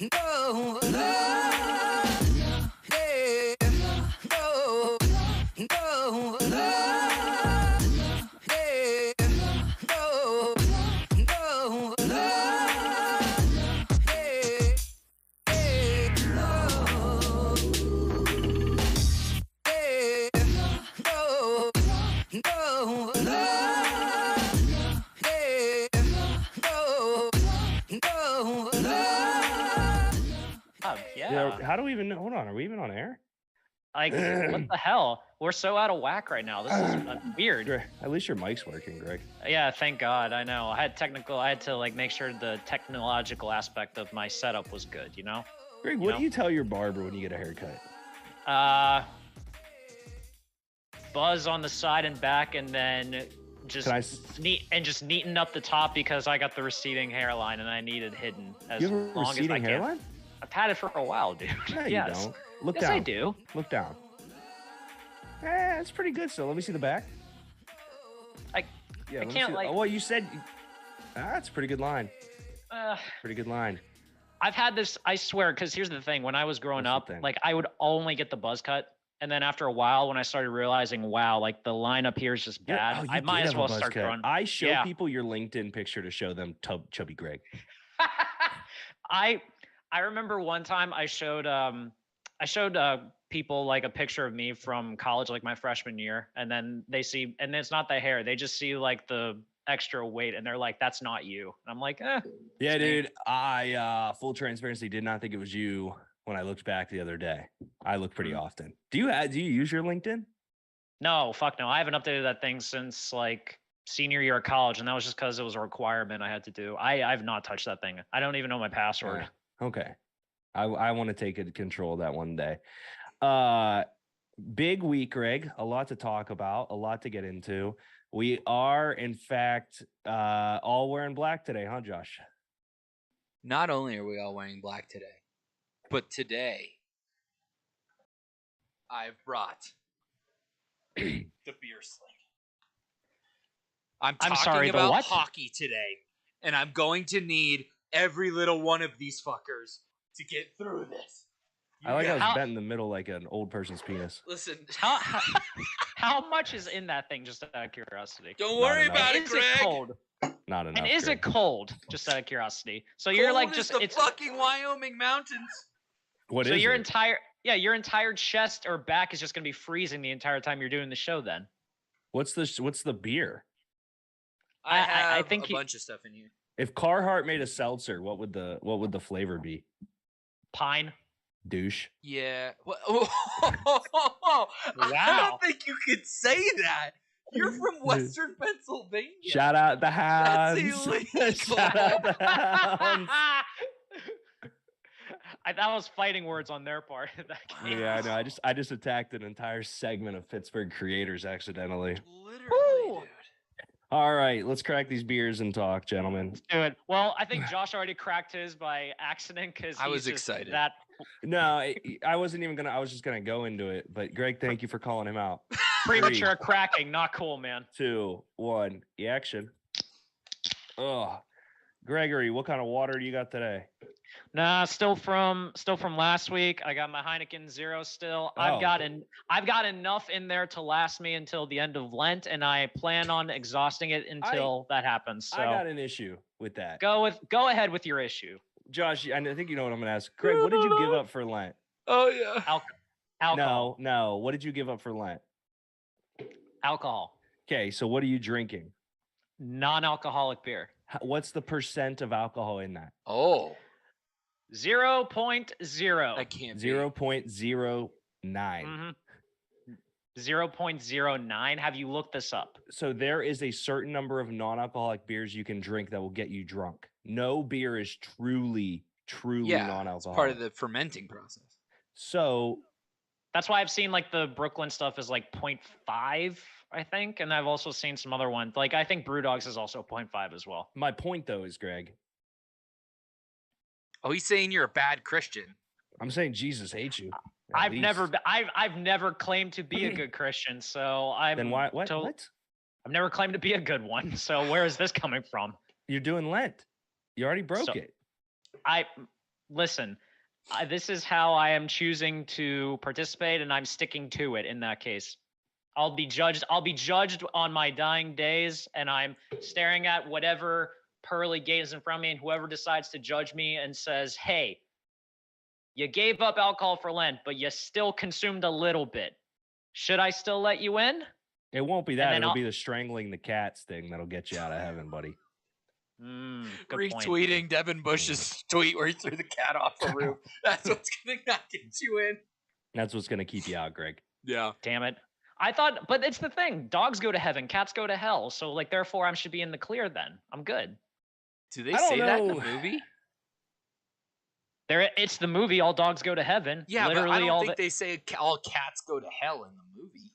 Go, yeah, go, go, yeah, go, go, Yeah. How do we even know? Hold on. Are we even on air? Like, what the hell? We're so out of whack right now. This is weird. At least your mic's working, Greg. Yeah, thank God. I know. I had to like make sure the technological aspect of my setup was good, you know? Greg, what do you tell your barber when you get a haircut? Buzz on the side and back, and then just neaten up the top because I got the receding hairline and I need it hidden as long as I can. Hairline? I've had it for a while, dude. No, you don't. Look down. Yes, I do. Look down. It's pretty good still. Let me see the back. I can't like. Oh, well, you said. That's a pretty good line. Pretty good line. I've had this. I swear, because here's the thing: when I was growing up, like I would only get the buzz cut, and then after a while, when I started realizing, wow, like the line up here is just bad, I might as well start growing. I show people your LinkedIn picture to show them chubby Greg. I remember one time I showed people like a picture of me from college, like my freshman year, and then they see, and it's not the hair, they just see like the extra weight, and they're like, "That's not you." And I'm like, Yeah, dude. I full transparency did not think it was you when I looked back the other day. I look pretty often. Do you use your LinkedIn? No, fuck no. I haven't updated that thing since like senior year of college, and that was just because it was a requirement I had to do. I've not touched that thing. I don't even know my password. Okay. I want to take control of that one day. Big week, Greg. A lot to talk about, a lot to get into. We are, in fact, all wearing black today, huh, Josh? Not only are we all wearing black today, but today I've brought the beer sling. I'm talking about Hawkey today, and I'm going to need every little one of these fuckers to get through this. I like how it's bent in the middle like an old person's penis. Listen, how much is in that thing, just out of curiosity? Don't worry about it, Greg. Is it cold? Not enough. And is it cold? Just out of curiosity. So cold you're like just it's fucking Wyoming mountains. What is so your it? your entire chest or back is just gonna be freezing the entire time you're doing the show. Then what's the beer? I think a bunch of stuff in here. If Carhartt made a seltzer, what would the flavor be? Pine. Douche. Yeah. Wow. I don't think you could say that. You're from Western Pennsylvania. Shout out the hounds. That's illegal. Shout out the hounds. That was fighting words on their part. Yeah, I know. I just attacked an entire segment of Pittsburgh creators accidentally. Literally, dude. All right, let's crack these beers and talk, gentlemen. Let's do it. Well, I think Josh already cracked his by accident because I was excited. No, I wasn't even gonna. I was just gonna go into it. But Greg, thank you for calling him out. Premature cracking, not cool, man. 2, 1, action. Ugh, Gregory, what kind of water do you got today? Nah, still from last week. I got my Heineken Zero still. Oh. I've got enough in there to last me until the end of Lent, and I plan on exhausting it until that happens. So I got an issue with that. Go ahead with your issue. Josh, I think you know what I'm gonna ask. Greg, what did you give up for Lent? Oh yeah. Alcohol. No. What did you give up for Lent? Alcohol. Okay, so what are you drinking? Non-alcoholic beer. What's the percent of alcohol in that? Oh. 0.0. That can't be. 0.09. 0.09. Have you looked this up? So there is a certain number of non-alcoholic beers you can drink that will get you drunk. No beer is truly non-alcoholic. It's part of the fermenting process. So that's why I've seen like the Brooklyn stuff is like 0.5, I think. And I've also seen some other ones. Like I think Brewdog's is also 0.5 as well. My point though is, Greg. Oh, he's saying you're a bad Christian. I'm saying Jesus hates you. I've never claimed to be a good Christian, so I'm. Then why? What? I've never claimed to be a good one. So where is this coming from? You're doing Lent. You already broke it. listen, this is how I am choosing to participate, and I'm sticking to it in that case. I'll be judged on my dying days, and I'm staring at whatever pearly gate is in front of me, and whoever decides to judge me and says, hey, you gave up alcohol for Lent, but you still consumed a little bit. Should I still let you in? It won't be that. It'll be the strangling the cats thing that'll get you out of heaven, buddy. Retweeting point. Devin Bush's tweet where he threw the cat off the roof. That's what's going to not get you in. That's what's going to keep you out, Greg. Yeah. Damn it. I thought, but it's the thing. Dogs go to heaven, cats go to hell. So, like, therefore, I should be in the clear then. I'm good. Do they say that in the movie? It's the movie. All dogs go to heaven. Yeah, literally but I don't think they say all cats go to hell in the movie.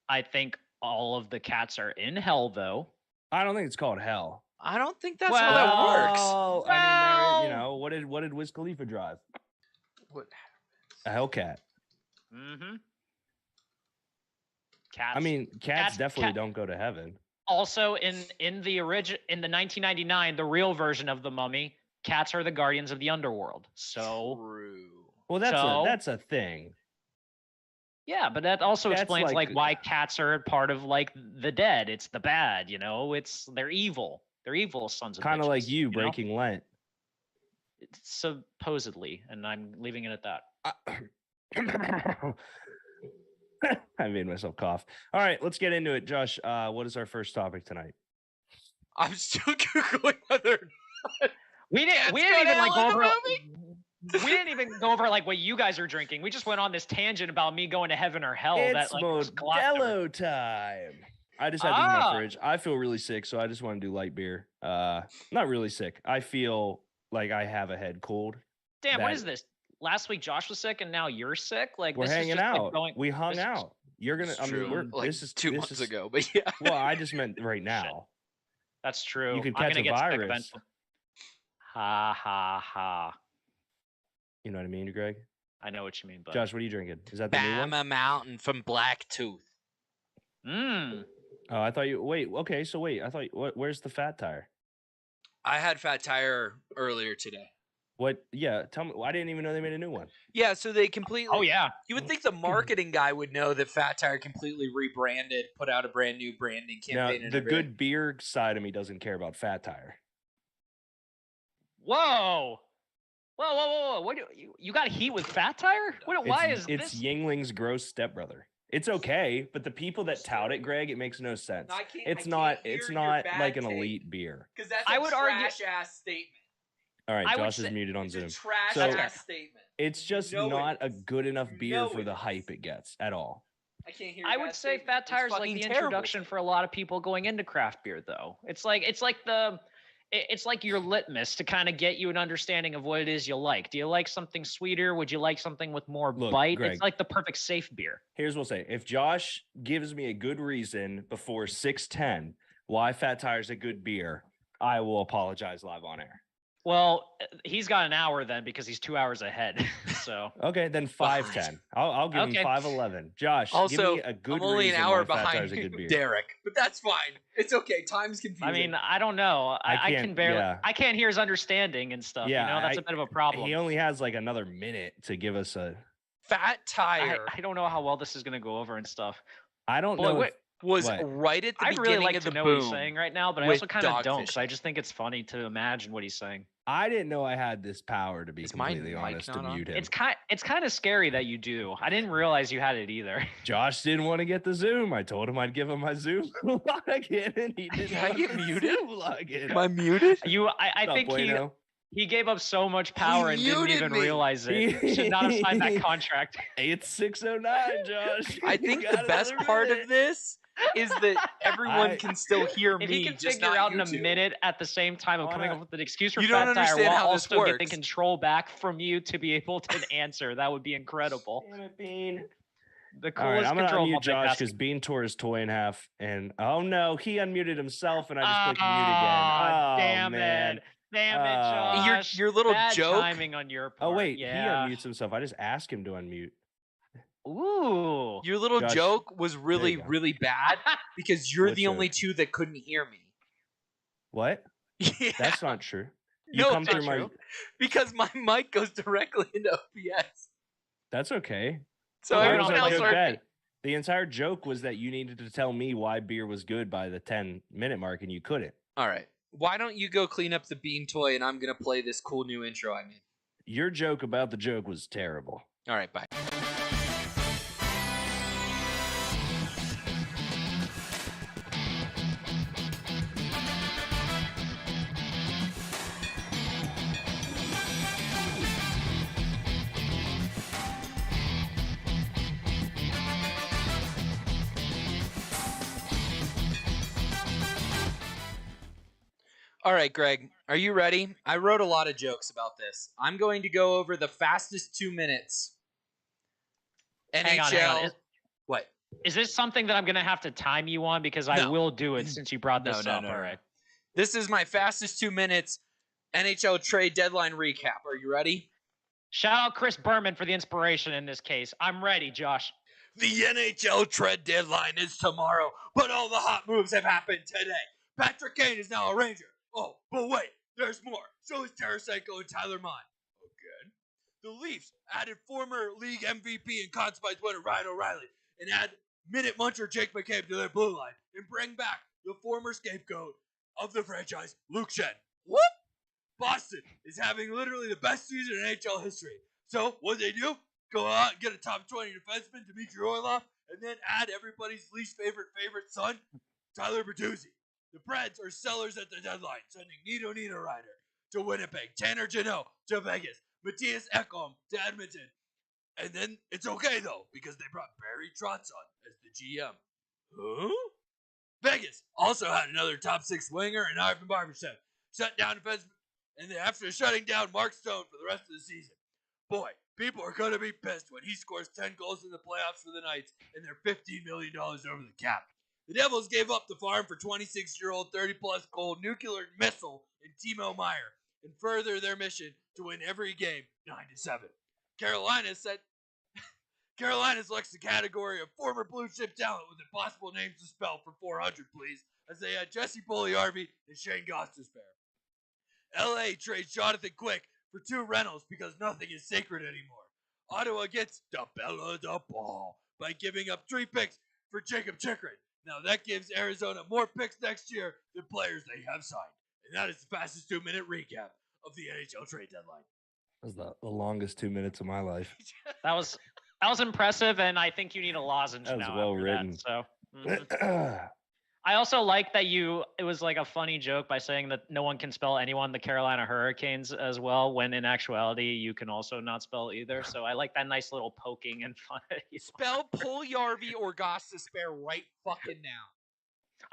I think all of the cats are in hell, though. I don't think it's called hell. I don't think that's how that works. Oh, I mean, what did Wiz Khalifa drive? What? A Hellcat. Mm-hmm. Cats. I mean, cats definitely don't go to heaven. Also, in the 1999, the real version of the Mummy, cats are the guardians of the underworld. So true. Well, that's a thing. Yeah, but that also explains like why cats are part of like the dead. It's the bad, they're evil. They're evil sons of bitches. Kind of like you breaking Lent. Supposedly, and I'm leaving it at that. I made myself cough. All right, let's get into it. Josh, what is our first topic tonight? I'm still Googling whether we didn't even go over like what you guys are drinking. We just went on this tangent about me going to heaven or hell. It's Modelo time. I just had these in my fridge. I feel really sick, so I just want to do light beer. Not really sick. I feel like I have a head cold. Damn, what is this? Last week Josh was sick, and now you're sick. Like we're this hanging is just, out. Like, going, we hung out. You're gonna. I mean, we're like this is 2 months ago, but yeah. Well, I just meant right now. That's true. You could catch a virus. Ha ha ha. You know what I mean, Greg? I know what you mean, but Josh, what are you drinking? Is that the new one? Bama Mountain from Blacktooth. Oh, I thought you. Wait. Okay, so wait. I thought. Where's the Fat Tire? I had Fat Tire earlier today. What? Yeah, tell me. I didn't even know they made a new one. Yeah, so they completely. Oh yeah. You would think the marketing guy would know that Fat Tire completely rebranded, put out a brand new branding campaign. Now, the good beer side of me doesn't care about Fat Tire. Whoa. What you got heat with Fat Tire? Why is this? It's Yingling's gross stepbrother. It's okay, but the people that tout it, Greg, it makes no sense. No, it's not like an elite beer. Because that's a trash-ass statement. All right, Josh is muted on Zoom. Trash-ass statement. It's just not a good enough beer for the hype it gets at all. I can't hear. I would say Fat Tire is like the introduction for a lot of people going into craft beer, though. It's like your litmus to kind of get you an understanding of what it is you like. Do you like something sweeter? Would you like something with more bite? Greg, it's like the perfect safe beer. Here's what I'll say. If Josh gives me a good reason before 6:10 why Fat Tire's a good beer, I will apologize live on air. Well, he's got an hour then because he's 2 hours ahead. So okay, then 5:10. I'll give him 5:11. Josh, also, give me a good I'm only reason an hour why Fat behind Tire's a good beer. Derek, but that's fine. It's okay. Time's confusing. I mean, I don't know. I can barely. Yeah. I can't hear his understanding and stuff. Yeah, that's a bit of a problem. He only has like another minute to give us a Fat Tire. I don't know how well this is going to go over and stuff. I don't know. Was right at the beginning really like of the to know boom what he's saying right now, but I also kind of don't because I just think it's funny to imagine what he's saying. I didn't know I had this power, to be completely honest, to mute him. It's kind of scary that you do. I didn't realize you had it either. Josh didn't want to get the Zoom. I told him I'd give him my Zoom login, and he didn't. I get muted. Login. Am I muted? I think he gave up so much power and didn't even realize it. He should not have signed that contract. It's 6:09, Josh. I think the best part of this is that everyone can still hear me. If he can just figure out in a YouTube. minute at the same time of coming up with an excuse for You don't Fat Tire understand while how this also get the works. control back from you to be able to answer, that would be incredible. Damn it, Bean. The All right, coolest I'm gonna control unmute Josh multitasking. because Bean tore his toy in half, and oh no, he unmuted himself, and I just clicked mute again. Oh Damn man. it. Damn it, Josh. Your little Bad joke. timing on your part. Oh wait, yeah. he unmutes himself. I just asked him to unmute. Ooh. Your little Josh, joke was really, you go. really bad because you're What the joke? only two that couldn't hear me. What? Yeah. That's not true. You No, come it's through my. true. because my mic goes directly into OBS. That's okay. So Why Why was everyone that that else joke joke bad? The entire joke was that you needed to tell me why beer was good by the 10-minute mark, and you couldn't. All right. Why don't you go clean up the bean toy, and I'm going to play this cool new intro I made. Your joke about the joke was terrible. All right, bye. All right, Greg, are you ready? I wrote a lot of jokes about this. I'm going to go over the fastest 2 minutes. Hang on. NHL. What? Is this something that I'm going to have to time you on? Because I will do it since you brought this up. All right. This is my fastest 2 minutes NHL Trade Deadline recap. Are you ready? Shout out Chris Berman for the inspiration in this case. I'm ready, Josh. The NHL Trade Deadline is tomorrow, but all the hot moves have happened today. Patrick Kane is now a Ranger. Oh, but wait, there's more. So is Tarasenko and Tyler Mine. Okay. The Leafs added former league MVP and Conn Smythe winner Ryan O'Reilly and add minute muncher Jake McCabe to their blue line and bring back the former scapegoat of the franchise, Luke Shen. Whoop! Boston is having literally the best season in NHL history. So what they do? Go out and get a top 20 defenseman, Dmitry Orlov, and then add everybody's least favorite son, Tyler Bertuzzi. The Preds are sellers at the deadline, sending Nino Niederreiter to Winnipeg, Tanner Jeannot to Vegas, Matthias Ekholm to Edmonton. And then it's okay, though, because they brought Barry Trotz on as the GM. Huh? Vegas also had another top 6 winger and Ivan Barbashev shut down defenseman, and then after shutting down Mark Stone for the rest of the season. Boy, people are going to be pissed when he scores 10 goals in the playoffs for the Knights and they're $15 million over the cap. The Devils gave up the farm for 26-year-old 30-plus goal nuclear missile in Timo Meier and further their mission to win every game 9-7. Carolina selects the category of former blue chip talent with impossible names to spell for 400, please, as they had Jesse Puljujärvi and Shane Gostisbehere. LA trades Jonathan Quick for 2 rentals because nothing is sacred anymore. Ottawa gets the Bella de Ball by giving up 3 picks for Jacob Chikrin. Now that gives Arizona more picks next year than players they have signed. And that is the fastest 2-minute recap of the NHL trade deadline. That was the longest 2 minutes of my life. That was impressive, and I think you need a lozenge That was now. well after written. That, so. I also like that it was like a funny joke by saying that no one can spell anyone the Carolina Hurricanes as well, when in actuality you can also not spell either. So I like that nice little poking and fun. Spell Puljujärvi or Gostisbehere right fucking now.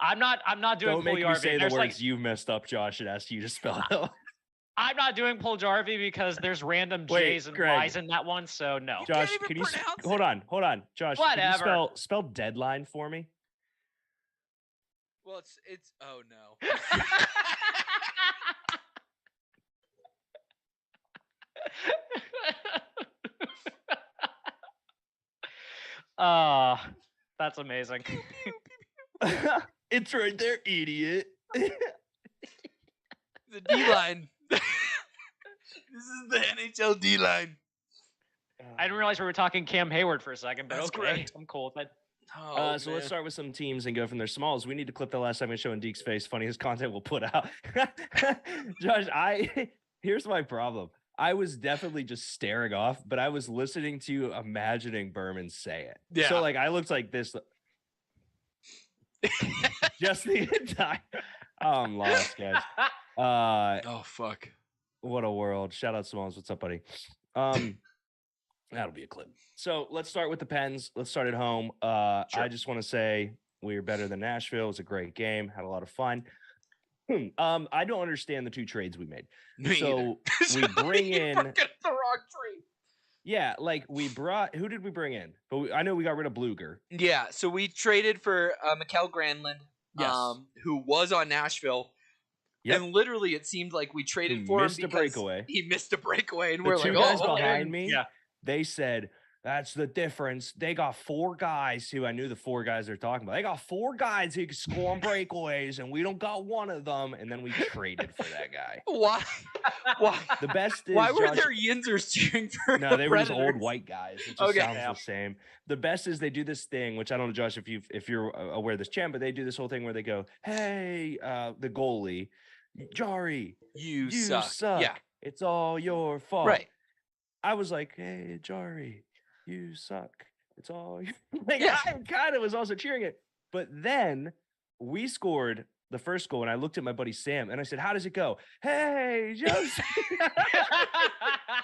I'm not doing Don't make me Puljujärvi. say the There's words you messed up, Josh, and ask you to spell it. I'm not doing Puljujärvi because there's random J's and Greg. Y's in that one, so no. Josh, can you hold on, Josh? Whatever. Can you spell deadline for me? Well, it's oh no. That's amazing. It's right there, idiot. The D-line. This is the NHL D-line. I didn't realize we were talking Cam Hayward for a second, but That's okay, correct. I'm cool with it. So let's start with some teams and go from their smalls. We need to clip the last time we show in Deke's face. Funniest content we'll put out. Josh, here's my problem. I was definitely just staring off, but I was listening to you, imagining Berman say it. Yeah. So like I looked like this. Just the entire. Oh, I'm lost, guys. Oh fuck. What a world. Shout out Smalls. What's up, buddy? That'll be a clip. So let's start with the Pens. Let's start at home. Sure. I just want to say we're better than Nashville. It was a great game. Had a lot of fun. I don't understand the 2 trades we made. So we bring in the wrong trade. Yeah, like who did we bring in? But I know we got rid of Bluger. Yeah, so we traded for Mikael Granlund, Yes. who was on Nashville. Yep. And literally, it seemed like we traded for him because breakaway. he missed a breakaway, and The we're 2 like, guys oh, behind okay. me, Yeah. they said, That's the difference. They got 4 guys who I knew the 4 guys they're talking about. They got 4 guys who can score on breakaways, and we don't got one of them. And then we traded for that guy. Why? Why? The best is Why were Josh, there Yinzers cheering for no, the they were just old Predators? white guys. It just Okay. sounds the same. The best is they do this thing, which I don't know, Josh, if you're aware of this chant, but they do this whole thing where they go, "Hey, the goalie, Jari, You suck. Yeah. It's all your fault." Right. I was like, "Hey, Jari, you suck. It's all like." Yeah. I kind of was also cheering it, but then we scored the first goal, and I looked at my buddy Sam, and I said, "How does it go?" "Hey, Joseph,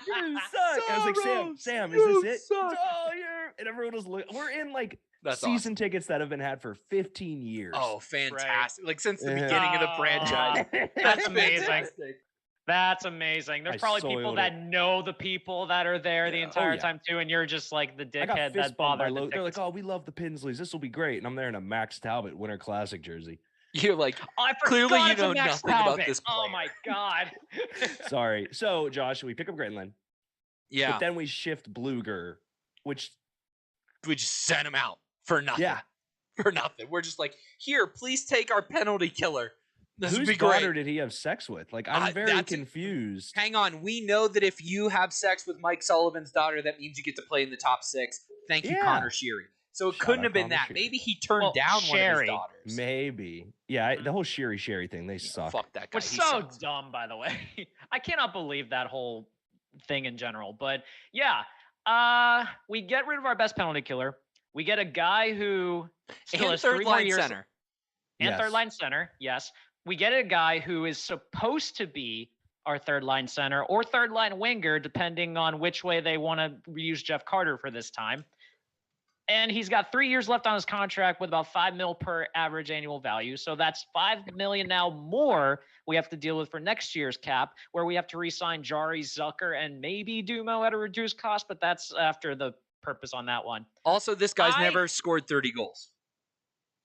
you suck." I was like, "Sam, is this it?" Suck. It's all your. And everyone was looking. We're in like That's season awesome. tickets that have been had for 15 years. Oh, fantastic! Like since the Yeah. beginning of the franchise. That's amazing. fantastic. That's amazing. There's I probably people soiled that it. know the people that are there the Yeah. Oh, entire yeah. time too, and you're just like the I got dickhead fist that bumped by bothered. They're like, "Oh, we love the Pinsleys. This will be great." And I'm there in a Max Talbot Winter Classic jersey. You're like, I Clearly forgot you it's a know Max nothing about Talbot. this Oh player. my god. Sorry. So, Josh, we pick up Grenland, yeah, but then we shift Bluger, which, we just sent him out for nothing. yeah. For nothing. We're just like, here, please take our penalty killer. This would Whose be great. daughter did he have sex with? Like, I'm very that's- confused. Hang on, we know that if you have sex with Mike Sullivan's daughter, that means you get to play in the top 6. Thank you, Yeah. Connor Sheary. So it Shout couldn't out have been Connor that. Sheary. Maybe he turned Well, down one of Sherry. his daughters. Maybe. Yeah, the whole Sherry thing, they suck. Fuck that guy. Which He so sucks. dumb, by the way. I cannot believe that whole thing in general. But yeah, we get rid of our best penalty killer. We get a guy who still And has third 3 more line years. center. And Yes. third line center, yes. We get a guy who is supposed to be our third line center or third line winger, depending on which way they want to use Jeff Carter for this time. And he's got 3 years left on his contract with about $5 million per average annual value. So that's $5 million now more we have to deal with for next year's cap, where we have to re-sign Jari, Zucker, and maybe Dumo at a reduced cost, but that's after the purpose on that one. Also, this guy's I- never scored 30 goals.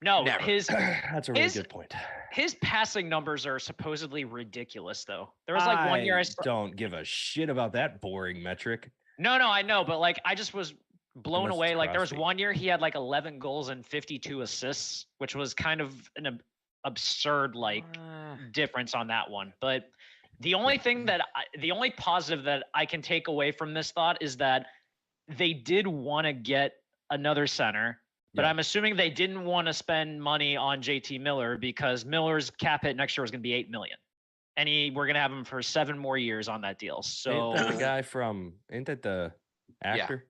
No, Never. That's a really his- good point. his passing numbers are supposedly ridiculous, though. There was like 1 year I don't give a shit about that boring metric. No, I know, but like I just was blown Unless away. it's Like there was Crosby. 1 year he had like 11 goals and 52 assists, which was kind of an absurd like difference on that one. But the only thing that the only positive that I can take away from this thought is that they did want to get another center, but Yeah. I'm assuming they didn't want to spend money on JT Miller because Miller's cap hit next year was going to be $8 million. And we're going to have him for 7 more years on that deal. So Ain't that the guy from, ain't that the actor?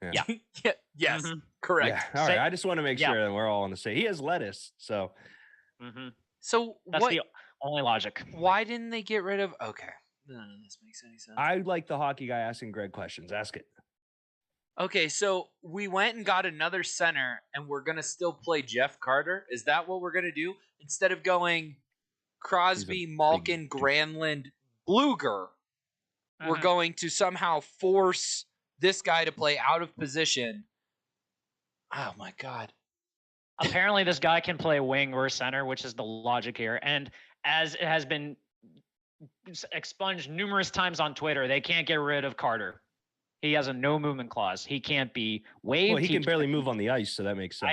Yeah. Yeah, yes, Mhm. correct. Yeah. All right. Say- I just want to make yeah. sure that we're all on the same. He has lettuce, so mhm. So That's what? the only logic. Why didn't they get rid of? Okay, none of this makes any sense. I like the hockey guy asking Greg questions. Ask it. Okay, so we went and got another center, and we're gonna still play Jeff Carter. Is that what we're gonna do instead of going Crosby, Malkin, big dude. Granlund, Bluger? We're Mhm. going to somehow force this guy to play out of position. Oh my god! Apparently, this guy can play wing or center, which is the logic here. And as it has been expunged numerous times on Twitter, they can't get rid of Carter. He has a no movement clause. He can't be waived. Well, he can barely move on the ice, so that makes sense.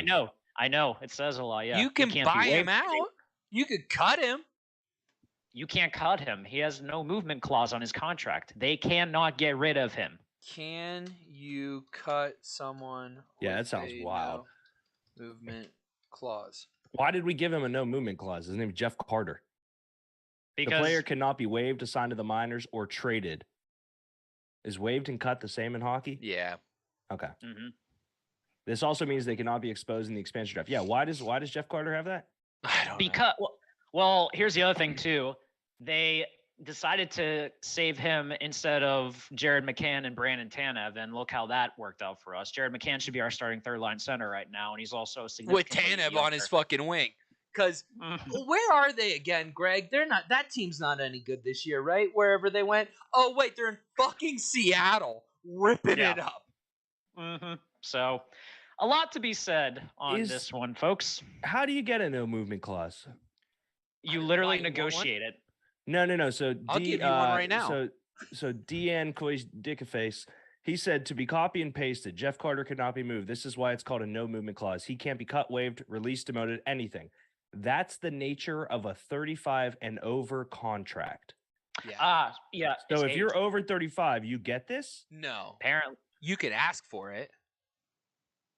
I know. It says a lot. Yeah, you He can can't be buy him waived. out. You could cut him. You can't cut him. He has no movement clause on his contract. They cannot get rid of him. Can you cut someone? Yeah, with that sounds a wild. no movement clause. Why did we give him a no movement clause? His name is Jeff Carter. Because The player cannot be waived, assigned to the minors, or traded. Is waived and cut the same in hockey? Yeah. Okay. Mhm. This also means they cannot be exposed in the expansion draft. Yeah. Why does Jeff Carter have that? I don't know. Because well, here's the other thing too. They decided to save him instead of Jared McCann and Brandon Tanev, and look how that worked out for us. Jared McCann should be our starting third line center right now, and he's also with significantly Tanev on his younger. fucking wing. Because Mhm. where are they again, Greg? They're not. That team's not any good this year, right? Wherever they went. Oh wait, they're in fucking Seattle, ripping it Yeah. up. Mhm. So, a lot to be said on Is- this one, folks. How do you get a no movement clause? You literally Why, you want one? negotiate it. No. So I'll give you one right now. So Deanne Coy's Dickaface He said to be copy and pasted. Jeff Carter could not be moved. This is why it's called a no movement clause. He can't be cut, waived, released, demoted, anything. That's the nature of a 35 and over contract. Yeah. Yeah. So if you're over 35, you get this? No. Apparently. You could ask for it.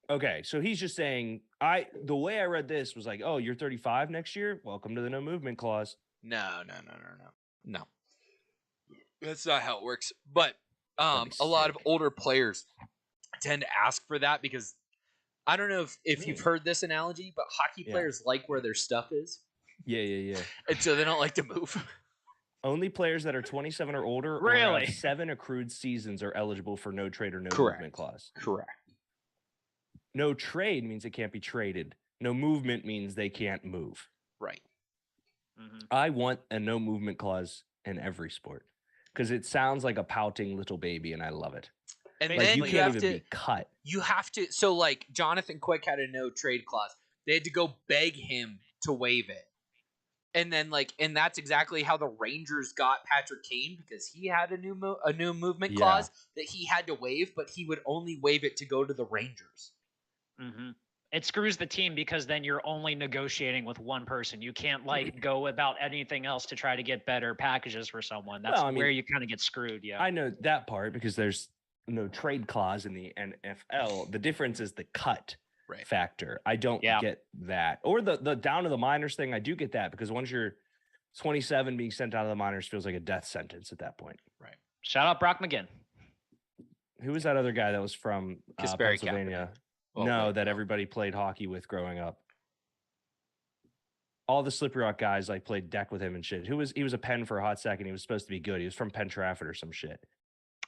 Okay, so he's just saying, the way I read this was like, oh, you're 35 next year? Welcome to the no movement clause. No. That's not how it works. But a lot of older players tend to ask for that because I don't know if you've heard this analogy, but hockey players like where their stuff is. Yeah. And so they don't like to move. Only players that are 27 or older or have 7 accrued seasons are eligible for no trade or no movement clause. Correct. No trade means it can't be traded. No movement means they can't move. Right. Mm-hmm. I want a no movement clause in every sport because it sounds like a pouting little baby, and I love it. And like then you can't even be cut. You have to. So, like, Jonathan Quick had a no trade clause. They had to go beg him to waive it. And then, and that's exactly how the Rangers got Patrick Kane because he had a new movement clause that he had to waive, but he would only waive it to go to the Rangers. Mm-hmm. It screws the team because then you're only negotiating with one person. You can't go about anything else to try to get better packages for someone. That's where you kind of get screwed. Yeah, I know that part because there's no trade clause in the NFL. The difference is the cut factor. I don't get that, or the down to the minors thing. I do get that because once you're 27, being sent out of the minors feels like a death sentence at that point. Right. Shout out Brock McGinn. Who was that other guy that was from Pennsylvania? That everybody played hockey with growing up. All the Slippery Rock guys played deck with him and shit. He was a Penn for a hot second. He was supposed to be good. He was from Penn Trafford or some shit.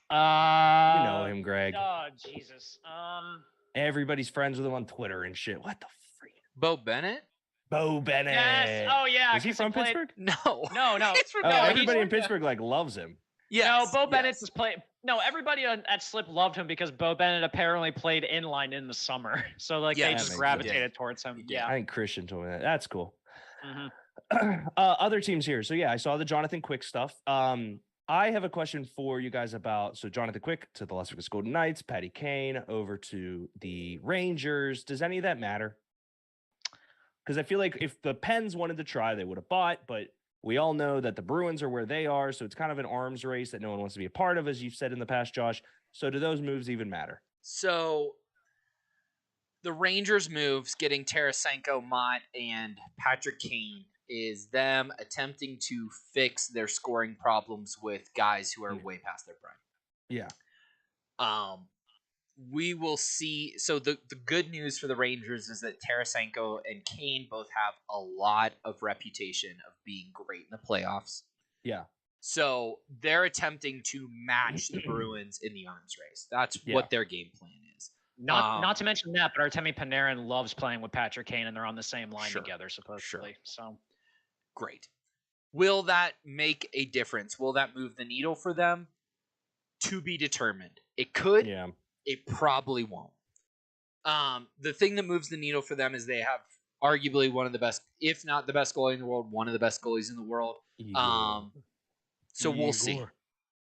You know him, Greg. Oh Jesus. Everybody's friends with him on Twitter and shit. What the freak? Bo Bennett. Yes. Oh yeah. Is he from Pittsburgh? No. He's from everybody in Pittsburgh loves him. Yeah. No, Bo Bennett is playing. No, everybody at Slip loved him because Bo Bennett apparently played inline in the summer. So they just gravitated towards him. Yeah. I think Christian told me that. That's cool. Mm-hmm. Other teams here. So I saw the Jonathan Quick stuff. I have a question for you guys about Jonathan Quick to the Las Vegas Golden Knights, Patty Kane over to the Rangers. Does any of that matter? Because I feel like if the Pens wanted to try, they would have bought, but we all know that the Bruins are where they are, so it's kind of an arms race that no one wants to be a part of, as you've said in the past, Josh. So do those moves even matter? So the Rangers moves, getting Tarasenko, Mott, and Patrick Kane, is them attempting to fix their scoring problems with guys who are way past their prime. Yeah. We will see. So the good news for the Rangers is that Tarasenko and Kane both have a lot of reputation of being great in the playoffs. Yeah. So they're attempting to match the Bruins in the arms race. That's what their game plan is. Not to mention that, but Artemi Panarin loves playing with Patrick Kane, and they're on the same line together, supposedly. So great. Will that make a difference? Will that move the needle for them? To be determined. It could. Yeah. It probably won't. The thing that moves the needle for them is they have arguably one of the best, if not the best goalie in the world, one of the best goalies in the world. So we'll see.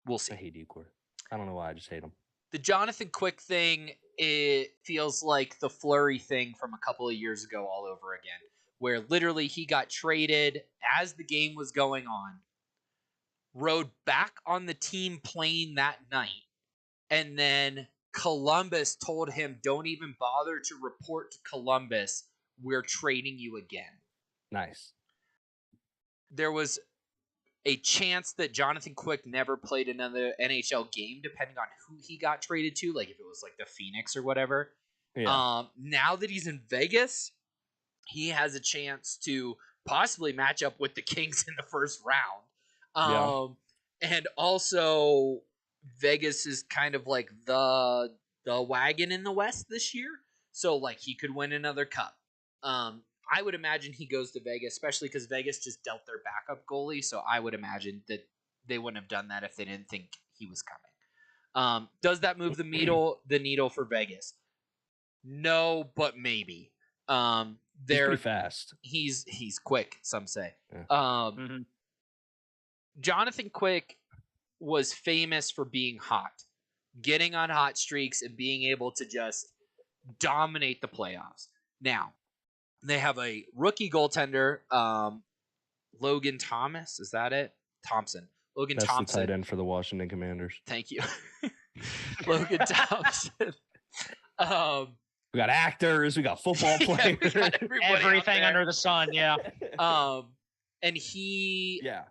We'll see. I hate Igor. I don't know why. I just hate him. The Jonathan Quick thing, it feels like the Fleury thing from a couple of years ago all over again, where literally he got traded as the game was going on, rode back on the team plane that night, and then Columbus told him, don't even bother to report to Columbus. We're trading you again. Nice. There was a chance that Jonathan Quick never played another NHL game, depending on who he got traded to, like if it was like the Phoenix or whatever. Yeah. Now that he's in Vegas, he has a chance to possibly match up with the Kings in the first round. And also Vegas is kind of like the wagon in the West this year. So like he could win another cup. I would imagine he goes to Vegas, especially because Vegas just dealt their backup goalie. So I would imagine that they wouldn't have done that if they didn't think he was coming. Does that move the needle for Vegas? No, but maybe. He's pretty fast. He's quick, some say. Yeah. Jonathan Quick was famous for being hot. getting on hot streaks and being able to just dominate the playoffs. Now, they have a rookie goaltender, Logan Thomas. Is that it? Thompson. Logan Thompson. That's the tight end for the Washington Commanders. Thank you. Logan Thompson. We got actors. We got football players. We got everything under the sun. Yeah. And he Yeah.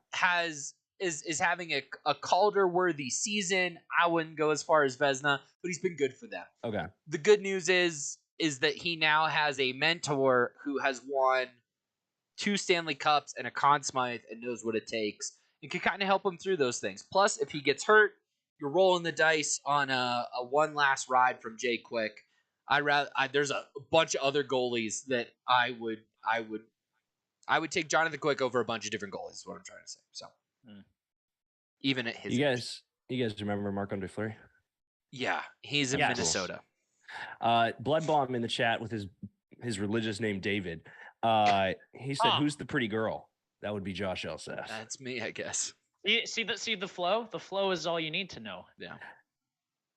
is having a Calder-worthy season. I wouldn't go as far as Vezina, but he's been good for them. Okay. The good news is that he now has a mentor who has won 2 Stanley Cups and a Conn Smythe and knows what it takes and can kind of help him through those things. Plus, if he gets hurt, you're rolling the dice on a one last ride from Jay Quick. There's a bunch of other goalies that I would take Jonathan Quick over a bunch of different goalies. Is what I'm trying to say. So, even at his age. You guys remember Marc-Andre Fleury? Yeah, he's in Minnesota. Blood Bomb in the chat with his religious name David. He said, "Who's the pretty girl?" That would be Josh Elseth. That's me, I guess. See the flow. The flow is all you need to know. Yeah.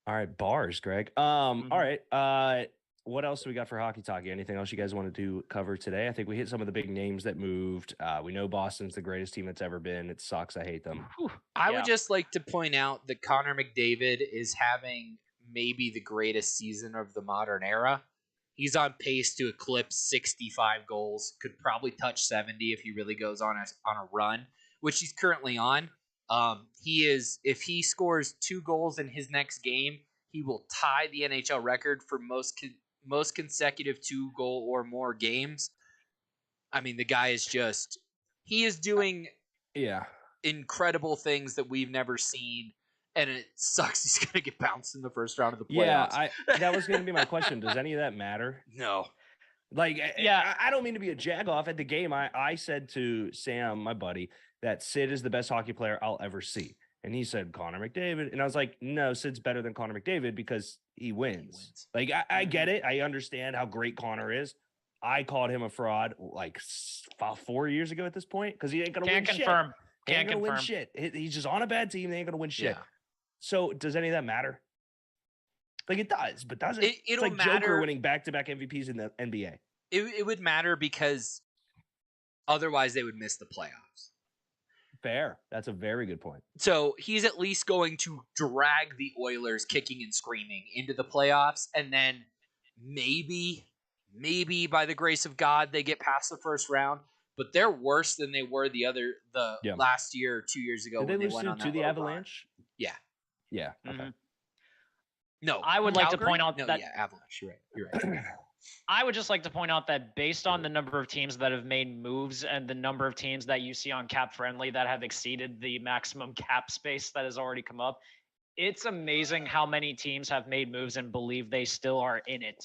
All right, bars, Greg. All right. What else do we got for Hockey Talkie? Anything else you guys wanted to cover today? I think we hit some of the big names that moved. We know Boston's the greatest team that's ever been. It sucks. I hate them. I would just like to point out that Connor McDavid is having maybe the greatest season of the modern era. He's on pace to eclipse 65 goals. Could probably touch 70 if he really goes on a run, which he's currently on. If he scores 2 goals in his next game, he will tie the NHL record for most consecutive 2-goal or more games. I mean, the guy is he is doing incredible things that we've never seen, and it sucks he's going to get bounced in the first round of the playoffs. Yeah, that was going to be my question. Does any of that matter? No. I don't mean to be a jagoff at the game. I said to Sam, my buddy, that Sid is the best hockey player I'll ever see. And he said Connor McDavid. And I was like, no, Sid's better than Connor McDavid because he wins. I get it. I understand how great Connor is. I called him a fraud 4 years ago at this point because he ain't going to win shit. Can't going to win shit. He's just on a bad team. They ain't going to win shit. Yeah. So does any of that matter? It does, but doesn't. It's like matter. Joker winning back-to-back MVPs in the NBA. It would matter because otherwise they would miss the playoffs. Fair. That's a very good point. So he's at least going to drag the Oilers kicking and screaming into the playoffs, and then maybe by the grace of God they get past the first round. But they're worse than they were last year or 2 years ago. Did when they lose went on to the Avalanche? Run. Yeah. Yeah. Okay. Mm-hmm. No, I would like to point out that Avalanche. You're right. I would just like to point out that based on the number of teams that have made moves and the number of teams that you see on Cap Friendly that have exceeded the maximum cap space that has already come up, it's amazing how many teams have made moves and believe they still are in it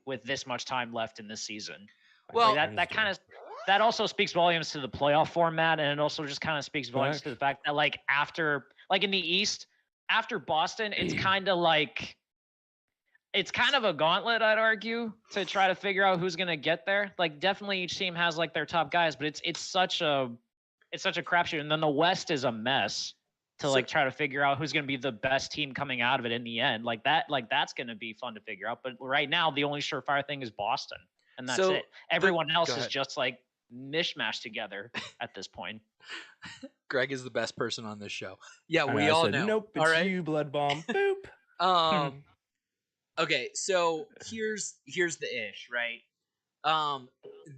with this much time left in the season. Well, that also speaks volumes to the playoff format, and it also just kind of speaks volumes to the fact that after in the East, after Boston, it's kind of a gauntlet, I'd argue, to try to figure out who's going to get there. Definitely each team has their top guys, but it's such a crapshoot. And then the West is a mess to try to figure out who's going to be the best team coming out of it in the end. That's going to be fun to figure out. But right now, the only surefire thing is Boston, and that's it. Everyone else is just mishmash together at this point. Greg is the best person on this show. Yeah, we all know. Nope, it's you, Blood Bomb. Boop. Okay, so here's the ish, right?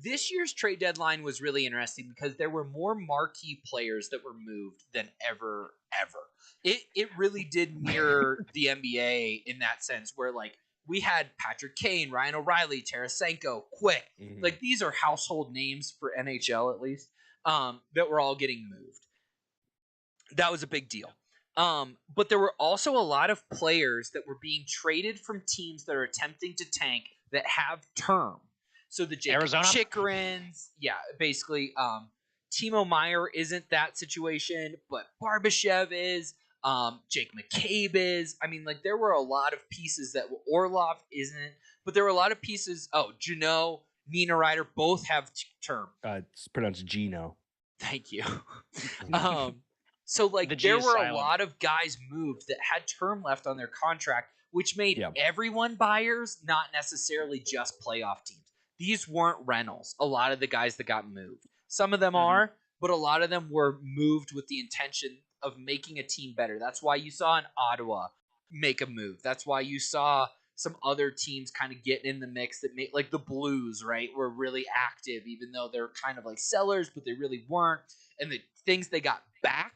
This year's trade deadline was really interesting because there were more marquee players that were moved than ever. It really did mirror the NBA in that sense, where we had Patrick Kane, Ryan O'Reilly, Tarasenko, Quick. Mm-hmm. These are household names for NHL, at least, that were all getting moved. That was a big deal. But there were also a lot of players that were being traded from teams that are attempting to tank that have term. So the Arizona Chikrin's, basically, Timo Meyer isn't that situation, but Barbashev is. Jake McCabe is. I mean, there were a lot of pieces that Orlov isn't, but there were a lot of pieces. Oh, Juneau, Nina Ryder, both have term. It's pronounced Gino. Thank you. So, like, The G there is were a silent. lot of guys moved that had term left on their contract, which made Yeah. everyone buyers, not necessarily just playoff teams. These weren't rentals, a lot of the guys that got moved. Some of them are, but a lot of them were moved with the intention of making a team better. That's why you saw an Ottawa make a move. That's why you saw some other teams kind of get in the mix that made, like the Blues, right, were really active, even though they're kind of like sellers, but they really weren't. And the things they got back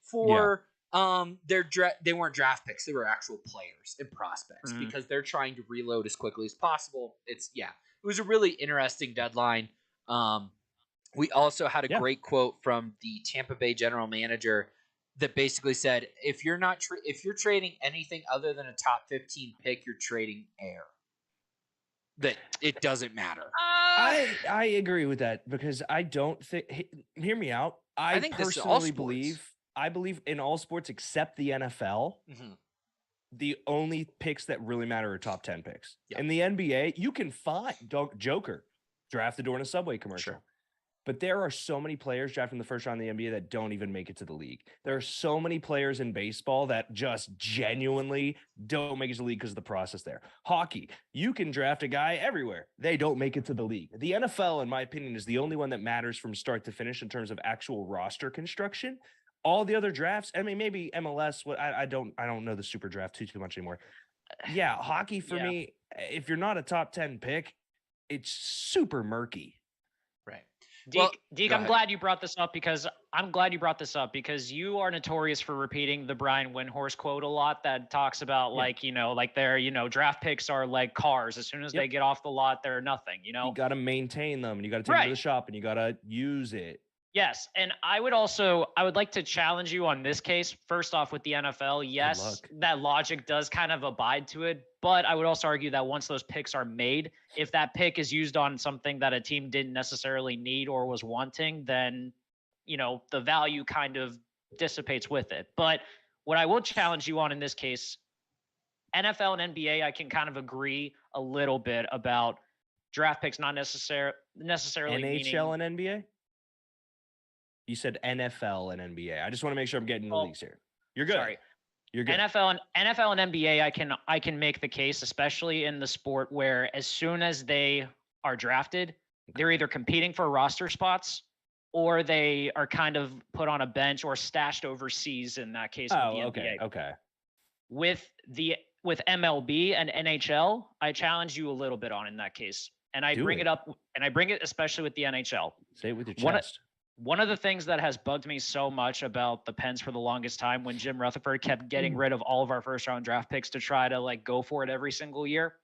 for they weren't draft picks, they were actual players and prospects because they're trying to reload as quickly as possible. It was a really interesting deadline. We also had a great quote from the Tampa Bay general manager that basically said, if you're trading anything other than a top 15 pick, you're trading air. That it doesn't matter. I agree with that because I don't think. Hear me out. I think this is all personally sports. believe in all sports except the NFL. The only picks that really matter are top 10 picks. Yep. In the NBA, you can find Joker drafted during a Subway commercial. Sure. But there are so many players drafted in the first round of the NBA that don't even make it to the league. There are so many players in baseball that just genuinely don't make it to the league because of the process there. Hockey, you can draft a guy everywhere. They don't make it to the league. The NFL, in my opinion, is the only one that matters from start to finish in terms of actual roster construction. All the other drafts, I mean, maybe MLS. I don't know the super draft too much anymore. Yeah, hockey for me, if you're not a top 10 pick, it's super murky. Right. Deke, I'm glad you brought this up because you are notorious for repeating the Brian Windhorst quote a lot that talks about like their, draft picks are like cars. As soon as they get off the lot, they're nothing, You got to maintain them and you got to take them to the shop and you got to use it. Yes, and I would like to challenge you on this case. First off, with the NFL, yes, that logic does kind of abide to it, but I would also argue that once those picks are made, if that pick is used on something that a team didn't necessarily need or was wanting, then, the value kind of dissipates with it. But what I will challenge you on in this case, NFL and NBA, I can kind of agree a little bit about draft picks not necessarily NHL and NBA? You said NFL and NBA. I just want to make sure I'm getting the leagues here. You're good. Sorry. You're good. NFL and NBA, I can make the case, especially in the sport where as soon as they are drafted, they're either competing for roster spots or they are kind of put on a bench or stashed overseas in that case with the NBA. Okay. With MLB and NHL, I challenge you a little bit on in that case. And I bring it especially with the NHL. Say it with your chest. One of the things that has bugged me so much about the Pens for the longest time when Jim Rutherford kept getting rid of all of our first round draft picks to try to go for it every single year.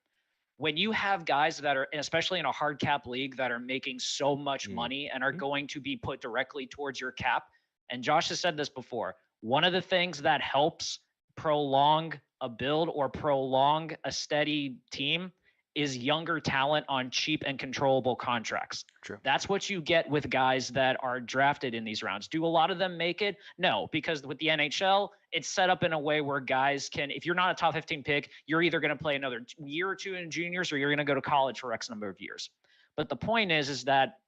When you have guys that are, especially in a hard cap league, that are making so much money and are going to be put directly towards your cap. And Josh has said this before. One of the things that helps prolong a build or prolong a steady team is younger talent on cheap and controllable contracts. True. That's what you get with guys that are drafted in these rounds. Do a lot of them make it? No, because with the NHL, it's set up in a way where guys can, if you're not a top 15 pick, you're either going to play another year or two in juniors or you're going to go to college for X number of years. But the point is that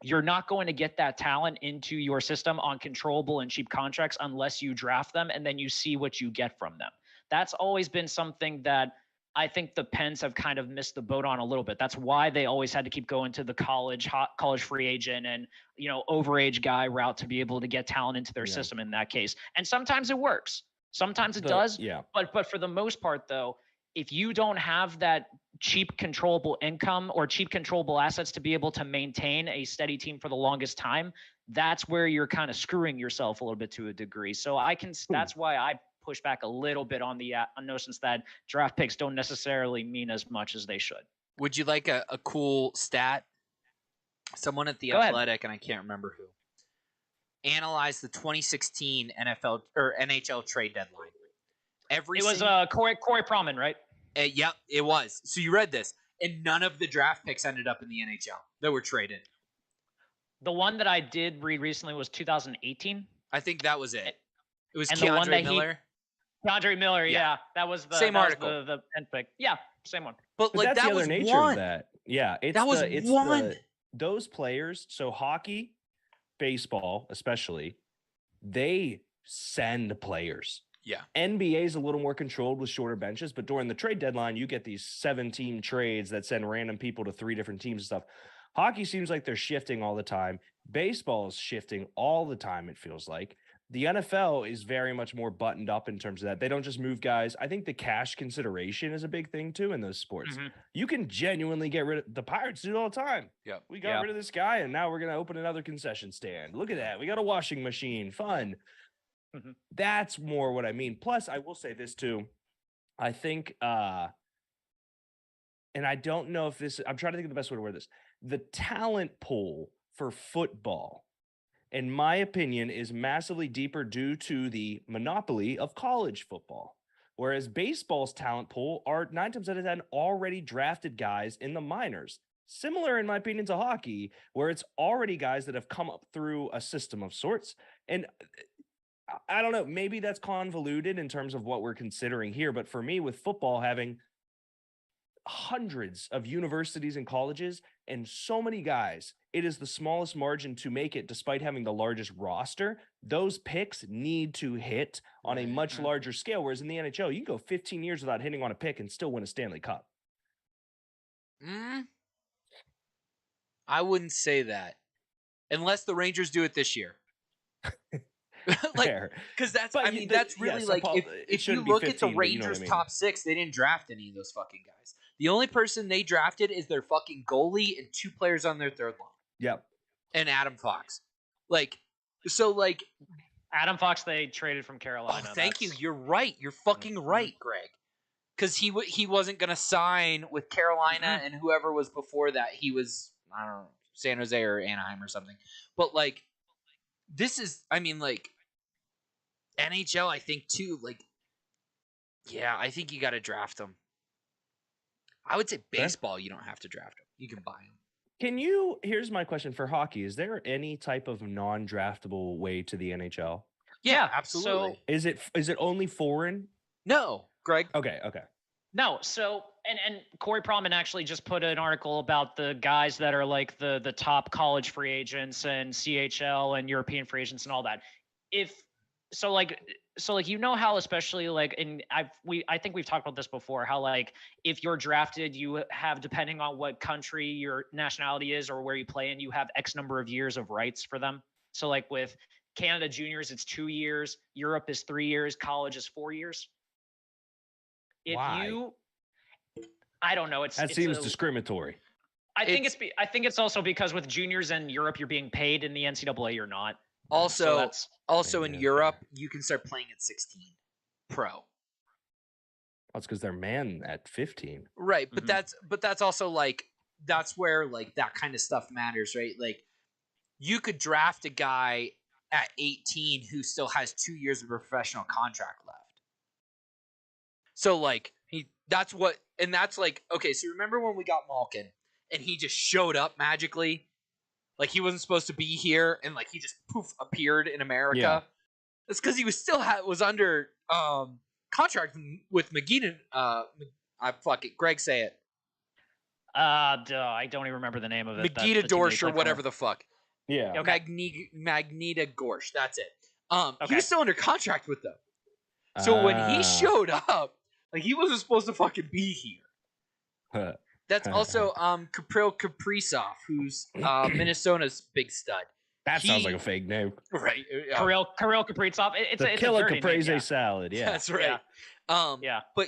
you're not going to get that talent into your system on controllable and cheap contracts unless you draft them and then you see what you get from them. That's always been something that I think the Pens have kind of missed the boat on a little bit. That's why they always had to keep going to the college free agent and, overage guy route to be able to get talent into their system in that case. And sometimes it works. Sometimes it does. Yeah. But for the most part, though, if you don't have that cheap controllable income or cheap controllable assets to be able to maintain a steady team for the longest time, that's where you're kind of screwing yourself a little bit to a degree. So that's why I push back a little bit on the notions that draft picks don't necessarily mean as much as they should. Would you like a cool stat? Someone at The Athletic, and I can't remember who, analyzed the 2016 NFL or NHL Trade Deadline. It was Corey Proman, right? Yep, it was. So you read this, and none of the draft picks ended up in the NHL that were traded. The one that I did read recently was 2018. I think that was it. It was and Keandre Miller. Keandre Miller, yeah. That was the same article. The pen pick. Yeah, same one. But like that's that the was other nature one. of that. Yeah, it's one. Those players, so hockey, baseball especially, they send players. Yeah. NBA is a little more controlled with shorter benches, but during the trade deadline, you get these 7-team trades that send random people to 3 different teams and stuff. Hockey seems like they're shifting all the time. Baseball is shifting all the time, it feels like. The NFL is very much more buttoned up in terms of that. They don't just move guys. I think the cash consideration is a big thing too in those sports. Mm-hmm. You can genuinely get rid of the Pirates do it all the time. Yeah. We got rid of this guy and now we're going to open another concession stand. Look at that. We got a washing machine. Fun. Mm-hmm. That's more what I mean. Plus, I will say this too. I think, and I don't know if this, I'm trying to think of the best way to word this. The talent pool for football, in my opinion, is massively deeper due to the monopoly of college football. Whereas baseball's talent pool are 9 times out of 10 already drafted guys in the minors. Similar, in my opinion, to hockey, where it's already guys that have come up through a system of sorts. And I don't know, maybe that's convoluted in terms of what we're considering here. But for me, with football having hundreds of universities and colleges and so many guys, it is the smallest margin to make it despite having the largest roster. Those picks need to hit on a much larger scale. Whereas in the NHL, you can go 15 years without hitting on a pick and still win a Stanley Cup. I wouldn't say that unless the Rangers do it this year. Because that's, But I mean, that's really yes, like, it if you shouldn't be look at the 15, but you know what Rangers I mean. top 6, they didn't draft any of those fucking guys. The only person they drafted is their fucking goalie and 2 players on their third line. Yep. And Adam Fox. Like, so like. Adam Fox, they traded from Carolina. Oh, thank you. You're right. You're fucking right, Greg. Because he wasn't going to sign with Carolina and whoever was before that. He was, I don't know, San Jose or Anaheim or something. But like, this is, I mean, like, NHL, I think, too, like, yeah, I think you got to draft them. I would say baseball, you don't have to draft them. You can buy them. Here's my question for hockey. Is there any type of non-draftable way to the NHL? Yeah, absolutely. So is it only foreign? No, Greg. Okay. No, so and Corey Proman actually just put an article about the guys that are like the top college free agents and CHL and European free agents and all that. So like you know how, especially like, and I think we've talked about this before, how like if you're drafted, you have, depending on what country your nationality is or where you play in, you have X number of years of rights for them. So like with Canada juniors, it's 2 years, Europe is 3 years, college is 4 years. Why? I don't know. That seems discriminatory. I think it's also because with juniors in Europe, you're being paid. In the NCAA, you're not. Also So in Europe, you can start playing at 16 pro. That's because they're man at 15. Right, but that's also like, that's where like that kind of stuff matters, right? Like, you could draft a guy at 18 who still has 2 years of a professional contract left. So like that's like, okay, so remember when we got Malkin and he just showed up magically? Like, he wasn't supposed to be here and like he just poof appeared in America. Yeah. That's because he was still was under contract with McGee. Greg, say it. I don't even remember the name of it. Magita Dorsch or whatever the fuck. Yeah. Okay. Magnita Gorsh. That's it. Okay. He was still under contract with them. So when he showed up, like, he wasn't supposed to fucking be here. That's also Kapril Kaprizov, who's Minnesota's big stud. That sounds like a fake name. Right. Kirill Kaprizov. It's the a killer dirty caprese name, yeah. salad. Yeah. That's right. Yeah. But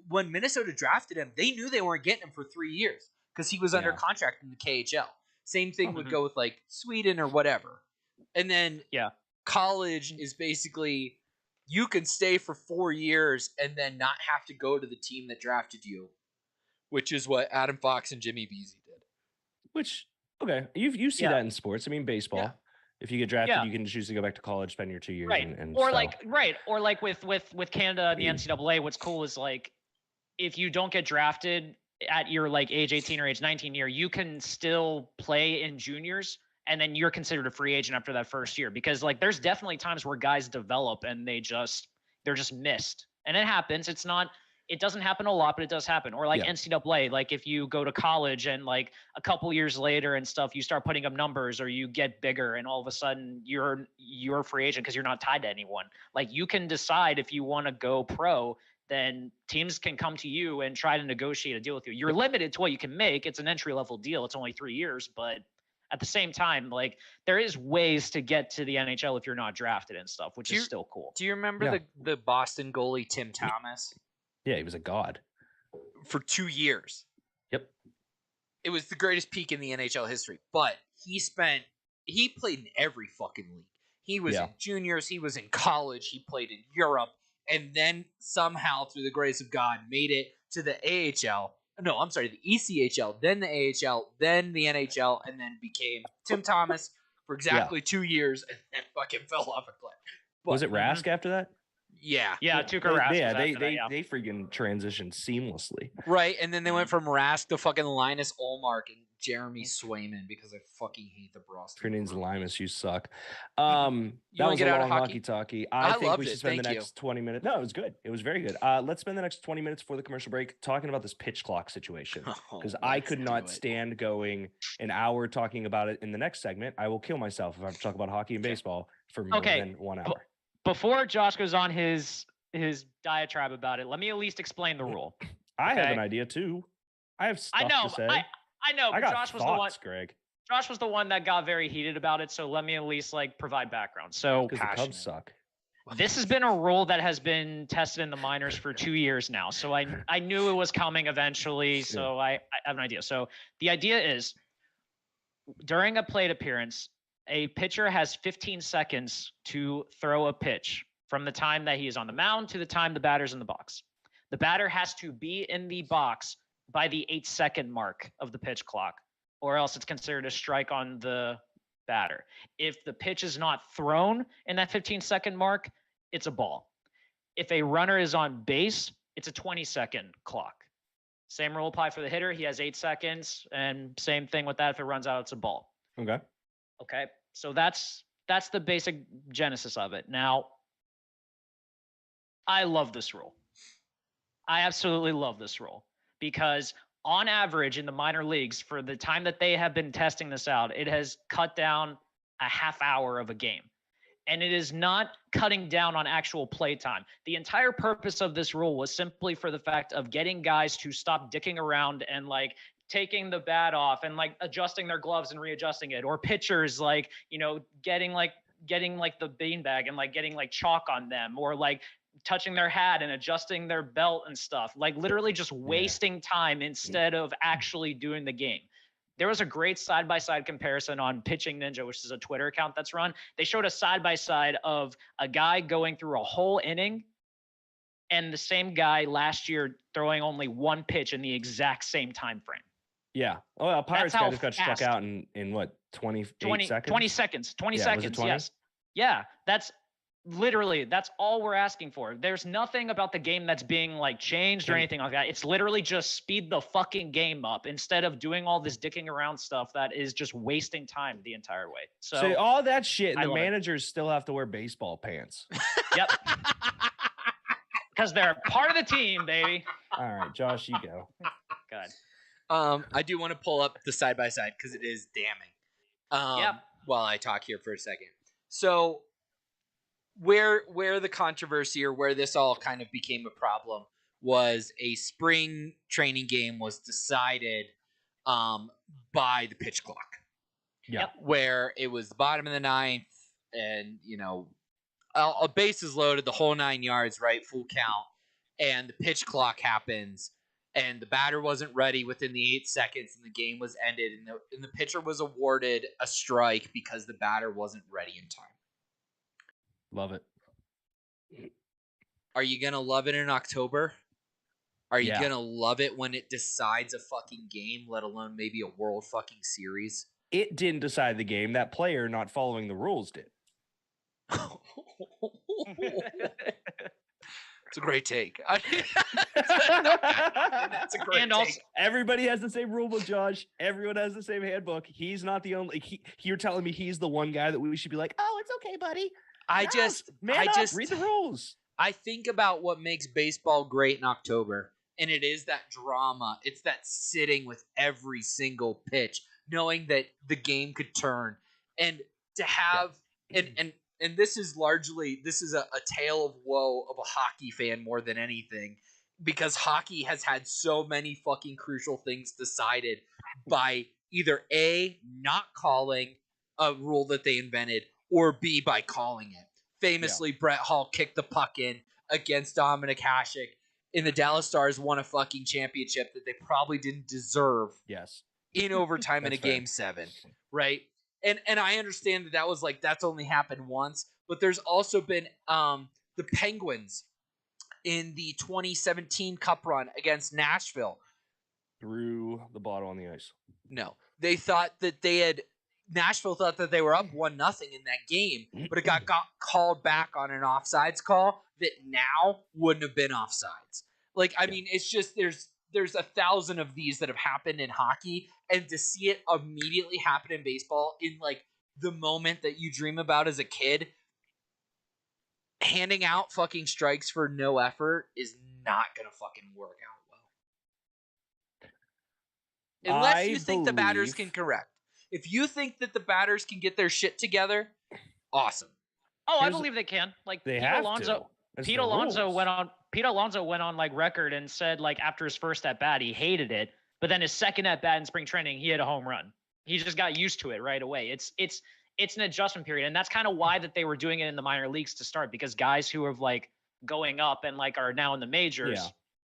when Minnesota drafted him, they knew they weren't getting him for 3 years because he was under contract in the KHL. Same thing would go with like Sweden or whatever. And then college is basically, you can stay for 4 years and then not have to go to the team that drafted you, which is what Adam Fox and Jimmy Vesey did. Which, okay, you see that in sports. I mean, baseball. Yeah. If you get drafted, you can choose to go back to college, spend your 2 years, Right. and or sell. like with Canada and the NCAA, what's cool is like, if you don't get drafted at your like age 18 or age 19 year, you can still play in juniors, and then you're considered a free agent after that first year, because like there's definitely times where guys develop and they're just missed, and it happens. It's not it doesn't happen a lot, but it does happen. Or like NCAA, like if you go to college and like a couple years later and stuff, you start putting up numbers or you get bigger and all of a sudden you're a free agent because you're not tied to anyone. Like you can decide if you want to go pro, then teams can come to you and try to negotiate a deal with you. You're limited to what you can make. It's an entry-level deal. It's only 3 years, but at the same time, like there is ways to get to the NHL if you're not drafted and stuff, which is still cool. Do you remember the Boston goalie Tim Thomas? Yeah, he was a god. For 2 years. Yep. It was the greatest peak in the NHL history. But he played in every fucking league. He was in juniors, he was in college, he played in Europe, and then somehow, through the grace of God, made it to the AHL. No, I'm sorry, the ECHL, then the AHL, then the NHL, and then became Tim Thomas for exactly 2 years, and then fucking fell off a cliff. But, was it Rask after that? Yeah. Yeah, Tuukka Rask. Yeah, they freaking transitioned seamlessly. Right, and then they went from Rask to fucking Linus Ullmark and Jeremy Swayman because I fucking hate the Boston. If your name's Linus, you suck. You that was get a out of long hockey? talkie. I think loved we should it. spend the Thank next 20 minutes. No, it was good. It was very good. Let's spend the next 20 minutes before the commercial break talking about this pitch clock situation. Because I could not stand going an hour talking about it in the next segment. I will kill myself if I have to talk about hockey and baseball for more than 1 hour. Before Josh goes on his diatribe about it, let me at least explain the rule. I have an idea too. I have stuff to say. I know, but Josh was the one. Greg. Josh was the one that got very heated about it, so let me at least like provide background. So because the Cubs suck. This has been a rule that has been tested in the minors for 2 years now. So I knew it was coming eventually. So I have an idea. So the idea is during a plate appearance, a pitcher has 15 seconds to throw a pitch from the time that he is on the mound to the time the batter's in the box. The batter has to be in the box by the 8-second mark of the pitch clock, or else it's considered a strike on the batter. If the pitch is not thrown in that 15-second mark, it's a ball. If a runner is on base, it's a 20-second clock. Same rule apply for the hitter. He has 8 seconds, and same thing with that. If it runs out, it's a ball. Okay. So that's the basic genesis of it. Now, I love this rule. I absolutely love this rule because on average in the minor leagues, for the time that they have been testing this out, it has cut down a half hour of a game. And it is not cutting down on actual play time. The entire purpose of this rule was simply for the fact of getting guys to stop dicking around and like taking the bat off and like adjusting their gloves and readjusting it, or pitchers like, you know, getting like the beanbag and like getting like chalk on them, or like touching their hat and adjusting their belt and stuff, like literally just wasting time instead of actually doing the game. There was a great side-by-side comparison on Pitching Ninja, which is a Twitter account that's run. They showed a side-by-side of a guy going through a whole inning and the same guy last year throwing only one pitch in the exact same time frame. Yeah. Oh, well, Pirates guy just got struck out in what, 20 seconds? 20 seconds. 20 yeah, seconds, 20? yes. Yeah, that's all we're asking for. There's nothing about the game that's being like changed or anything like that. It's literally just speed the fucking game up instead of doing all this dicking around stuff that is just wasting time the entire way. So all that shit, and the managers still have to wear baseball pants. Yep. Because they're part of the team, baby. All right, Josh, you go. God. I do want to pull up the side-by-side because it is damning. While I talk here for a second. So where the controversy, or where this all kind of became a problem, was a spring training game was decided by the pitch clock. Yeah. Where it was the bottom of the ninth, and you know, a base is loaded, the whole 9 yards, right, full count, and the pitch clock happens, and the batter wasn't ready within the 8 seconds, and the game was ended, and the pitcher was awarded a strike because the batter wasn't ready in time. Love it. Are you gonna love it in October? Are you gonna love it when it decides a fucking game, let alone maybe a World fucking Series? It didn't decide the game. That player not following the rules did. It's a great take. That's a great and take. also, everybody has the same rule book, Josh. Everyone has the same handbook. He's not the only. You're telling me he's the one guy that we should be like, oh, it's okay, buddy. I just read the rules. I think about what makes baseball great in October, and it is that drama. It's that sitting with every single pitch, knowing that the game could turn, and to have and this is a tale of woe of a hockey fan more than anything, because hockey has had so many fucking crucial things decided by either A, not calling a rule that they invented, or B, by calling it. Famously, Brett Hall kicked the puck in against Dominic Hasek, and the Dallas Stars won a fucking championship that they probably didn't deserve. Yes. In overtime in a Game 7, right? And I understand that was like, that's only happened once, but there's also been the Penguins in the 2017 Cup run against Nashville. Threw the bottle on the ice. No. They thought that Nashville thought that they were up 1-0 in that game, but it got called back on an offsides call that now wouldn't have been offsides. Like, I mean, it's just there's 1,000 of these that have happened in hockey, and to see it immediately happen in baseball in like the moment that you dream about as a kid, handing out fucking strikes for no effort is not gonna fucking work out well. Unless you think the batters can correct. If you think that the batters can get their shit together, awesome. Oh, I believe they can. Like Pete Alonso went on like record and said, like, after his first at bat he hated it, but then his second at bat in spring training he hit a home run. He just got used to it right away. It's an adjustment period, and that's kind of why that they were doing it in the minor leagues to start, because guys who are like going up and like are now in the majors,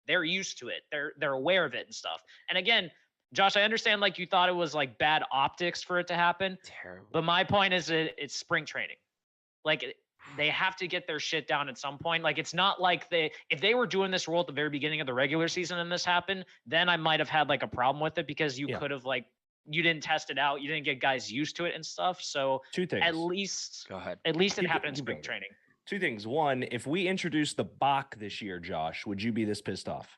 they're used to it. They're aware of it and stuff. And again, Josh, I understand like you thought it was like bad optics for it to happen. Terrible. But my point is it's spring training. Like they have to get their shit down at some point. Like it's not like if they were doing this rule at the very beginning of the regular season and this happened, then I might have had like a problem with it, because you could have like, you didn't test it out. You didn't get guys used to it and stuff. So two things. At least go ahead. At least it happened in spring training. Two things. One, if we introduced the Bach this year, Josh, would you be this pissed off?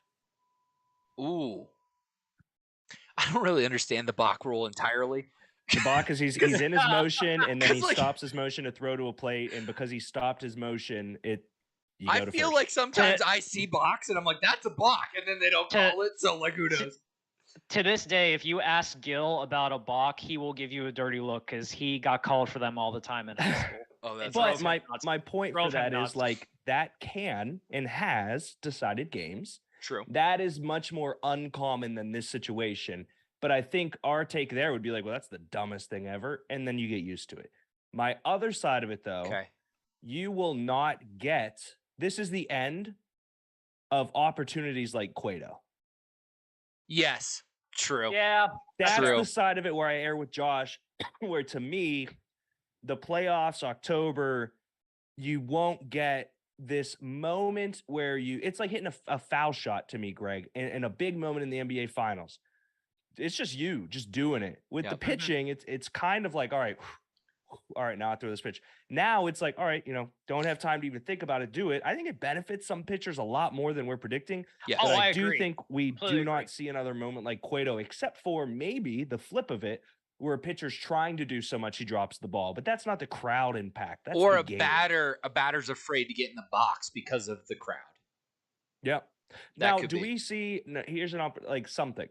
Ooh. I don't really understand the Bach rule entirely. The Bach is he's in his motion, and then he stops his motion to throw to a plate, and because he stopped his motion, I feel like sometimes I see Bachs and I'm like, that's a Bach, and then they don't call it, so like who knows? To this day, if you ask Gil about a Bach, he will give you a dirty look, because he got called for them all the time in high school. Oh, that's but my point for that is like that can and has decided games. True. That is much more uncommon than this situation. But I think our take there would be like, well, that's the dumbest thing ever. And then you get used to it. My other side of it, though, you will not get, this is the end of opportunities like Cueto. Yes. True. Yeah. That's the side of it where I err with Josh, where to me, the playoffs, October, you won't get this moment where it's like hitting a foul shot to me, Greg, in a big moment in the NBA Finals. It's just you just doing it. With the pitching, it's kind of like, all right, now I throw this pitch. Now it's like, all right, don't have time to even think about it, do it. I think it benefits some pitchers a lot more than we're predicting. Yes. But I do agree. think we Completely do not see another moment like Cueto, except for maybe the flip of it, where a pitcher's trying to do so much he drops the ball, but that's not the crowd impact. That's or the a game. batter's afraid to get in the box because of the crowd. Yep. Now, do we see? Here's something.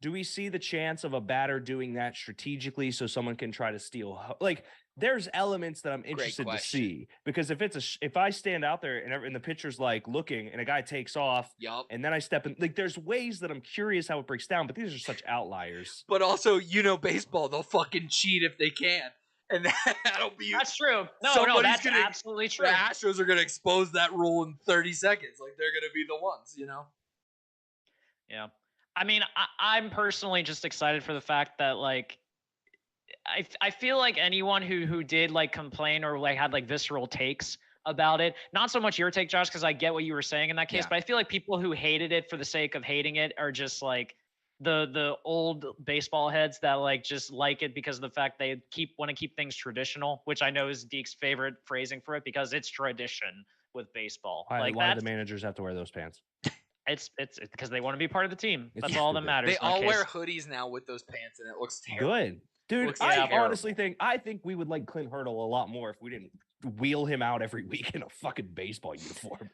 Do we see the chance of a batter doing that strategically so someone can try to steal? Like, there's elements that I'm interested to see, because if I stand out there and the pitcher's like looking and a guy takes off, and then I step in, like there's ways that I'm curious how it breaks down, but these are such outliers. But also, baseball, they'll fucking cheat if they can. And that'll be... That's true. No, that's absolutely true. The Astros are going to expose that rule in 30 seconds. Like, they're going to be the ones, Yeah. I mean, I'm personally just excited for the fact that, like, I feel like anyone who did, like, complain or, like, had, like, visceral takes about it, not so much your take, Josh, because I get what you were saying in that case, but I feel like people who hated it for the sake of hating it are just, like, the old baseball heads that like just like it because of the fact they want to keep things traditional, which I know is Deke's favorite phrasing for it, because it's tradition with baseball. Why do the managers have to wear those pants? It's because they want to be part of the team. That's all that matters. They all wear hoodies now with those pants, and it looks terrible. Good. Dude, I think we would like Clint Hurdle a lot more if we didn't wheel him out every week in a fucking baseball uniform.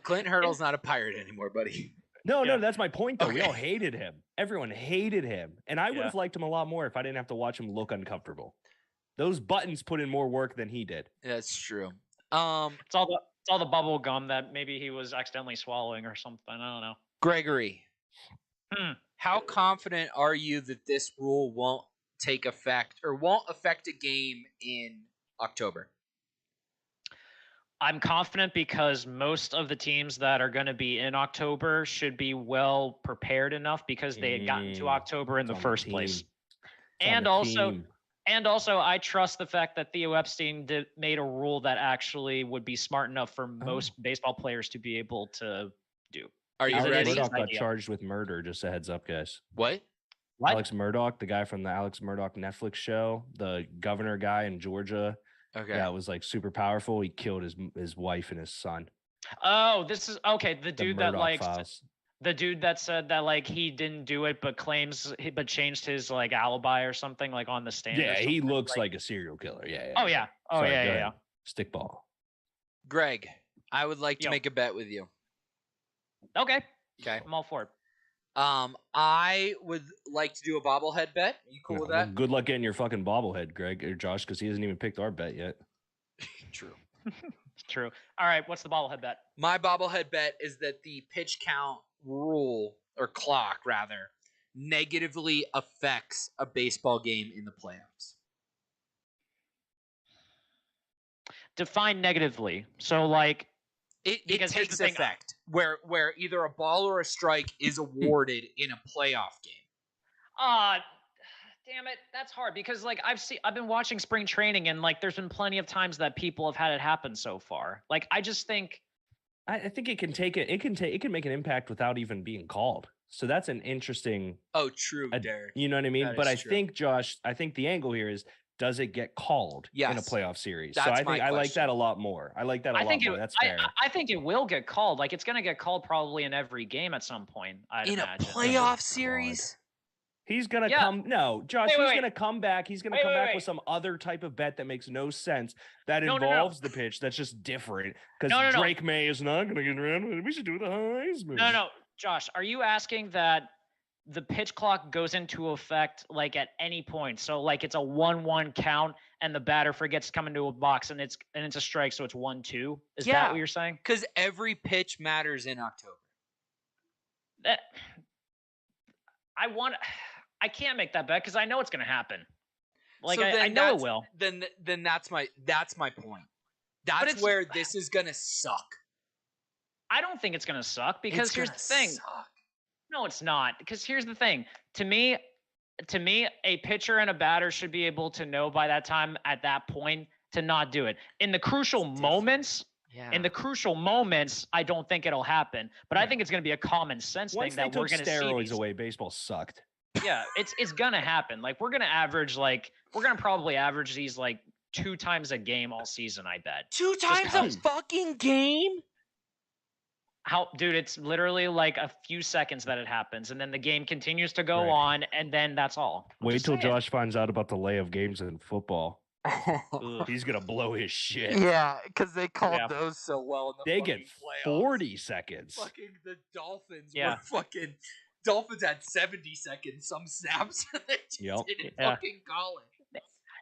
Clint Hurdle's not a Pirate anymore, buddy. No, that's my point, though. Okay. We all hated him. Everyone hated him. And I would have liked him a lot more if I didn't have to watch him look uncomfortable. Those buttons put in more work than he did. That's true. It's all the bubble gum that maybe he was accidentally swallowing or something. I don't know. Gregory, how confident are you that this rule won't take effect or won't affect a game in October? I'm confident because most of the teams that are going to be in October should be well prepared enough because they had gotten to October in the first place. And also, I trust the fact that Theo Epstein made a rule that actually would be smart enough for most baseball players to be able to do. Are you ready? Murdoch got charged with murder. Just a heads up, guys. What? Alex Murdoch, the guy from the Alex Murdoch Netflix show, the governor guy in Georgia. Okay. Yeah, it was like super powerful. He killed his wife and his son. Oh, this is okay. The dude that like files. The dude that said that like he didn't do it, but changed his like alibi or something like on the stand. Yeah, he looks like a serial killer. Yeah. Oh yeah. Oh Sorry, yeah. Stickball. Greg, I would like to make a bet with you. Okay. Okay. I'm all for it. I would like to do a bobblehead bet. Are you cool with that? Well, good luck getting your fucking bobblehead, Greg or Josh, because he hasn't even picked our bet yet. True. True. All right. What's the bobblehead bet? My bobblehead bet is that the pitch count rule or clock rather negatively affects a baseball game in the playoffs. Define negatively. So like it takes effect where either a ball or a strike is awarded in a playoff game. Damn it, that's hard because like I've been watching spring training and like there's been plenty of times that people have had it happen so far. Like I just think I think it can make an impact without even being called. So that's an interesting. Oh, true, Derek. You know what I mean? But I think, Josh, the angle here is, does it get called in a playoff series? So I think I like that a lot more. I like that a lot more. That's fair. I think it will get called. Like it's going to get called probably in every game at some point. I'd imagine. A playoff series? He's going to come. No, Josh, he's going to come back. He's going to come back with some other type of bet that makes no sense that involves the pitch. That's just different. Because Drake May is not going to get around. We should do the Heisman. No. Josh, are you asking that the pitch clock goes into effect like at any point? So like it's a 1-1 count and the batter forgets to come into a box and it's a strike, so it's 1-2. Is that what you're saying? Because every pitch matters in October. I can't make that bet because I know it's going to happen. Like so I know it will. Then that's my point. That's where this is going to suck. I don't think it's going to suck because here's the thing. No, it's not. Because here's the thing. To me, a pitcher and a batter should be able to know by that time at that point to not do it. In the crucial moments, I don't think it'll happen. But I think it's going to be a common sense thing that we're going to see. Once they took steroids away, baseball sucked. Yeah, it's going to happen. Like we're going to probably average these like 2 times a game all season, I bet. 2 times a fucking game? Dude, it's literally like a few seconds that it happens, and then the game continues to go on, and then that's all. Wait till Josh finds out about the lay of games in football. He's gonna blow his shit. Yeah, because they called those so well. They get playoffs. 40 seconds. Fucking the Dolphins were fucking. Dolphins had 70 seconds. Some snaps. They just didn't fucking call it.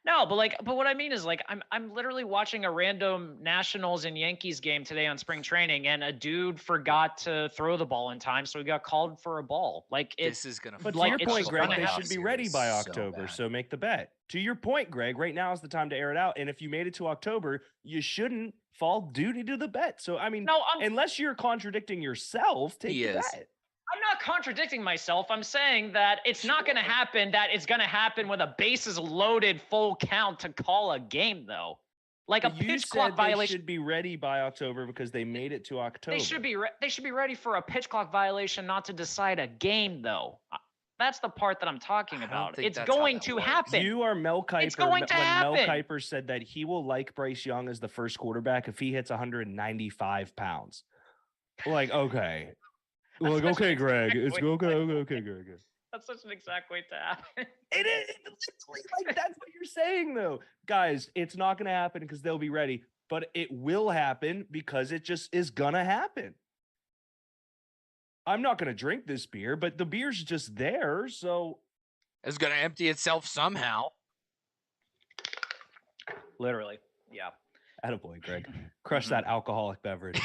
No, but what I mean is like I'm literally watching a random Nationals and Yankees game today on spring training, and a dude forgot to throw the ball in time, so he got called for a ball. Like this is gonna. But to your point, Greg, they should be ready by October, so make the bet. To your point, Greg, right now is the time to air it out, and if you made it to October, you shouldn't fall duty to the bet. So I mean, unless you're contradicting yourself, take the bet. I'm not contradicting myself. I'm saying that it's not going to happen, that it's going to happen with a bases loaded full count to call a game, though. Like a pitch clock violation. They should be ready by October because they made it to October. They should be ready for a pitch clock violation, not to decide a game, though. That's the part that I'm talking about. It's going to happen. You are Mel Kiper. It's going to happen. Mel Kiper said that he will like Bryce Young as the first quarterback if he hits 195 pounds. Like, okay. Like, okay, Greg. It's okay, Greg. That's such an exact way to happen. It is like that's what you're saying, though, guys. It's not going to happen because they'll be ready, but it will happen because it just is gonna happen. I'm not going to drink this beer, but the beer's just there, so it's gonna empty itself somehow. Literally, yeah. Attaboy, Greg. Crush that alcoholic beverage.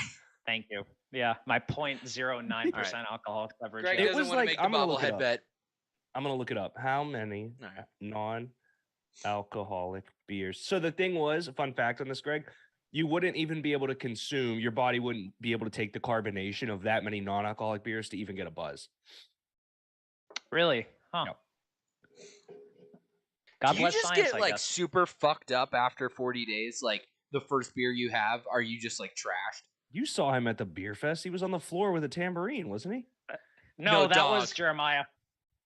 Thank you. Yeah, my 0.09% alcoholic beverage. Greg Yeah. doesn't want to make the bobblehead bet. I'm going to look it up. How many non-alcoholic beers? So the thing was, a fun fact on this, Greg, you wouldn't even be able to consume, your body wouldn't be able to take the carbonation of that many non-alcoholic beers to even get a buzz. Really? Huh. No. God Do you bless just science, get I like guess. super fucked up after 40 days? Like the first beer you have, are you just like trashed? You saw him at the beer fest. He was on the floor with a tambourine, wasn't he? No, that dog. was Jeremiah.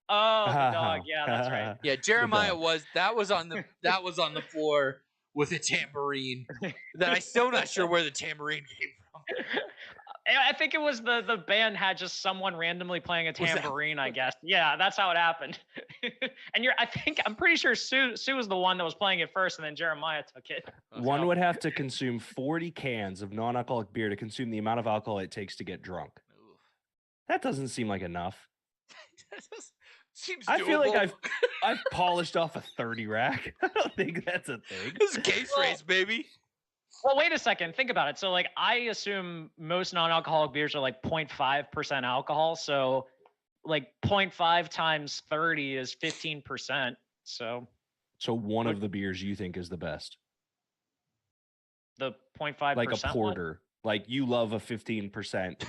Oh, the dog. Yeah, that's right. Yeah, Jeremiah dog. was on the floor with a tambourine. That I'm still not sure where the tambourine came from. I think it was the band had just someone randomly playing a tambourine, I guess. Yeah, that's how it happened. And I'm pretty sure Sue was the one that was playing it first, and then Jeremiah took it. One would have to consume 40 cans of non-alcoholic beer to consume the amount of alcohol it takes to get drunk. That doesn't seem like enough. Seems I feel like doable. I've polished off a 30 rack. I don't think that's a thing. This is case race, baby. Well, wait a second. Think about it. So, like, I assume most non-alcoholic beers are like 0.5% alcohol. So, like, 0.5 times 30 is 15%. So one of the beers you think is the best, the 0.5%, like a porter. Like you love a 15%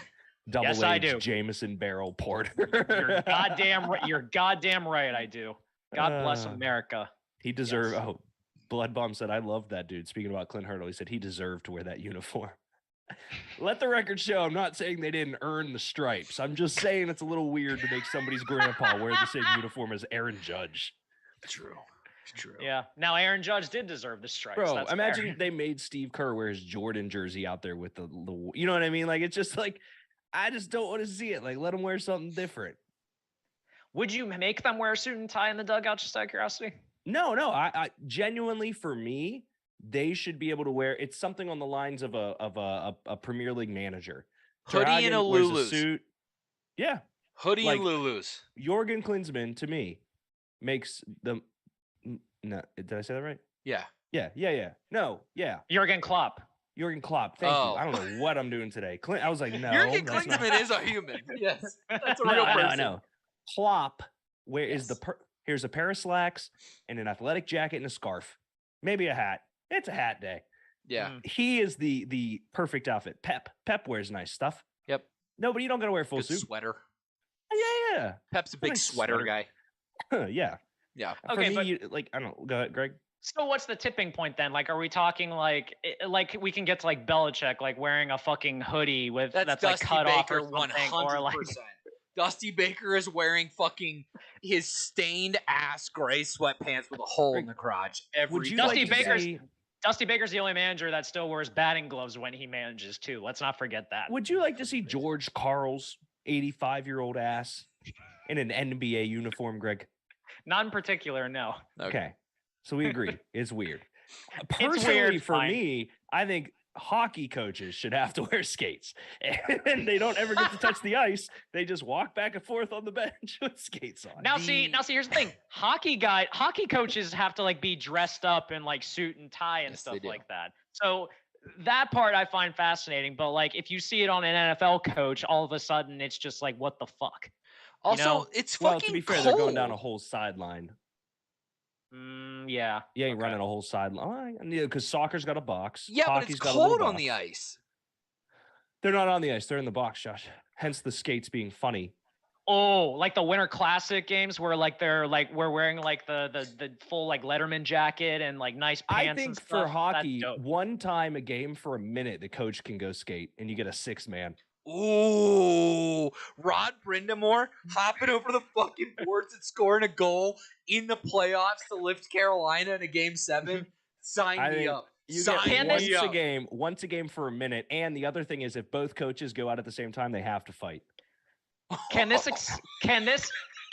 double Yes, I aged do. Jameson barrel porter. You're goddamn right. You're goddamn right. I do. God bless America. He deserved. Yes. Oh, Blood Bomb said, "I love that dude." Speaking about Clint Hurdle, he said he deserved to wear that uniform. Let the record show. I'm not saying they didn't earn the stripes. I'm just saying it's a little weird to make somebody's grandpa wear the same uniform as Aaron Judge. True. Yeah. Now Aaron Judge did deserve the stripes. Bro, That's imagine fair. they made Steve Kerr wear his Jordan jersey out there with the you know what I mean? Like, it's just like, I just don't want to see it. Like, let him wear something different. Would you make them wear a suit and tie in the dugout, just out of curiosity? No. I genuinely, for me, they should be able to wear. It's something on the lines of a Premier League manager. Hoodie and a Terhagen wears Lulu's. suit. Yeah, Hoodie Like- and Lulu's. Jorgen Klinsmann to me makes the. No, did I say that right? Yeah. Yeah. No, yeah. Jurgen Klopp. Jurgen Klopp. Thank Oh. you. I don't know what I'm doing today. I was like, no. Jurgen that's not- Klinsmann is a human. Yes. That's a No, real person. I know. Klopp, where is Yes. here's a pair of slacks and an athletic jacket and a scarf. Maybe a hat. It's a hat day. Yeah. Mm. He is the perfect outfit. Pep wears nice stuff. Yep. No, but you don't gotta wear a full Good suit. sweater. Yeah. Pep's a big Nice sweater sweater. guy. Yeah. Yeah. For Okay, me, but- I don't know. Go ahead, Greg. So what's the tipping point then? Like, are we talking like we can get to like Belichick, like wearing a fucking hoodie with That's like Dusty cut off Baker or something, or like 100%. Dusty Baker is wearing fucking his stained ass gray sweatpants with a hole in the crotch every Would you Dusty like to Baker's- see? Dusty Baker's the only manager that still wears batting gloves when he manages too. Let's not forget that. Would you like to see George Carl's 85-year-old ass in an NBA uniform, Greg? Not in particular, no. Okay. So we agree. It's weird. weird, Personally, for fine. me, I think hockey coaches should have to wear skates. And they don't ever get to touch the ice. They just walk back and forth on the bench with skates on. Now see, here's the thing. Hockey coaches have to like be dressed up in like suit and tie and Yes, stuff they do. like that. So that part I find fascinating, but like if you see it on an NFL coach, all of a sudden it's just like, what the fuck? Also, know? it's Well, fucking to be fair, cold. they're going down a whole sideline. Yeah. You ain't Okay. running a whole sideline. Because soccer's got a box. Yeah, but Hockey's it's got a little cold on box. the ice. They're not on the ice. They're in the box, Josh. Hence the skates being funny. Oh, like the Winter Classic games where like we're wearing like the full like Letterman jacket and like nice pants. I and think stuff. for That's hockey, dope. one time a game for a minute, the coach can go skate and you get a 6-man. Ooh, Rod Brindamore hopping over the fucking boards and scoring a goal in the playoffs to lift Carolina in a game 7. Sign I me think up. You Sign get me up. once a game for a minute. And the other thing is, if both coaches go out at the same time, they have to fight. Can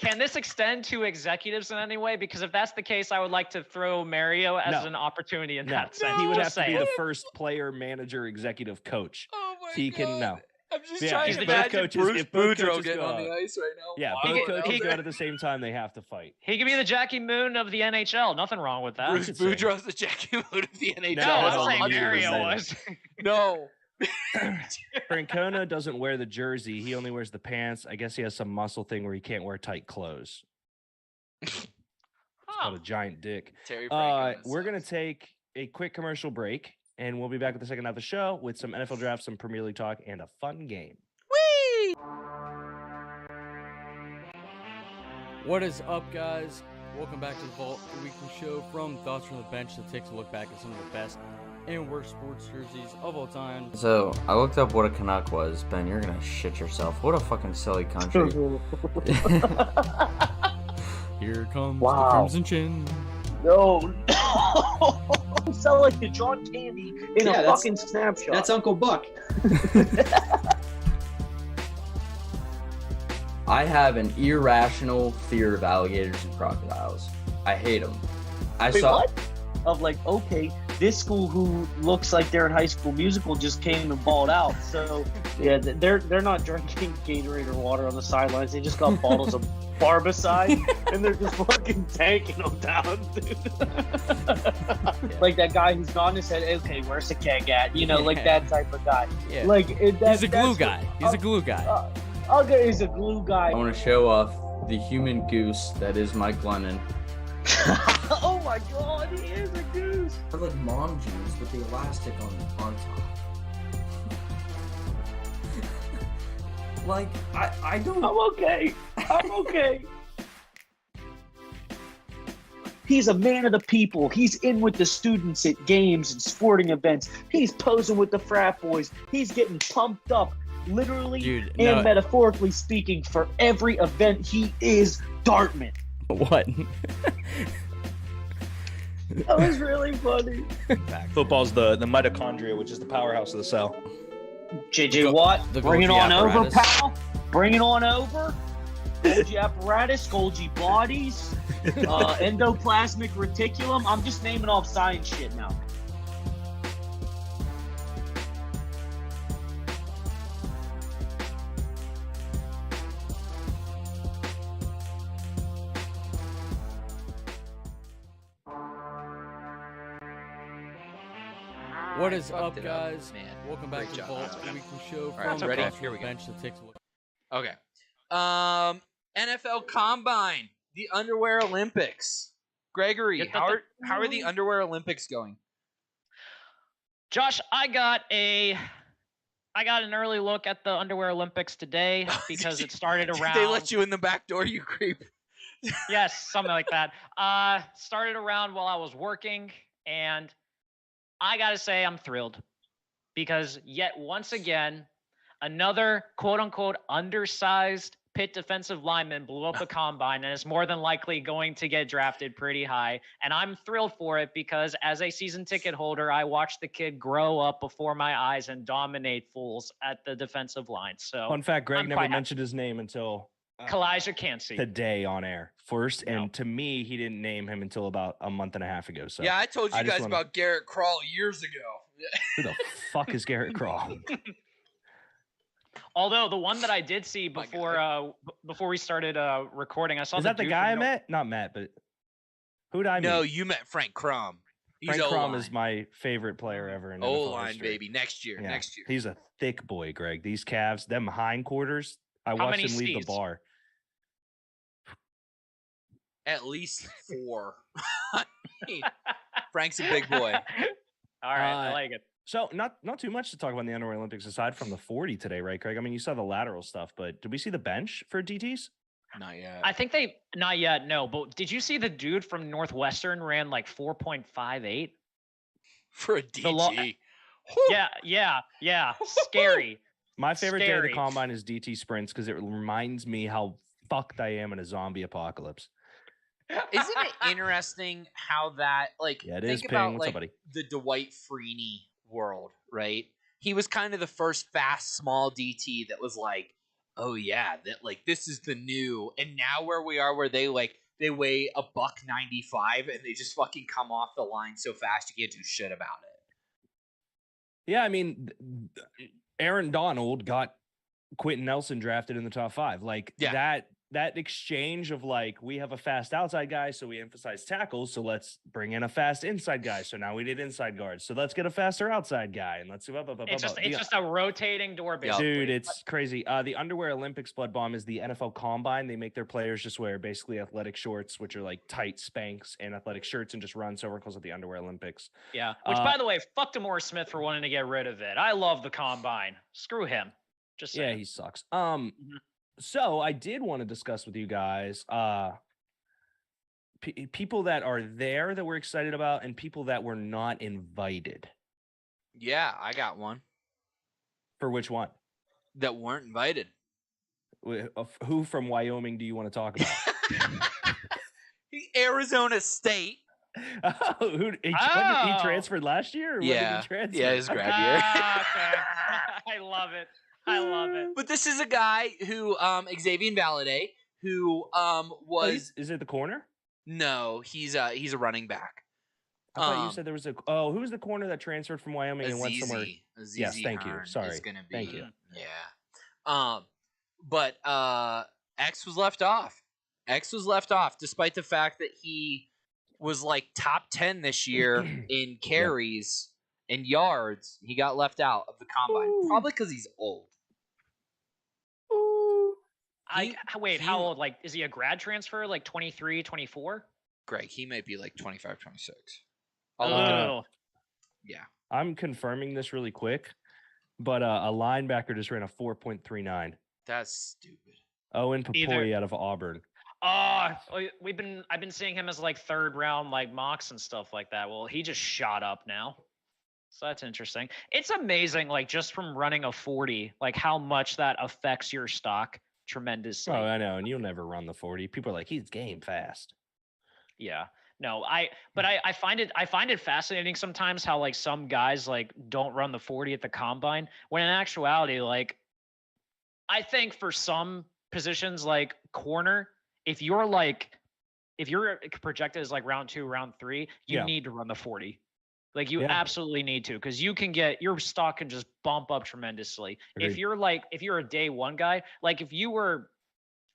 Can this extend to executives in any way? Because if that's the case, I would like to throw Mario as an opportunity in that sense. He would have Just to be saying. the first player, manager, executive coach. Oh my He God. can no. I'm just Yeah, trying if to both imagine coaches- Bruce if both Boudreaux coaches getting go on the out. ice right now. Yeah, Wilding both out coaches go there. out at the same time. They have to fight. He could be the Jackie Moon of the NHL. Nothing wrong with that. Bruce could say. Boudreaux's the Jackie Moon of the NHL. No, No, I'm no, saying no, Mario no. was. No. Francona doesn't wear the jersey. He only wears the pants. I guess he has some muscle thing where he can't wear tight clothes. It's called a giant dick. Terry Francona We're going to sucks. take a quick commercial break, and we'll be back with the second half of the show with some NFL draft, some Premier League talk, and a fun game. Whee! What is up, guys? Welcome back to the Vault, the weekly show from Thoughts from the Bench that takes a look back at some of the best and worst sports jerseys of all time. So, I looked up what a Canuck was. Ben, you're gonna shit yourself. What a fucking silly country. Here comes Wow. the Crimson Chin. No. You sound like the John Candy in a that's- fucking snapshot. That's Uncle Buck. I have an irrational fear of alligators and crocodiles. I hate them. Wait, what? Of like, okay, this school who looks like they're in High School Musical just came and balled out. So yeah, they're not drinking Gatorade or water on the sidelines. They just got bottles of Barbicide and they're just fucking tanking them down, dude. Like that guy who's nodding his head. Okay, where's the keg at? You know, like that type of guy. Yeah. Like He's a glue guy. He's a glue guy. Okay, he's a glue guy. I want to show off the human goose that is Mike Glennon. Oh my god, he is a goose. They're like mom jeans with the elastic on top. Like, I don't... I'm okay. I'm okay. He's a man of the people. He's in with the students at games and sporting events. He's posing with the frat boys. He's getting pumped up, literally Dude, and no. metaphorically speaking, for every event. He is Dartmouth. What? That was really funny. Football's the mitochondria, which is the powerhouse of the cell. JJ Watt, the bring it Golgi on over, apparatus. pal. Bring it on over. Golgi apparatus, Golgi bodies, endoplasmic reticulum. I'm just naming off science shit now. What is Fucked up, it guys? Man. Welcome back Great to the job, Vault, guys. the weekly show All right, from ready? Thoughts from Here the we go. Bench that takes a look. Okay. NFL Combine, the Underwear Olympics. Gregory, how are the Underwear Olympics going? Josh, I got an early look at the Underwear Olympics today because it started around. They let you in the back door, you creep. Yes, something like that. Started around while I was working, and I gotta say I'm thrilled because yet once again, another quote-unquote undersized Pitt defensive lineman blew up the combine and is more than likely going to get drafted pretty high. And I'm thrilled for it because as a season ticket holder, I watched the kid grow up before my eyes and dominate fools at the defensive line. So Fun fact, Greg I'm never quite happy. mentioned his name until Kalijah Cansey. today on air first. No. And to me, he didn't name him until about a month and a half ago. So Yeah, I told you I just guys wanna- about Garrett Crawl years ago. who the fuck is Garrett Crawl? Although the one that I did see My before we started recording, I saw Is that the dude guy I from met? Not Matt, but who'd I meet? No, you met Frank Crum. He's Frank Crum O-line. is my favorite player ever in NFL O-line, history. baby. Next year. Yeah. Next year. He's a thick boy, Greg. These calves, them hindquarters. I watched many him leave the Cs? bar. At least 4. I mean, Frank's a big boy. All right, I like it. So not too much to talk about in the Underwear Olympics aside from the 40 today, right, Craig? I mean, you saw the lateral stuff, but did we see the bench for DTs? Not yet. I think they not yet, no. But did you see the dude from Northwestern ran like 4.58? For a DT. Lo- Yeah. Scary. My favorite day of the Scary. combine is DT sprints because it reminds me how fucked I am in a zombie apocalypse. Isn't it interesting how that, like, Yeah, it think is. about, Ping. What's up, like, buddy? the Dwight Freeney world, right? He was kind of the first fast, small DT that was like, oh yeah, that like this is the new, and now where we are, where they weigh $195 and they just fucking come off the line so fast you can't do shit about it. Yeah, I mean, Aaron Donald got Quentin Nelson drafted in the top 5. Like that exchange of like, we have a fast outside guy, so we emphasize tackles. So let's bring in a fast inside guy. So now we need inside guards. So let's get a faster outside guy and let's do it's just a rotating door, basically. Dude, it's crazy. The Underwear Olympics blood bomb is the NFL Combine. They make their players just wear basically athletic shorts, which are like tight Spanx and athletic shirts, and just run circles at the Underwear Olympics. Yeah. Which, by the way, fuck DeMaurice Smith for wanting to get rid of it. I love the Combine. Screw him. Just saying. Yeah, he sucks. So I did want to discuss with you guys people that are there that we're excited about and people that were not invited. Yeah, I got one. For which one? That weren't invited. Who from Wyoming do you want to talk about? Arizona State. Oh, he transferred last year? Or when did he transfer? Yeah, his grad year. Okay. I love it. I love it. But this is a guy who, Xavier Valade, who was. Is it the corner? No, he's a running back. I thought you said there was a. Oh, who was the corner that transferred from Wyoming and went somewhere? Yes, thank you. Sorry, thank you. Yeah. But X was left off. X was left off, despite the fact that he was like top 10 this year in carries and yards. He got left out of the combine, probably because he's old. Wait, how old? Like, is he a grad transfer? Like 23, 24? Greg, he might be like 25, 26. Yeah. I'm confirming this really quick, but a linebacker just ran a 4.39. That's stupid. Owen Papori out of Auburn. I've been seeing him as like third round like mocks and stuff like that. Well, he just shot up now. So that's interesting. It's amazing, like just from running a 40, like how much that affects your stock tremendously. Oh, I know, and you'll never run the 40. People are like, he's game fast. Yeah. No, I find it fascinating sometimes how like some guys like don't run the 40 at the combine, when in actuality, like I think for some positions like corner, if you're projected as like round 2, round 3, you need to run the 40. Like you absolutely need to, because you can get your stock can just bump up tremendously. Agreed. If you're a day one guy, like if you were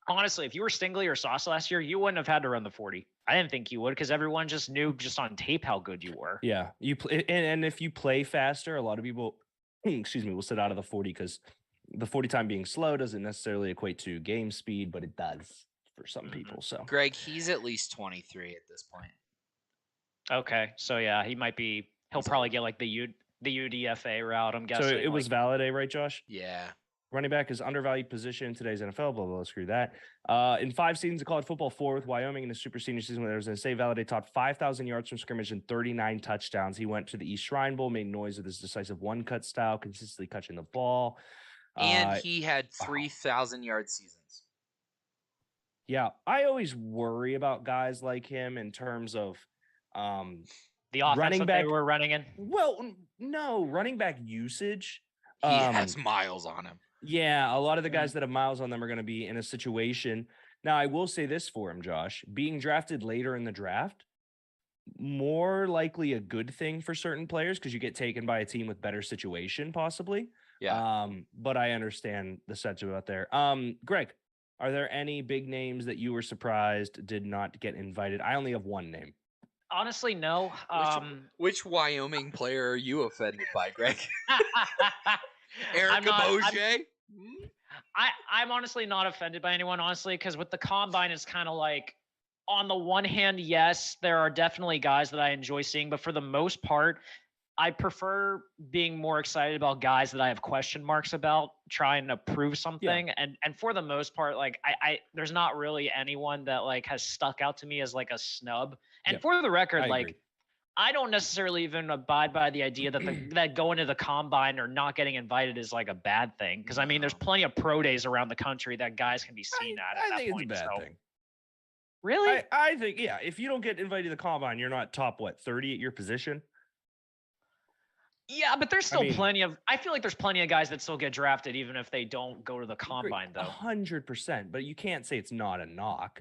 Stingley or Sauce last year, you wouldn't have had to run the 40. I didn't think you would, because everyone just knew just on tape how good you were. Yeah, and if you play faster, a lot of people, will sit out of the 40 because the 40 time being slow doesn't necessarily equate to game speed, but it does for some people. So Greg, he's at least 23 at this point. Okay, so yeah, he'll probably get like the UDFA route, I'm guessing. So it was Valade, right, Josh? Yeah. Running back is undervalued position in today's NFL, blah, blah, screw that. In 5 seasons of college football, 4 with Wyoming in the super senior season when Arizona State, Valade topped 5,000 yards from scrimmage and 39 touchdowns. He went to the East Shrine Bowl, made noise with his decisive one-cut style, consistently catching the ball. And he had 3,000-yard seasons. Yeah, I always worry about guys like him in terms of the offense running back they were running in. Well, no, running back usage. He has miles on him. Yeah, a lot of the guys that have miles on them are going to be in a situation. Now, I will say this for him, Josh. Being drafted later in the draft, more likely a good thing for certain players because you get taken by a team with better situation, possibly. Yeah. But I understand the sentiment out there. Greg, are there any big names that you were surprised did not get invited? I only have one name. Honestly, no. Which Wyoming player are you offended by, Greg? Eric Aboje? I'm honestly not offended by anyone, honestly, because with the combine, it's kind of like, on the one hand, yes, there are definitely guys that I enjoy seeing, but for the most part, I prefer being more excited about guys that I have question marks about, trying to prove something. Yeah. And for the most part, like I there's not really anyone that like has stuck out to me as like a snub. And for the record, I don't necessarily even abide by the idea that that going to the combine or not getting invited is like a bad thing. Because I mean, there's plenty of pro days around the country that guys can be seen at I that think point. It's a bad thing. Really? I think, if you don't get invited to the combine, you're not top 30 at your position. Yeah, but there's still plenty of. I feel like there's plenty of guys that still get drafted even if they don't go to the combine, though. 100%, but you can't say it's not a knock.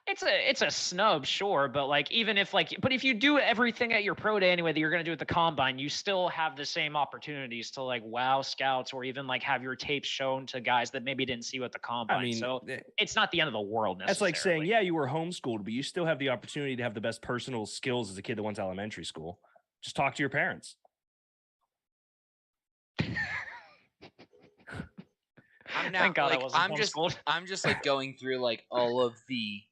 It's a snub, sure, but like even if but if you do everything at your pro day anyway that you're gonna do at the combine, you still have the same opportunities to like wow scouts or even like have your tapes shown to guys that maybe didn't see you at the combine. So it's not the end of the world necessarily. That's like saying, yeah, you were homeschooled, but you still have the opportunity to have the best personal skills as a kid that went to elementary school. Just talk to your parents. Thank God I wasn't homeschooled. I'm just like going through like all of the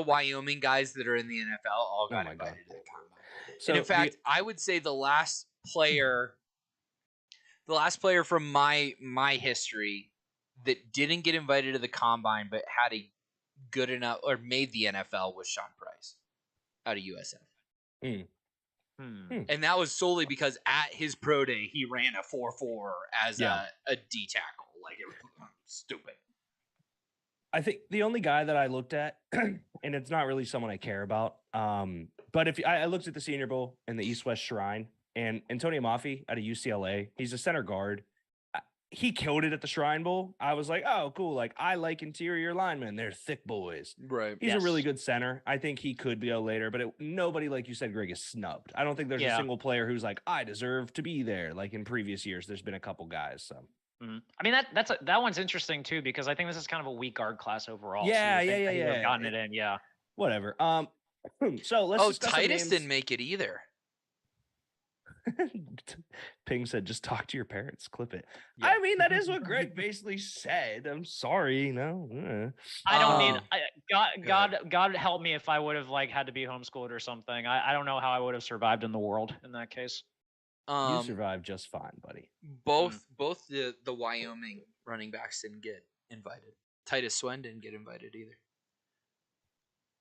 Wyoming guys that are in the NFL all got invited to the combine. So, and in fact, I would say the last player from my history that didn't get invited to the combine but had a good enough or made the NFL was Sean Price out of USF. And that was solely because at his pro day he ran a 4.4 as a D tackle. Like it was stupid. I think the only guy that I looked at, and it's not really someone I care about, but if I looked at the Senior Bowl and the East-West Shrine, and Antonio Mafi out of UCLA, he's a center guard. He killed it at the Shrine Bowl. I was like, oh, cool. Like, I like interior linemen. They're thick boys. Right. He's a really good center. I think he could go later, but nobody, like you said, Greg, is snubbed. I don't think there's a single player who's like, I deserve to be there. Like in previous years, there's been a couple guys. So. I mean, that one's interesting too, because I think this is kind of a weak guard class overall. Yeah. Gotten it in, yeah. Whatever. So let's. Titus didn't make it either. Ping said, "Just talk to your parents. Clip it." Yeah. I mean, that is what Greg basically said. I'm sorry, no. I don't need. God help me if I would have like had to be homeschooled or something. I don't know how I would have survived in the world in that case. You survived just fine, buddy. Both the Wyoming running backs didn't get invited. Titus Swen didn't get invited either.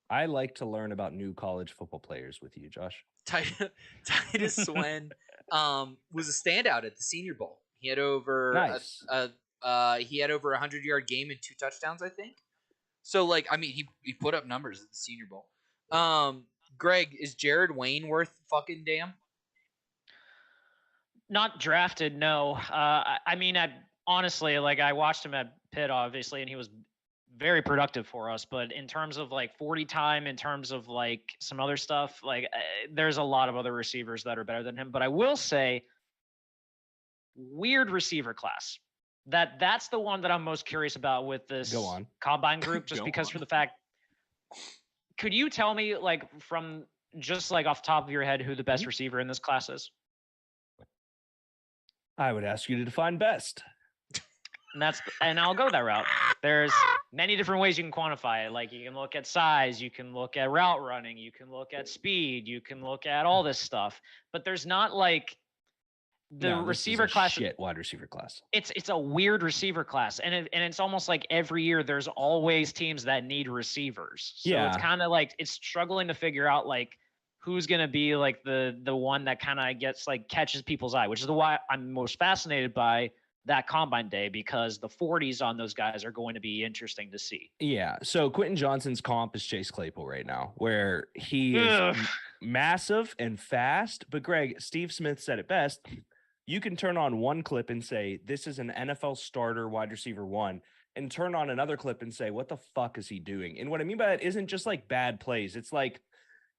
I like to learn about new college football players with you, Josh. Titus Swen was a standout at the Senior Bowl. He had over a 100-yard game and 2 touchdowns, I think. So like, I mean, he put up numbers at the Senior Bowl. Greg, is Jared Wayne worth fucking damn? Not drafted, no. I mean, honestly, like I watched him at Pitt, obviously, and he was very productive for us. But in terms of like 40 time, in terms of like some other stuff, like there's a lot of other receivers that are better than him. But I will say, weird receiver class. That's the one that I'm most curious about with this combine group, just because for the fact. Could you tell me, like, from just like off the top of your head, who the best receiver in this class is? I would ask you to define best. And I'll go that route. There's many different ways you can quantify it. Like you can look at size, you can look at route running, you can look at speed, you can look at all this stuff. But there's not like receiver class. Wide receiver class. It's a weird receiver class, and it's almost like every year there's always teams that need receivers. So it's kind of like it's struggling to figure out like who's going to be like the one that kind of gets like catches people's eye, which is why I'm most fascinated by that combine day, because the 40s on those guys are going to be interesting to see. Yeah. So Quentin Johnson's comp is Chase Claypool right now, where he is massive and fast. But Greg, Steve Smith said it best. You can turn on one clip and say, this is an NFL starter wide receiver 1, and turn on another clip and say, what the fuck is he doing? And what I mean by that isn't just like bad plays. It's like,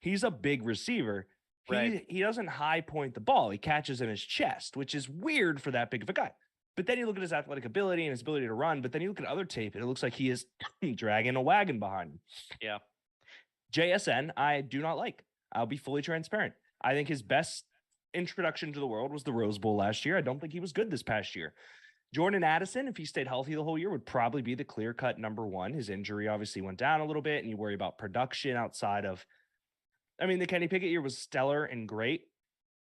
he's a big receiver. He doesn't high point the ball. He catches in his chest, which is weird for that big of a guy. But then you look at his athletic ability and his ability to run, but then you look at other tape and it looks like he is dragging a wagon behind him. Yeah. JSN, I do not like. I'll be fully transparent. I think his best introduction to the world was the Rose Bowl last year. I don't think he was good this past year. Jordan Addison, if he stayed healthy the whole year, would probably be the clear-cut number 1. His injury obviously went down a little bit, and you worry about production outside of, I mean, the Kenny Pickett year was stellar and great.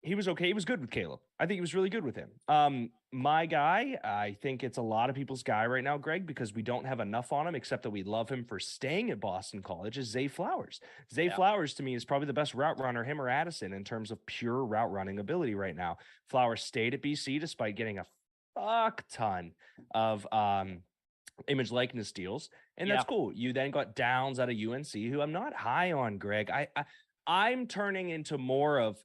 He was okay. He was good with Caleb. I think he was really good with him. My guy, I think it's a lot of people's guy right now, Greg, because we don't have enough on him, except that we love him for staying at Boston College, is Zay Flowers. Zay Flowers, to me, is probably the best route runner, him or Addison, in terms of pure route running ability right now. Flowers stayed at BC despite getting a fuck ton of image likeness deals, and that's cool. You then got Downs out of UNC, who I'm not high on, Greg. I'm turning into more of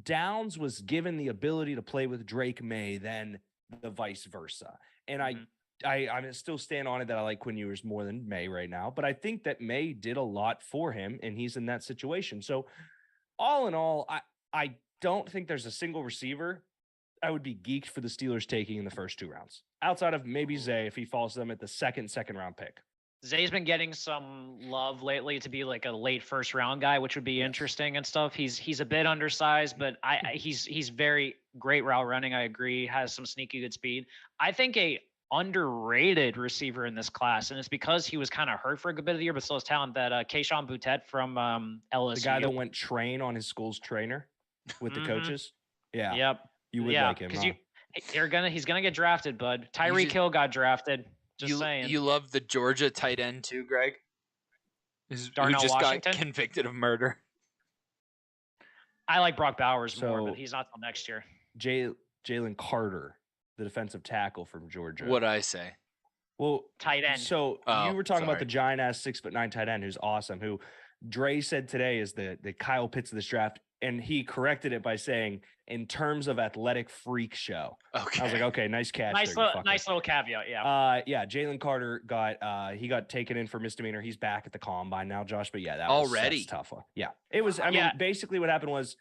Downs was given the ability to play with Drake May than the vice versa. And I'm still stand on it that I like Quinn Ewers more than May right now, but I think that May did a lot for him and he's in that situation. So all in all, I don't think there's a single receiver I would be geeked for the Steelers taking in the first 2 rounds. Outside of maybe Zay if he falls to them at the second round pick. Zay's been getting some love lately to be like a late first round guy, which would be interesting and stuff. He's a bit undersized, but he's very great route running. I agree. Has some sneaky good speed. I think a underrated receiver in this class, and it's because he was kind of hurt for a good bit of the year, but still has talent. That Keyshawn Boutte from LSU, the guy that went train on his school's trainer with the coaches. Yeah. Yep. You would like him. Because he's gonna get drafted, bud. Tyreek Hill got drafted. Just saying. You love the Georgia tight end too, Greg? Who just Washington? got convicted of murder. I like Brock Bowers more, but he's not till next year. Jalen Carter, the defensive tackle from Georgia. What'd I say? Well, tight end. So you were talking about the giant ass 6'9" tight end who's awesome, who Dre said today is the Kyle Pitts of this draft. And he corrected it by saying, in terms of athletic freak show. Okay. I was like, okay, nice catch. Nice little caveat, yeah. Jalen Carter got taken in for misdemeanor. He's back at the combine now, Josh. But yeah, that's a tough one. Yeah. It was, I mean, basically what happened was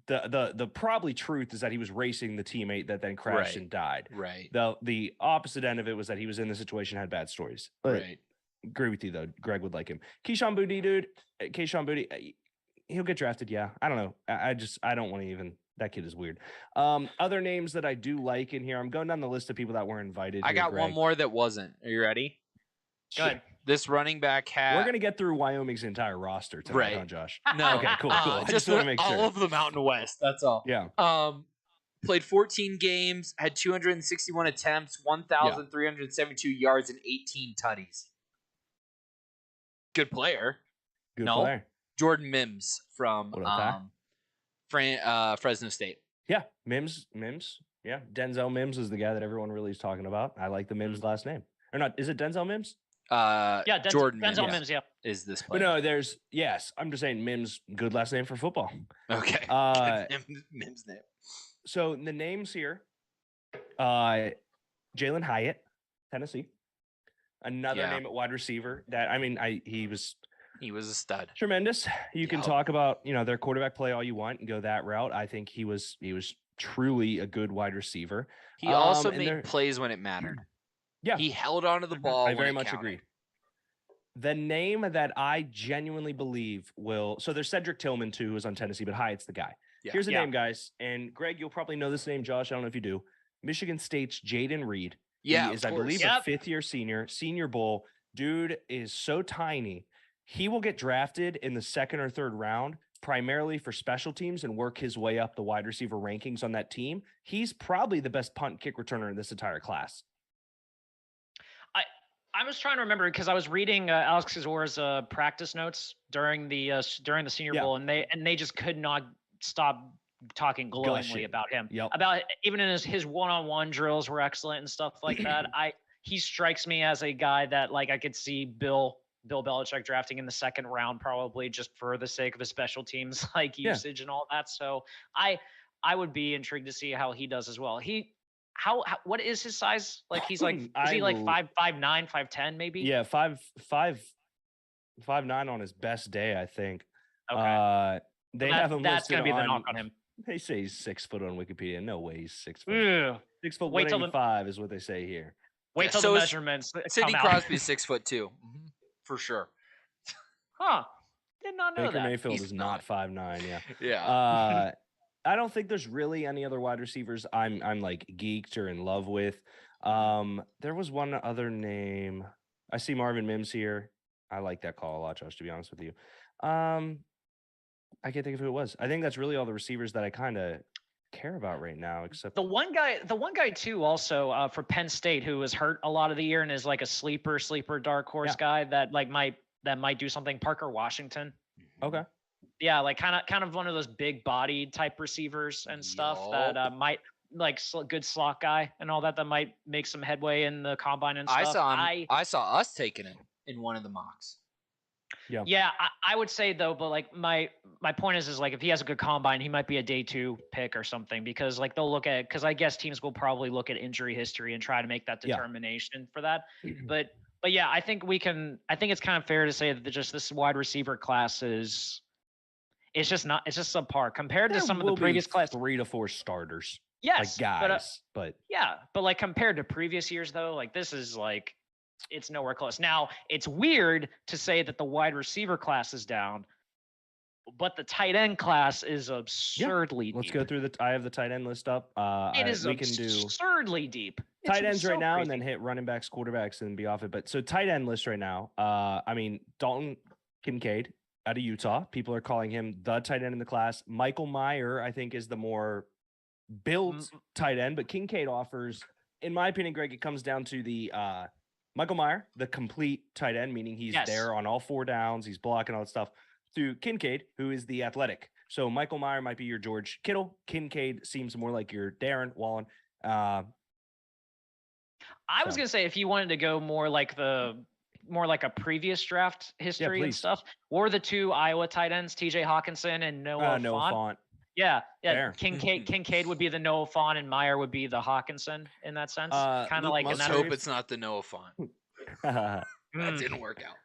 the probably truth is that he was racing the teammate that then crashed and died. Right. The opposite end of it was that he was in the situation, had bad stories. But right. Agree with you though. Greg would like him. Keyshawn Boutte, dude. Keyshawn Boutte. He'll get drafted. Yeah. I don't know. I don't want to even, that kid is weird. Other names that I do like in here. I'm going down the list of people that were invited. I got one more that wasn't. Are you ready? Good. This running back we're going to get through Wyoming's entire roster tonight, huh, Josh? No. Okay, cool. I just want to make sure. All of the Mountain West. That's all. Yeah. Played 14 games, had 261 attempts, 1,372 yards, and 18 tutties. Good player. Good player. Jordan Mims from Fresno State. Yeah, Mims. Yeah, Denzel Mims is the guy that everyone really is talking about. I like the Mims last name. Or not, is it Denzel Mims? Jordan Denzel Mims, is this player. But no, I'm just saying Mims, good last name for football. Okay. Mims name. So the names here, Jalen Hyatt, Tennessee. Another name at wide receiver that, he was a stud. Tremendous. You can talk about, their quarterback play all you want and go that route. I think he was truly a good wide receiver. He also made plays when it mattered. Yeah. He held on to the ball. I very much agree. The name that I genuinely believe so there's Cedric Tillman too, who's on Tennessee, but Hyatt's the guy. Yeah. Here's the name, guys. And Greg, you'll probably know this name, Josh. I don't know if you do. Michigan State's Jaden Reed. Yeah. He is, I believe, a fifth-year Senior Bowl. Dude is so tiny. He will get drafted in the second or third round, primarily for special teams, and work his way up the wide receiver rankings on that team. He's probably the best punt kick returner in this entire class. I was trying to remember because I was reading Alex Kazora's practice notes during the Senior Bowl, and they just could not stop talking glowingly about him. Yep. About even in his one-on-one drills were excellent and stuff like that. He strikes me as a guy that I could see Bill Belichick drafting in the second round, probably just for the sake of his special teams usage and all that. So I would be intrigued to see how he does as well. What is his size? He's is he 5'9", 5'10" maybe? Yeah, 5'9" on his best day, I think. Okay. They have him that's listed gonna be the knock on him. They say he's 6 foot on Wikipedia. No way he's 6 foot. Ew. 6 foot 185 is what they say here. Wait till the measurements Sidney come Crosby's 6'2", for sure. Huh. Did not know Baker that. Mayfield is not 5'9". Yeah. Yeah. I don't think there's really any other wide receivers I'm geeked or in love with. There was one other name. I see Marvin Mims here. I like that call a lot, Josh, to be honest with you. I can't think of who it was. I think that's really all the receivers that I kind of care about right now, except the one guy too, also for Penn State, who was hurt a lot of the year and is a sleeper dark horse guy that might do something. Parker Washington. Okay. Yeah, kind of one of those big body type receivers and stuff that might good slot guy and all that might make some headway in the combine and stuff. I saw us taking it in one of the mocks. Yeah, I would say though, but like my point is like if he has a good combine, he might be a day 2 pick or something because like they'll look at because I guess teams will probably look at injury history and try to make that determination for that. But yeah, I think it's kind of fair to say that just this wide receiver class it's just subpar compared to some of the previous class. 3 to 4 starters. Yes, like guys, but like compared to previous years though, like this is like it's nowhere close. Now it's weird to say that the wide receiver class is down, but the tight end class is absurdly deep. Let's go through I have the tight end list up. It is absurdly deep. Tight ends right now, and then hit running backs, quarterbacks, and be off it. But so tight end list right now. I mean Dalton Kincaid out of Utah. People are calling him the tight end in the class. Michael Mayer, I think, is the more built tight end, but Kincaid offers, in my opinion, Greg, it comes down to the Michael Mayer, the complete tight end, meaning he's there on all 4 downs, he's blocking all that stuff, to Kincaid, who is the athletic. So Michael Mayer might be your George Kittle. Kincaid seems more like your Darren Wallen. I was gonna say if you wanted to go more like a previous draft history and stuff, or the 2 Iowa tight ends, TJ Hawkinson and Noah Fant. Yeah. Kincaid would be the Noah Fant, and Meyer would be the Hawkinson in that sense. Kind of like. Let's hope it's not the Noah Fant. That didn't work out.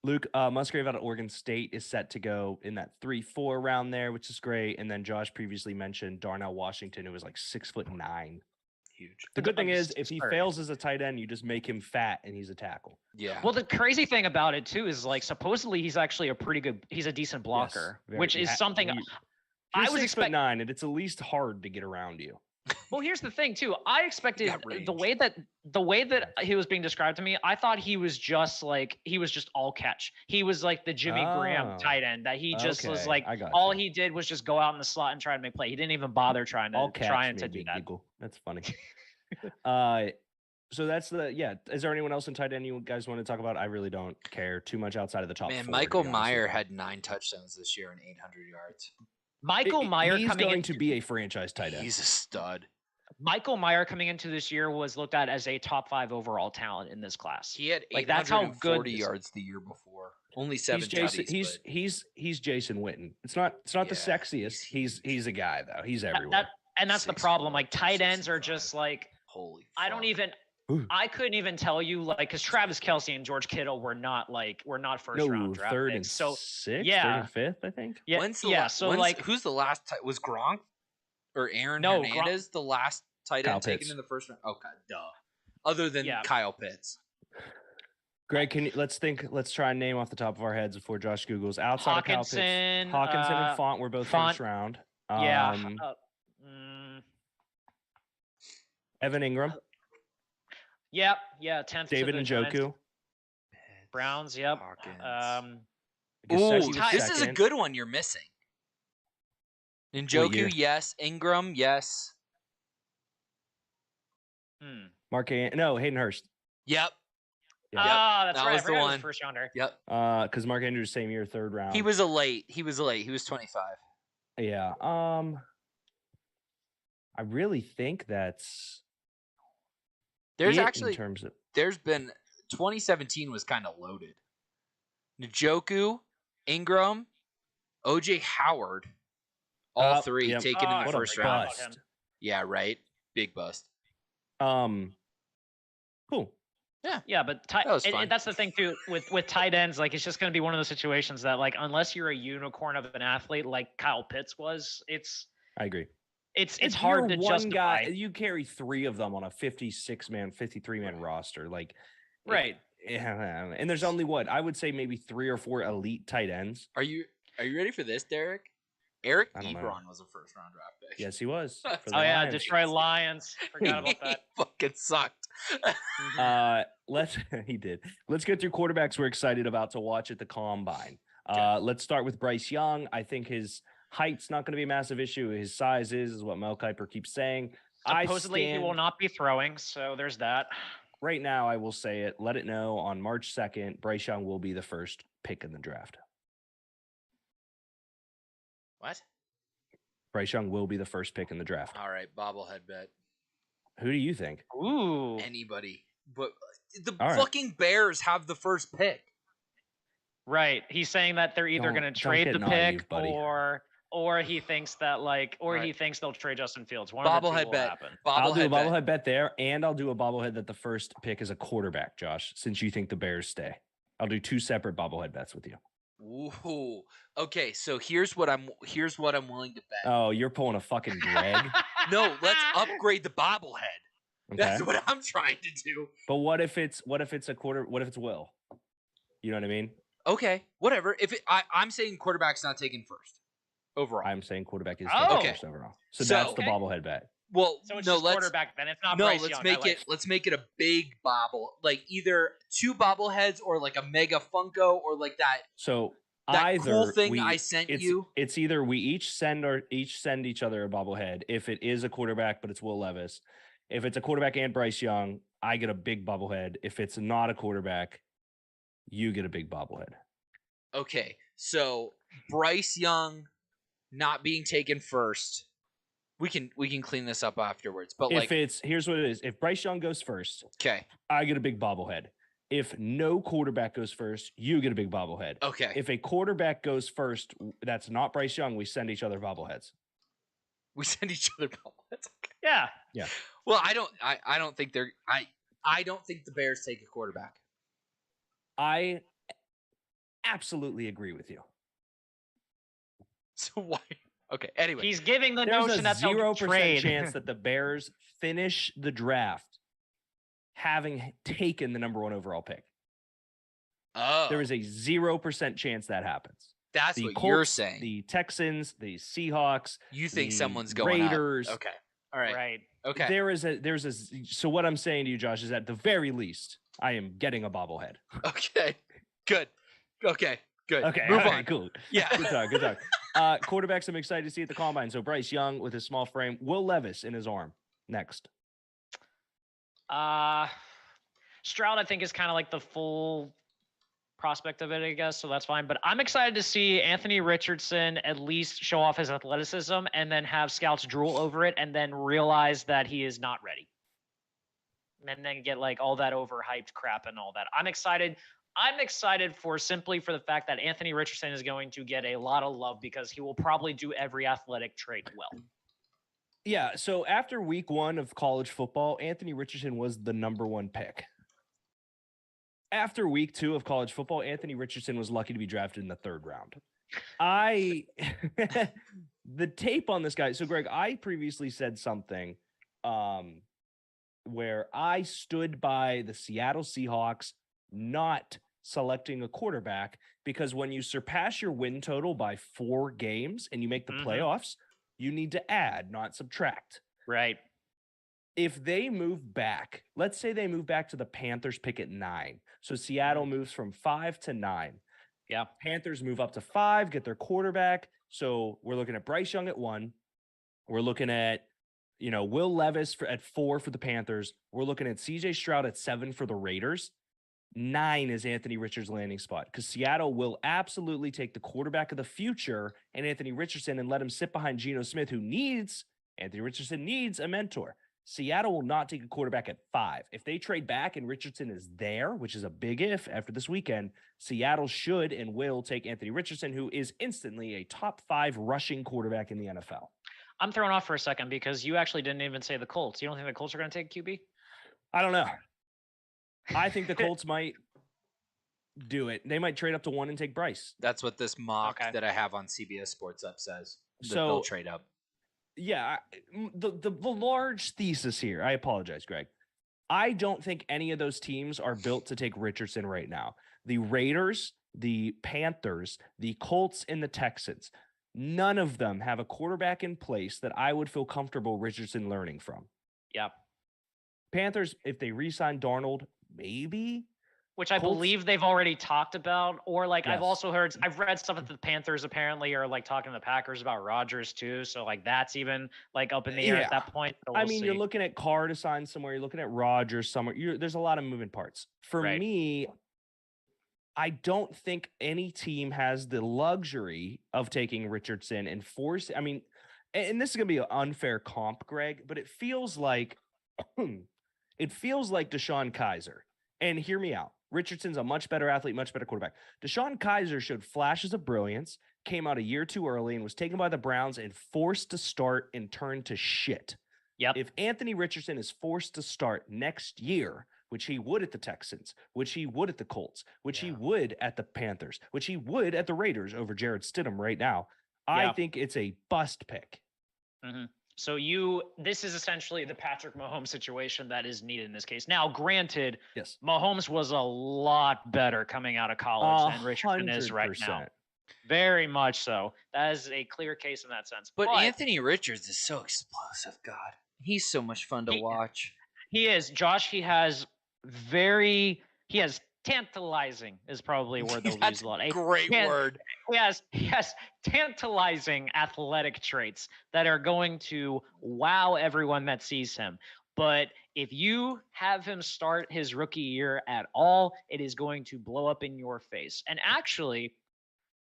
Luke Musgrave out of Oregon State is set to go in that 3-4 round there, which is great. And then Josh previously mentioned Darnell Washington, who was like 6'9". Huge. The good thing is, if he fails as a tight end, you just make him fat and he's a tackle. Yeah. Well, the crazy thing about it too is like supposedly he's actually he's a decent blocker, which is something. I was 6'9", and it's at least hard to get around you. Well, here's the thing too. I expected the way that he was being described to me. I thought he was just all catch. He was like the Jimmy Graham tight end that he just was like all he did was just go out in the slot and try to make play. He didn't even bother trying to do that. That's funny. So that's Is there anyone else in tight end you guys want to talk about? I really don't care too much outside of the top. Man, 4, Michael Mayer had 9 touchdowns this year and 800 yards. Michael Mayer he's going to be a franchise tight end. He's a stud. Michael Mayer coming into this year was looked at as a top 5 overall talent in this class. He had 840 that's how good yards the year before. Only 7 tutties. He's Jason Witten. It's not the sexiest. He's a guy though. He's everywhere. That's the problem. Like tight ends are just like holy. I couldn't even tell you because Travis Kelce and George Kittle were not first round draft third picks. And 6th, 3rd and 5th, I think. Yeah, who's the last? Was Gronk or Aaron Hernandez the last tight end taken in the first round? Okay, duh. Other than Kyle Pitts. Greg, let's try and name off the top of our heads before Josh Googles. Outside of Kyle Pitts, Hawkinson and Font were both first round. Evan Ingram. Yep. Yeah. 10th. David Njoku. Browns. Yep. This is a good one you're missing. Njoku, yes. Ingram, yes. Hayden Hurst. Yep. That's that right. was the one. First rounder. Yep. Because Mark Andrews same year, 3rd round. He was late. He was 25. Yeah. I really think that's. There's in terms of 2017 was kind of loaded. Njoku, Ingram, OJ Howard, all 3 taken in the first round. Yeah, right. Big bust. Cool. Yeah, but that's the thing too with tight ends. Like it's just going to be one of those situations that like unless you're a unicorn of an athlete like Kyle Pitts was, I agree. It's hard to justify. You carry 3 of them on a 56-man, 53-man roster, like right. And there's only I would say maybe 3 or 4 elite tight ends. Are you ready for this, Derek? Eric Ebron was a first-round draft pick. Yes, he was. Lions. Detroit Lions. Forgot about that. He fucking sucked. He did. Let's get through quarterbacks we're excited about to watch at the Combine. Let's start with Bryce Young. I think his height's not going to be a massive issue. His size is what Mel Kiper keeps saying. Supposedly he will not be throwing, so there's that. Right now, I will say it. Let it know on March 2nd, Bryce Young will be the first pick in the draft. What? Bryce Young will be the first pick in the draft. All right, bobblehead bet. Who do you think? Ooh. Anybody. But the fucking Bears have the first pick. Right. He's saying that they're either going to trade the naive, pick buddy. or he thinks that he thinks they'll trade Justin Fields. One of the two Bobblehead will bet. happen. I'll do a bet. bobblehead bet there, and I'll do a bobblehead that the first pick is a quarterback, Josh, since you think the Bears stay. I'll do 2 separate bobblehead bets with you. Ooh. Okay, so here's what I'm willing to bet. Oh, you're pulling a fucking Greg. No, let's upgrade the bobblehead. Okay. That's what I'm trying to do. But what if it's a quarter? What if it's Will? You know what I mean? Okay, whatever. I'm saying quarterback's not taken first overall. I'm saying quarterback is Oh. taken first overall. So that's the bobblehead bet. Well, So it's no, just let's quarterback then. It's not no, Bryce let's Young. make it. Let's make it a big bobble, like either 2 bobbleheads or like a mega Funko or like that. So That either cool thing I sent you. It's either we each send each other a bobblehead. If it is a quarterback, but it's Will Levis. If it's a quarterback and Bryce Young, I get a big bobblehead. If it's not a quarterback, you get a big bobblehead. Okay, so Bryce Young not being taken first. We can clean this up afterwards. But here's what it is. If Bryce Young goes first, okay, I get a big bobblehead. If no quarterback goes first, you get a big bobblehead. Okay. If a quarterback goes first, that's not Bryce Young, we send each other bobbleheads. We send each other bobbleheads. Okay. Yeah. Yeah. Well, I don't think I don't think the Bears take a quarterback. I absolutely agree with you. So why? Okay. Anyway, He's giving the There's notion a that they'll 0% trade. chance that the Bears finish the draft having taken the number 1 overall pick. There is a 0% chance that happens. That's the what Colts, you're saying. The Texans, the Seahawks. You think the someone's going Raiders. out. Okay. All right. Right. Okay. So what I'm saying to you, Josh, is at the very least, I am getting a bobblehead. Okay. Good. Okay. Good. Okay. Move all right, on. cool. Yeah. Good talk. Good talk. Quarterbacks I'm excited to see at the combine. So Bryce Young with his small frame, Will Levis in his arm. Next. Stroud, I think, is kind of like the full prospect of it, I guess. So that's fine. But I'm excited to see Anthony Richardson at least show off his athleticism and then have scouts drool over it and then realize that he is not ready. And then get like all that overhyped crap and all that. I'm excited. I'm excited for the fact that Anthony Richardson is going to get a lot of love because he will probably do every athletic trait well. Yeah. So after week 1 of college football, Anthony Richardson was the number 1 pick. After week 2 of college football, Anthony Richardson was lucky to be drafted in the 3rd round. The tape on this guy. So Greg, I previously said something where I stood by the Seattle Seahawks not selecting a quarterback because when you surpass your win total by 4 games and you make the playoffs, you need to add, not subtract. Right. If they move back, let's say they move back to the Panthers pick at 9. So Seattle moves from 5 to 9. Yeah. Panthers move up to 5, get their quarterback. So we're looking at Bryce Young at 1. We're looking at, Will Levis at 4 for the Panthers. We're looking at CJ Stroud at 7 for the Raiders. 9 is Anthony Richards' landing spot because Seattle will absolutely take the quarterback of the future and Anthony Richardson and let him sit behind Geno Smith, Anthony Richardson needs a mentor. Seattle will not take a quarterback at 5. If they trade back and Richardson is there, which is a big if after this weekend, Seattle should and will take Anthony Richardson, who is instantly a top 5 rushing quarterback in the NFL. I'm thrown off for a second because you actually didn't even say the Colts. You don't think the Colts are going to take QB? I don't know. I think the Colts might do it. They might trade up to 1 and take Bryce. That's what this mock that I have on CBS Sports Up says. So they'll trade up. Yeah, the large thesis here, I apologize, Greg. I don't think any of those teams are built to take Richardson right now. The Raiders, the Panthers, the Colts, and the Texans, none of them have a quarterback in place that I would feel comfortable Richardson learning from. Yep. Panthers, if they re-sign Darnold, maybe. Which I believe they've already talked about, or Yes. I've read stuff that the Panthers apparently are like talking to the Packers about Rodgers too. So like that's even like up in the air at that point. So we'll see. You're looking at Carr to sign somewhere. You're looking at Rodgers somewhere. There's a lot of moving parts. For me, I don't think any team has the luxury of taking Richardson and force. And this is going to be an unfair comp, Greg, but it feels like Deshaun Kaiser. And hear me out. Richardson's a much better athlete, much better quarterback. Deshaun Kaiser showed flashes of brilliance, came out a year too early, and was taken by the Browns and forced to start and turn to shit. Yep. If Anthony Richardson is forced to start next year, which he would at the Texans, which he would at the Colts, which he would at the Panthers, which he would at the Raiders over Jared Stidham right now, I think it's a bust pick. Mm-hmm. So this is essentially the Patrick Mahomes situation that is needed in this case. Now, granted, yes, Mahomes was a lot better coming out of college than Richardson is right now. Very much so. That is a clear case in that sense. But Anthony Richards is so explosive, God. He's so much fun to watch. He is. Josh, he has tantalizing is probably a word they'll use a lot. Great word. He has tantalizing athletic traits that are going to wow everyone that sees him. But if you have him start his rookie year at all, it is going to blow up in your face. And actually,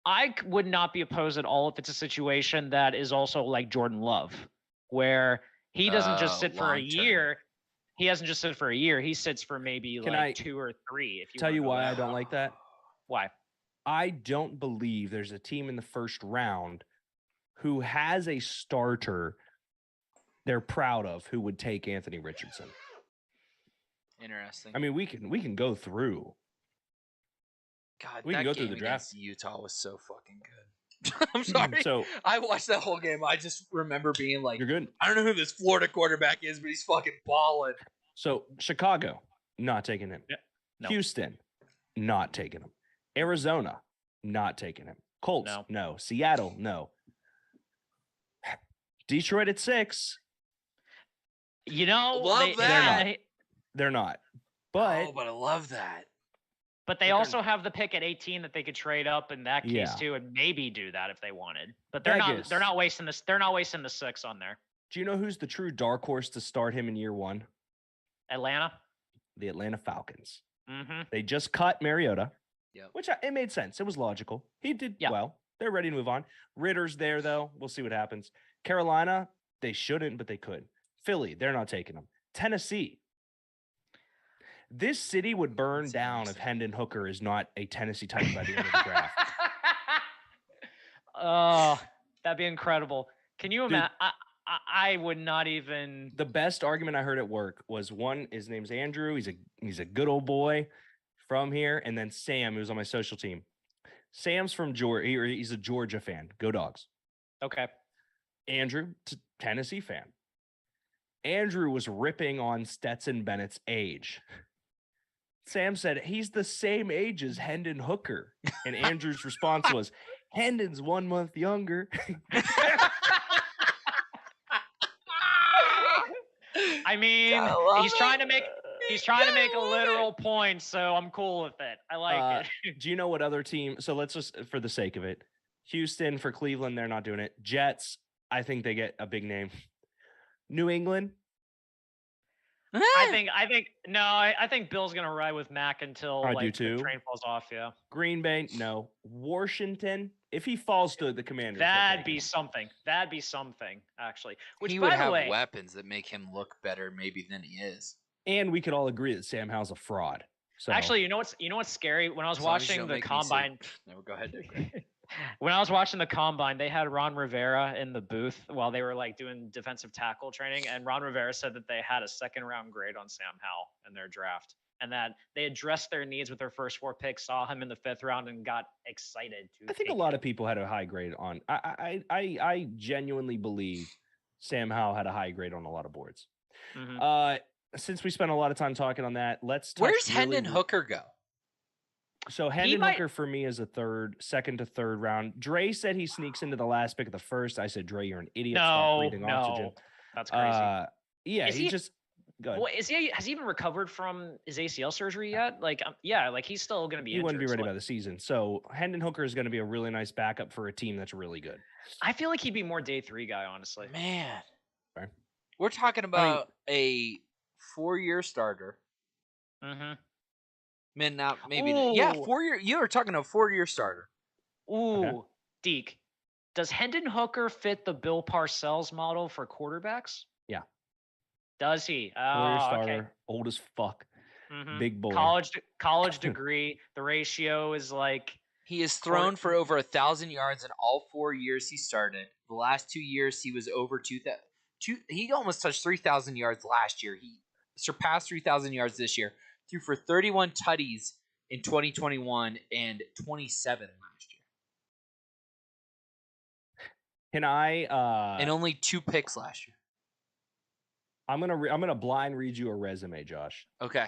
I would not be opposed at all if it's a situation that is also like Jordan Love, where he doesn't just sit for a year. He hasn't just sit for a year. He sits for maybe 2 or 3. If you tell you why I don't like that? Why? I don't believe there's a team in the first round who has a starter they're proud of who would take Anthony Richardson. Interesting. I mean, we can go through. God, we can go through the draft. Utah was so fucking good. I'm sorry. So I watched that whole game. I just remember being like, "You're good." I don't know who this Florida quarterback is, but he's fucking balling. So Chicago, not taking him. Yeah. No. Houston, not taking him. Arizona, not taking him. Colts, no. Seattle, no. Detroit at 6. You know, love that. They're not. But but I love that. But they also have the pick at 18 that they could trade up in that case too, and maybe do that if they wanted. But they're not. They're not wasting this. They're not wasting the 6 on there. Do you know who's the true dark horse to start him in year 1? Atlanta. The Atlanta Falcons. Mm-hmm. They just cut Mariota, yep. Which it made sense. It was logical. He did well. They're ready to move on. Ritter's there though. We'll see what happens. Carolina, they shouldn't, but they could. Philly, they're not taking him. Tennessee. This city would burn down if Hendon Hooker is not a Tennessee Titan by the end of the draft. Oh, that'd be incredible. Can you imagine? I would not even. The best argument I heard at work was his name's Andrew. He's a good old boy from here. And then Sam, who's on my social team. Sam's from Georgia. He's a Georgia fan. Go Dogs. Okay. Andrew, Tennessee fan. Andrew was ripping on Stetson Bennett's age. Sam said, he's the same age as Hendon Hooker. And Andrew's response was, Hendon's 1 month younger. I mean, he's trying to make a literal point, so I'm cool with it. I like it. Do you know what other team? So let's just, for the sake of it, Houston for Cleveland, they're not doing it. Jets, I think they get a big name. New England. I think Bill's gonna ride with Mac until the train falls off. Yeah. Green Bay, no. Washington, if he falls to the Commanders, that'd be something. That'd be something, actually. Which he would have weapons that make him look better, maybe than he is. And we could all agree that Sam Howell's a fraud. So actually, you know what's scary? When I was watching the combine. No, go ahead, Dick. When I was watching the combine, they had Ron Rivera in the booth while they were doing defensive tackle training, and Ron Rivera said that they had a 2nd-round grade on Sam Howell in their draft, and that they addressed their needs with their first 4 picks, saw him in the 5th round, and got excited to. I think a lot of people had a high grade on. I genuinely believe Sam Howell had a high grade on a lot of boards. Mm-hmm. Since we spent a lot of time talking on that, let's. Where's Hendon Hooker go? So Hendon Hooker for me is a 2nd to 3rd round. Dre said he sneaks into the last pick of the 1st. I said, Dre, you're an idiot. Stop breathing oxygen. That's crazy. Yeah, he just. Go ahead. Well, has he even recovered from his ACL surgery yet? He's still going to be. He wouldn't be ready by the season. So Hendon Hooker is going to be a really nice backup for a team that's really good. I feel like he'd be more day 3 guy, honestly. Man, okay. We're talking about a 4-year starter. Mm-hmm. Man, not maybe. 4-year. You are talking a 4-year starter. Ooh, okay. Deke. Does Hendon Hooker fit the Bill Parcells model for quarterbacks? Yeah. Does he? 4-year starter, old as fuck. Big boy. College degree. The ratio is like He has thrown for over 1,000 yards in all 4 years he started. The last 2 years he was over 2,000. He almost touched 3,000 yards last year. He surpassed 3,000 yards this year. Threw for 31 tutties in 2021 and 27 last year. Can I? And only 2 picks last year. I'm gonna blind read you a resume, Josh. Okay.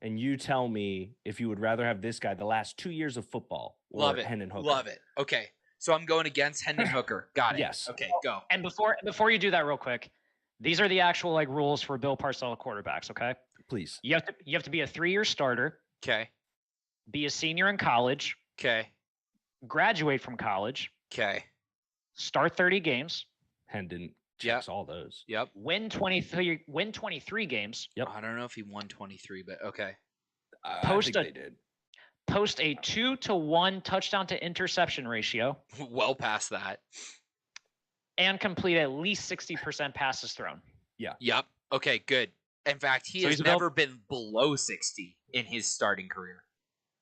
And you tell me if you would rather have this guy the last 2 years of football or Love it. Hendon Hooker. Love it. Okay. So I'm going against Hendon Hooker. Got it. Yes. Okay, go. And before you do that real quick, these are the actual like rules for Bill Parcells quarterbacks, okay? Please. You have to be a 3-year starter, Okay. be a senior in college, Okay. graduate from college, Okay. start 30 games, Hendon checks all those. Yep. win 23 games. Yep. I don't know if he won 23, but okay. I think they did. Post a 2-to-1 touchdown to interception ratio Well past that. and complete at least 60% passes thrown. Yep. Okay, good. In fact, he So has he's about- never been below 60 in his starting career.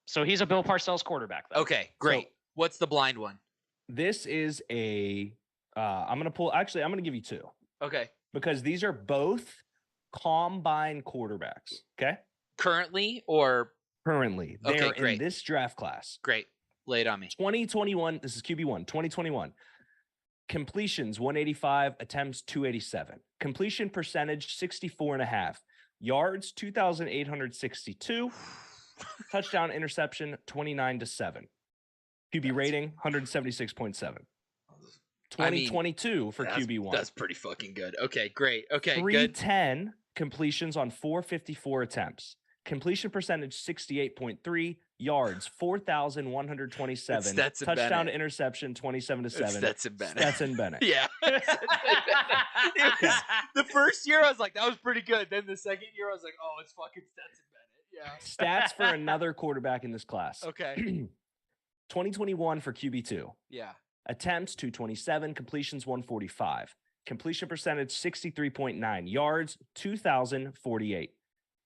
So he's a Bill Parcells quarterback, though. Okay, great. What's the blind one? This is a. I'm gonna give you 2 Okay. because these are both combine quarterbacks. Okay. Currently or Currently, Okay, they're great. in this draft class. great. Lay it on me. 2021. This is QB1. 2021. Completions 185, attempts 287. Completion percentage 64.5. Yards 2,862. Touchdown interception 29-7. QB rating 176.7. 2022 for QB1. That's pretty fucking good. Okay, great. Okay, good. 310 completions on 454 attempts. Completion percentage 68.3. Yards 4,127. Stetson Touchdown Bennett. to interception 27-7. Stetson Bennett. Stetson Bennett. Yeah. It was- the first year I was like, that was pretty good. Then the second year I was like, oh, it's fucking Stetson Bennett. Yeah. Stats for another quarterback in this class. Okay. 2021 for QB2. Yeah. Attempts 227, completions 145. Completion percentage 63.9. Yards 2,048.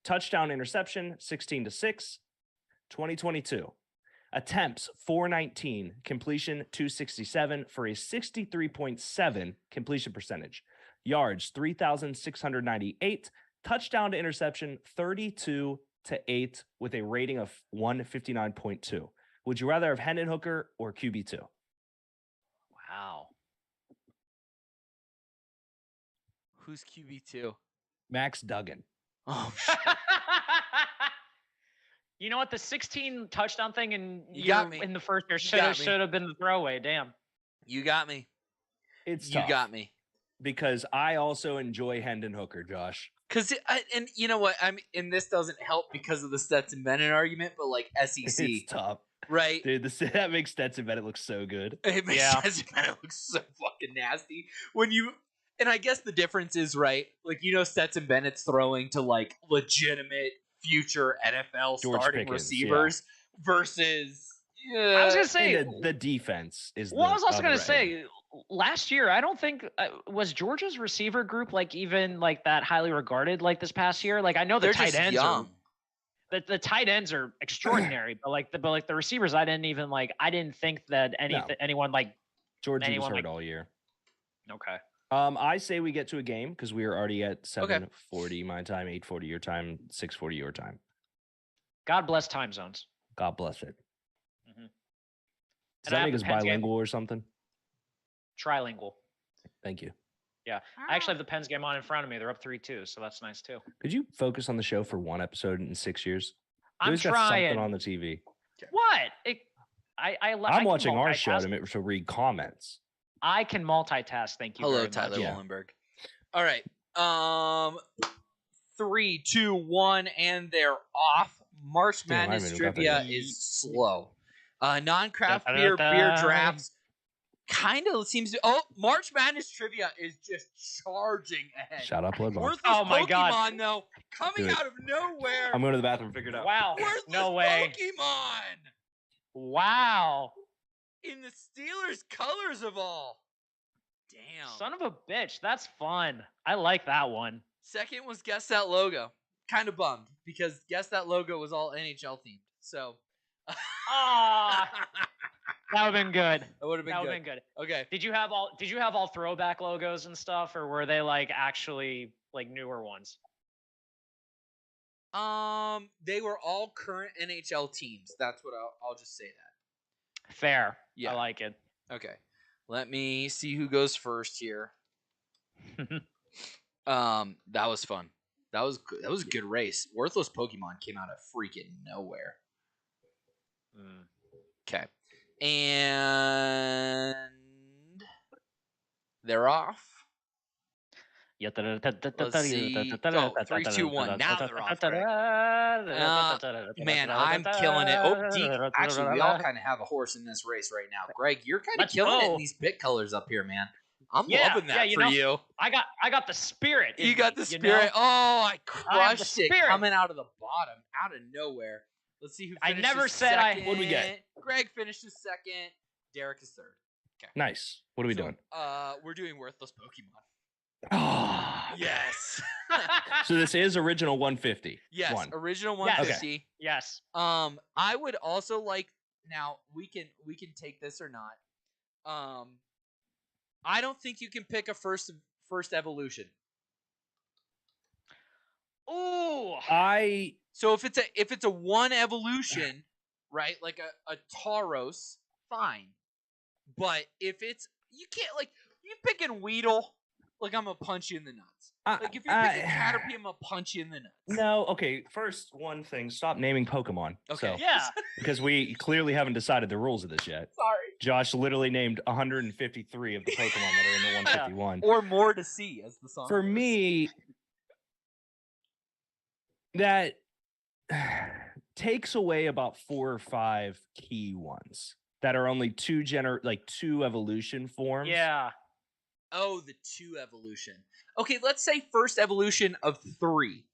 Touchdown interception 16-6. 2022. Attempts 419, completion 267 for a 63.7 completion percentage. Yards 3,698. Touchdown to interception 32-8 with a rating of 159.2. Would you rather have Hendon Hooker or QB2? Wow. Who's QB2? Max Duggan. Oh, You know what? The 16 touchdown thing in got me. in the first year got me. should have been the throwaway. Damn. you got me. It's You tough got me. because I also enjoy Hendon Hooker, Josh. Because and you know what? And this doesn't help because of the Stetson Bennett argument, but like SEC, It's tough. right? Dude, that makes Stetson Bennett look so good. It makes Yeah. Stetson Bennett look so fucking nasty when you. And I guess the difference is right. Like Stetson Bennett's throwing to like legitimate future NFL George starting Pickens, receivers versus. I was gonna say. And the defense is. Well, I was also other gonna end. say last year. I don't think was Georgia's receiver group like even like that highly regarded like this past year. Like I know the They're tight just ends young. are the tight ends are extraordinary, but the receivers I didn't think that anyone like Georgia was anyone, hurt like- all year. okay. I say we get to a game because we are already at 7:40 my time, 8:40 your time, 6:40 your time. God bless time zones. God bless it. Mhm. Does And I that have make the us Pens game. bilingual or something? Trilingual. Thank you. I actually have the Pens game on in front of me. They're up 3-2, so that's nice too. Could you focus on the show for one episode in 6 years? I'm Always got something trying. on the TV. What? I I'm watching our show multitask. to read comments. I can multitask. Thank you. Hello, very Tyler much. Yeah. Wallenberg. All right. 3, 2, 1, and they're off. March Damn, I Madness haven't even got trivia that yet. is slow. Non-craft beer Da-da-da-da. drafts kind of seems to. Oh, March Madness trivia is just charging ahead. Shout out Bloodborne. Worthless Oh my Pokemon, God. though, coming Do it. out of nowhere. I'm going to the bathroom. Figure it out. Wow. Worthless No way. Pokemon Wow. in the Steelers colors of all. Damn. Son of a bitch. That's fun. I like that one. Second was guess that logo. kind of bummed because guess that logo was all NHL themed. So. Ah, that would have been good. That would have been good. Okay. Did you have all throwback logos and stuff, or were they like actually like newer ones? They were all current NHL teams. That's what I'll just say that. Fair. Yeah. I like it. Okay. Let me see who goes first here. That was fun. That was good. That was a good race. Worthless Pokemon came out of freaking nowhere. Okay. And they're off. Let's see. Oh, 3, 2, 1. Now they're off. Man, I'm killing it. Oh, Deke. Actually, we all kind of have a horse in this race right now. Greg, you're kind of killing it in these pit colors up here, man. I'm loving that for you. I got the spirit. You got the spirit. Oh, I crushed it coming out of the bottom, out of nowhere. Let's see who finished second. What do we get? Greg finished second. Derek is third. Okay. Nice. What are we doing? We're doing Worthless Pokemon. Oh. Yes. So this is original 150. Yes, original 150. Okay. Yes. I would also like, now we can take this or not. I don't think you can pick a first evolution. Ooh. So if it's a one evolution, right? Like a Tauros, fine. But if it's, you can't, like, you picking Weedle, like, I'm gonna punch you in the nuts. Like, if you're picking Caterpie, I'm gonna punch you in the nuts. No, okay. First, one thing: stop naming Pokemon. Okay. So, Yeah. because we clearly haven't decided the rules of this yet. Sorry. Josh literally named 153 of the Pokemon that are in the 151. Or more to see, as the song. For goes. me, that takes away about 4 or 5 key ones that are only two evolution forms. Yeah. Oh, the 2 evolution. Okay, let's say first evolution of 3.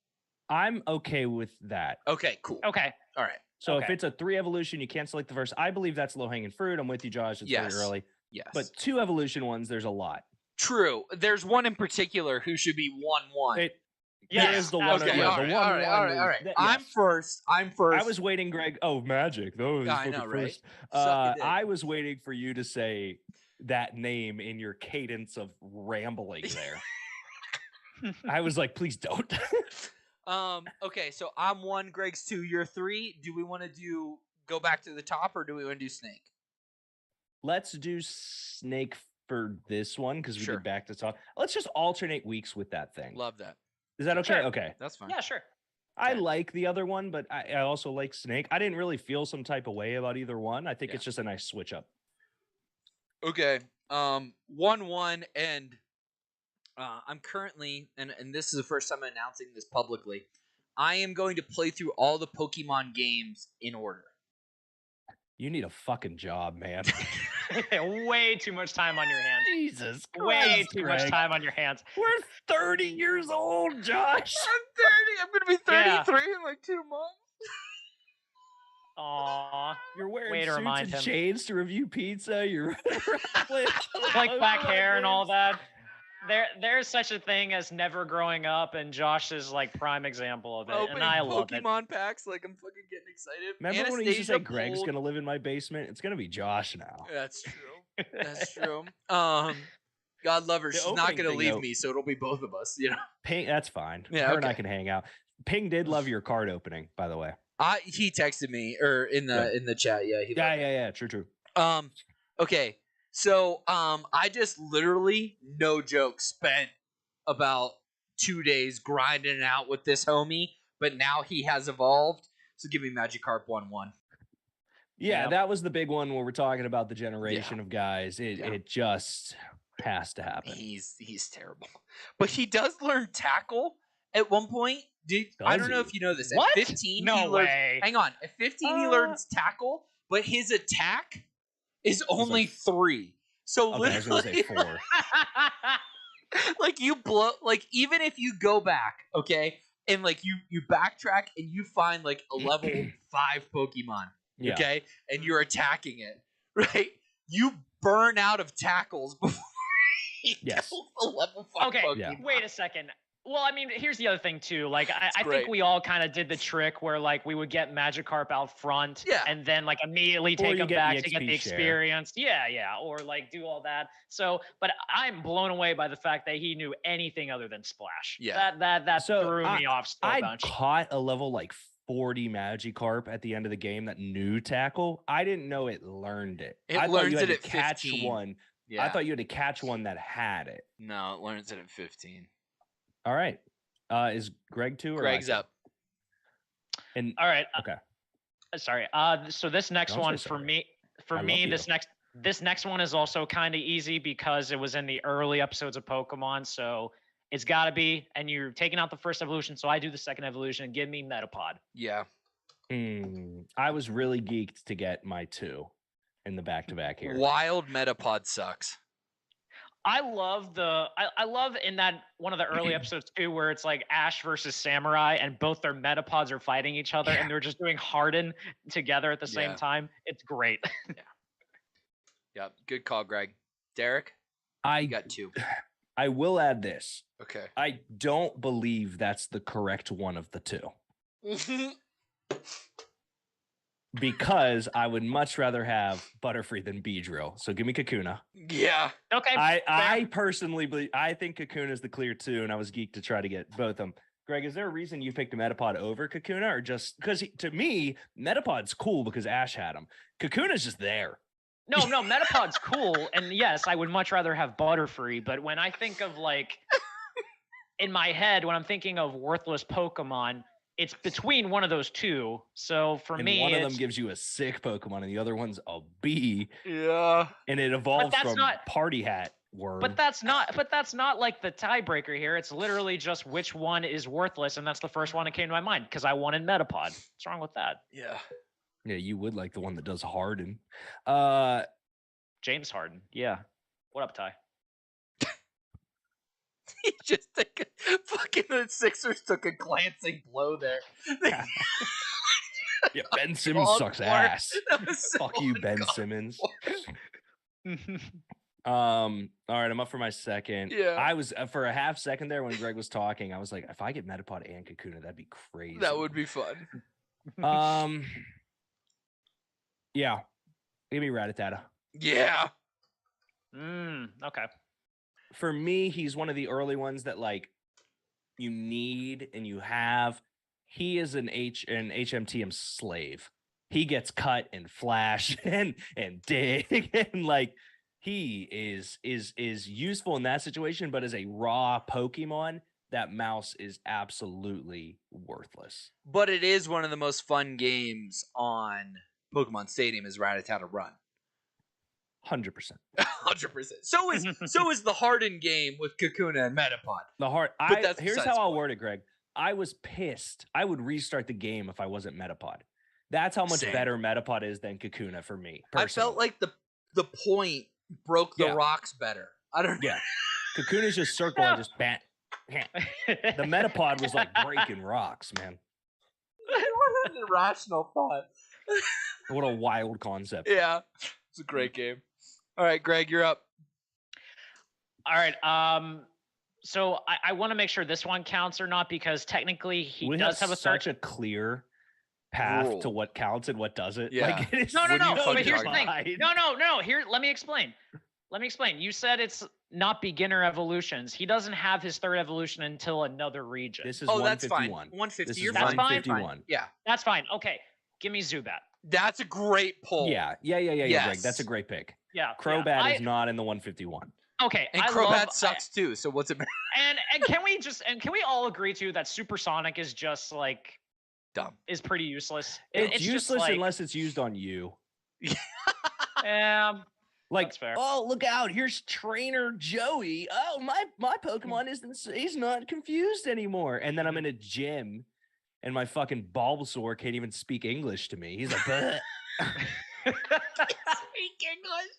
I'm okay with that. Okay, cool. Okay. All right. So if it's a 3 evolution, you can't select the first. I believe that's low-hanging fruit. I'm with you, Josh. It's very early. Yes. But 2 evolution ones, there's a lot. True. There's one in particular who should be 1-1. That is the one. Okay, Yeah, all the right, one. all right. I'm first. I was waiting, Greg. Oh, Magic. Those. I know, right? First. I was waiting for you to say that name in your cadence of rambling there. I was like, please don't. Okay, so I'm 1, Greg's 2, you're 3. Do we want to go back to the top, or do we want to do Snake? Let's do Snake for this one because we Sure. did back to top. Let's just alternate weeks with that thing. Love that. Is that okay? Sure. Okay. That's fine. Yeah, sure. I like the other one, but I also like Snake. I didn't really feel some type of way about either one. I think it's just a nice switch up. Okay. 1-1, and I'm currently, and this is the first time I'm announcing this publicly, I am going to play through all the Pokemon games in order. You need a fucking job, man. Way too much time on your hands. Jesus Christ, Way too much Greg. time on your hands. We're 30 years old, Josh. I'm 30. I'm going to be 33 in like 2 months. Aw. You're wearing Way to suits remind and him. shades to review pizza. You're Like back hair and all that. There's such a thing as never growing up, and Josh is like prime example of it, Opening and I love it. Pokemon packs, like I'm fucking getting excited. Remember when he used to say Anastasia Greg's pulled- gonna live in my basement? It's gonna be Josh now. That's true. That's true. God love her. The She's not opening gonna thing, leave though- me, so it'll be both of us. You know. Ping, that's fine. Yeah, Her and I okay. can hang out. Ping did love your card opening, by the way. He texted me or in the chat. Yeah. He loved it. Yeah. True. Okay. So I just literally, no joke, spent about 2 days grinding it out with this homie, but now he has evolved. So give me Magikarp 1-1. Yeah, Yep. that was the big one where we're talking about the generation of guys. It Yeah. it just has to happen. He's terrible, but he does learn tackle at one point. I don't know if you know this. At What? 15, No he learns, way. Hang on. At 15, he learns tackle, but his attack is only 3. So Okay, I was gonna say literally, 4. like you blow, like even if you go back, okay, and like you backtrack and you find like a level 5 Pokemon, Yeah. okay, and you're attacking it, right? You burn out of tackles before he Yes. kills the level 5 Okay, Pokemon. Yeah. wait a second. Well, I mean, here's the other thing too. Like, I great. think we all kind of did the trick where like we would get Magikarp out front, Yeah. and then like immediately Or take you him get back to get EXP the share. experience. Yeah, or like do all that. So, but I'm blown away by the fact that he knew anything other than Splash. Yeah. That So threw me off so I much. caught a level like 40 Magikarp at the end of the game that knew tackle. I didn't know it learned it. It I thought learns you had it to at catch 15. one. Yeah. I thought you had to catch one that had it. No, it learns it at 15. All right. Is Greg too? Or Greg's I two? up. And All right. okay. Sorry. So this next Don't say one for sorry. me, I love this next one is also kind of easy because it was in the early episodes of Pokemon. So it's got to be, and you're taking out the first evolution. So I do the second evolution. Give me Metapod. Yeah. I was really geeked to get my 2 in the back-to-back here. Wild Metapod sucks. I love I love in that one of the early episodes too, where it's like Ash versus Samurai, and both their Metapods are fighting each other, and they're just doing Harden together at the same time. It's great. Yeah. Good call, Greg. Derek, I you got 2. I will add this. Okay. I don't believe that's the correct one of the 2. Because I would much rather have Butterfree than Beedrill. So give me Kakuna. Yeah. Okay. I personally believe, I think Kakuna is the clear 2, and I was geeked to try to get both of them. Greg, is there a reason you picked a Metapod over Kakuna, or just because to me, Metapod's cool because Ash had him. Kakuna's just there. No, Metapod's cool, and yes, I would much rather have Butterfree. But when I think of like, in my head, when I'm thinking of worthless Pokemon, it's between one of those 2. So for And me, one of them gives you a sick Pokemon, and the other one's a bee. Yeah. And it evolves that's from not- Party Hat Worm. But that's not like the tiebreaker here. It's literally just which one is worthless, and that's the first one that came to my mind because I wanted Metapod. What's wrong with that? Yeah. Yeah, you would like the one that does Harden. James Harden. Yeah. What up, Ty? He just fucking the Sixers took a glancing blow there. Yeah, Ben Simmons sucks ass. Fuck you, Ben Simmons. All right, I'm up for my second. Yeah. I was for a half second there when Greg was talking. I was like, if I get Metapod and Kakuna, that'd be crazy. That would be fun. Yeah, give me Rattata. Yeah. Okay. For me, he's one of the early ones that like you need and you have. He is an HMTM slave. He gets cut and flash and dig and like he is useful in that situation, but as a raw Pokemon, that mouse is absolutely worthless. But it is one of the most fun games on Pokemon Stadium is Rattata Run. 100%. 100%. So is the Harden game with Kakuna and Metapod. Here's how I'll word it, Greg. I was pissed. I would restart the game if I wasn't Metapod. That's how much better Metapod is than Kakuna for me. Personally. I felt like the point broke the rocks better. I don't know. Yeah. Kakuna's just circle and just bam. The Metapod was like breaking rocks, man. What an irrational thought. What a wild concept. Yeah. It's a great game. All right, Greg, you're up. All right. So I want to make sure this one counts or not because technically he does have such a clear path to what counts and what doesn't. Yeah. Like, it is No. But here's the thing. wide. No. Here, let me explain. You said it's not beginner evolutions. He doesn't have his third evolution until another region. This is that's fine. 151. 150. This is You're That's fine. 151. Yeah. That's fine. Okay. Give me Zubat. That's a great pull. Yeah, Yes. Greg. That's a great pick. Yeah. Crobat is not in the 151. Okay. And Crobat sucks too, so what's it matter? And can we all agree too that Supersonic is just like Dumb. is pretty useless. It's just useless like, unless it's used on you. Like, Like, oh, look out, here's Trainer Joey. Oh, my Pokemon he's not confused anymore. And then I'm in a gym and my fucking Bulbasaur can't even speak English to me. He's like, bleh. Speak English.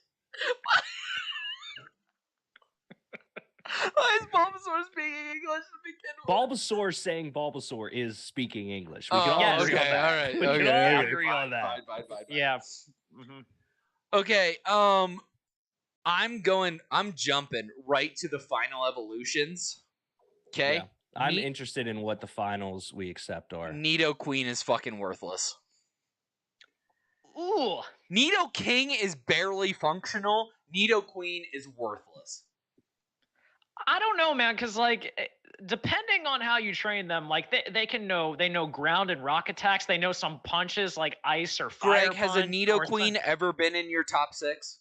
Why is Bulbasaur speaking English to begin with? Bulbasaur saying Bulbasaur is speaking English. We can all yes. agree on Okay, that. all right. We can Okay, all okay, agree on that. Fine. Yeah. Okay, I'm jumping right to the final evolutions. Okay? Yeah. I'm interested in what the finals we accept are. Nidoqueen is fucking worthless. Ooh. Nidoking is barely functional. Nidoqueen is worthless. I don't know, man, because like depending on how you train them, like they know ground and rock attacks. They know some punches like ice or fire. Greg, has a Nidoqueen ever been in your top 6?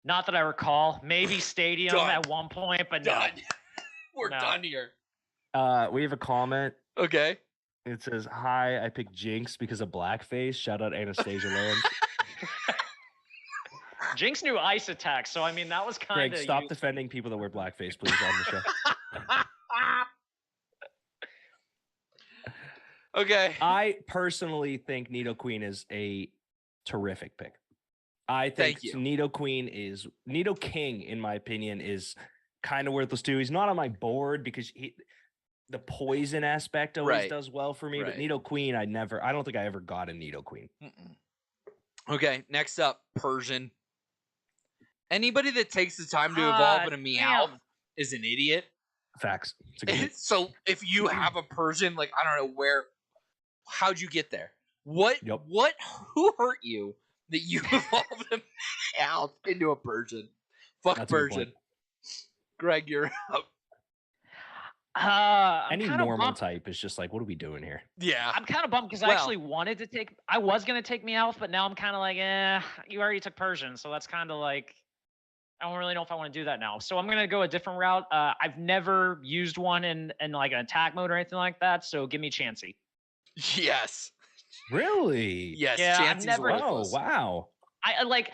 Not that I recall. Maybe Stadium Done. at one point, but Done. no. We're No. done here. We have a comment. Okay. It says, "Hi, I picked Jinx because of blackface. Shout out Anastasia Lambs." Jinx knew ice attacks, so I mean that was kind of. Greg, stop defending people that wear blackface, please, on the show. Okay. I personally think Nidoqueen is a terrific pick. I think Thank you. Nidoking, in my opinion, is kind of worthless too. He's not on my board because the poison aspect always does well for me. But Nidoqueen, I don't think I ever got a Nidoqueen. Okay, next up, Persian. Anybody that takes the time to evolve in a Meowth is an idiot. Facts. It's a good pick. So if you have a Persian, like I don't know how'd you get there? Who hurt you that you evolved a Meowth into a Persian? Fuck That's a good Persian. point. Greg, you're up. Any normal type is just like, what are we doing here? Yeah. I'm kind of bummed because I actually wanted to take. I was gonna take Meowth, but now I'm kind of like, you already took Persian, so that's kind of like. I don't really know if I want to do that now. So I'm going to go a different route. I've never used one in like an attack mode or anything like that. So give me Chansey. Yes. Really? Yes. Yeah, Chansey's worthless. Oh, wow. I like,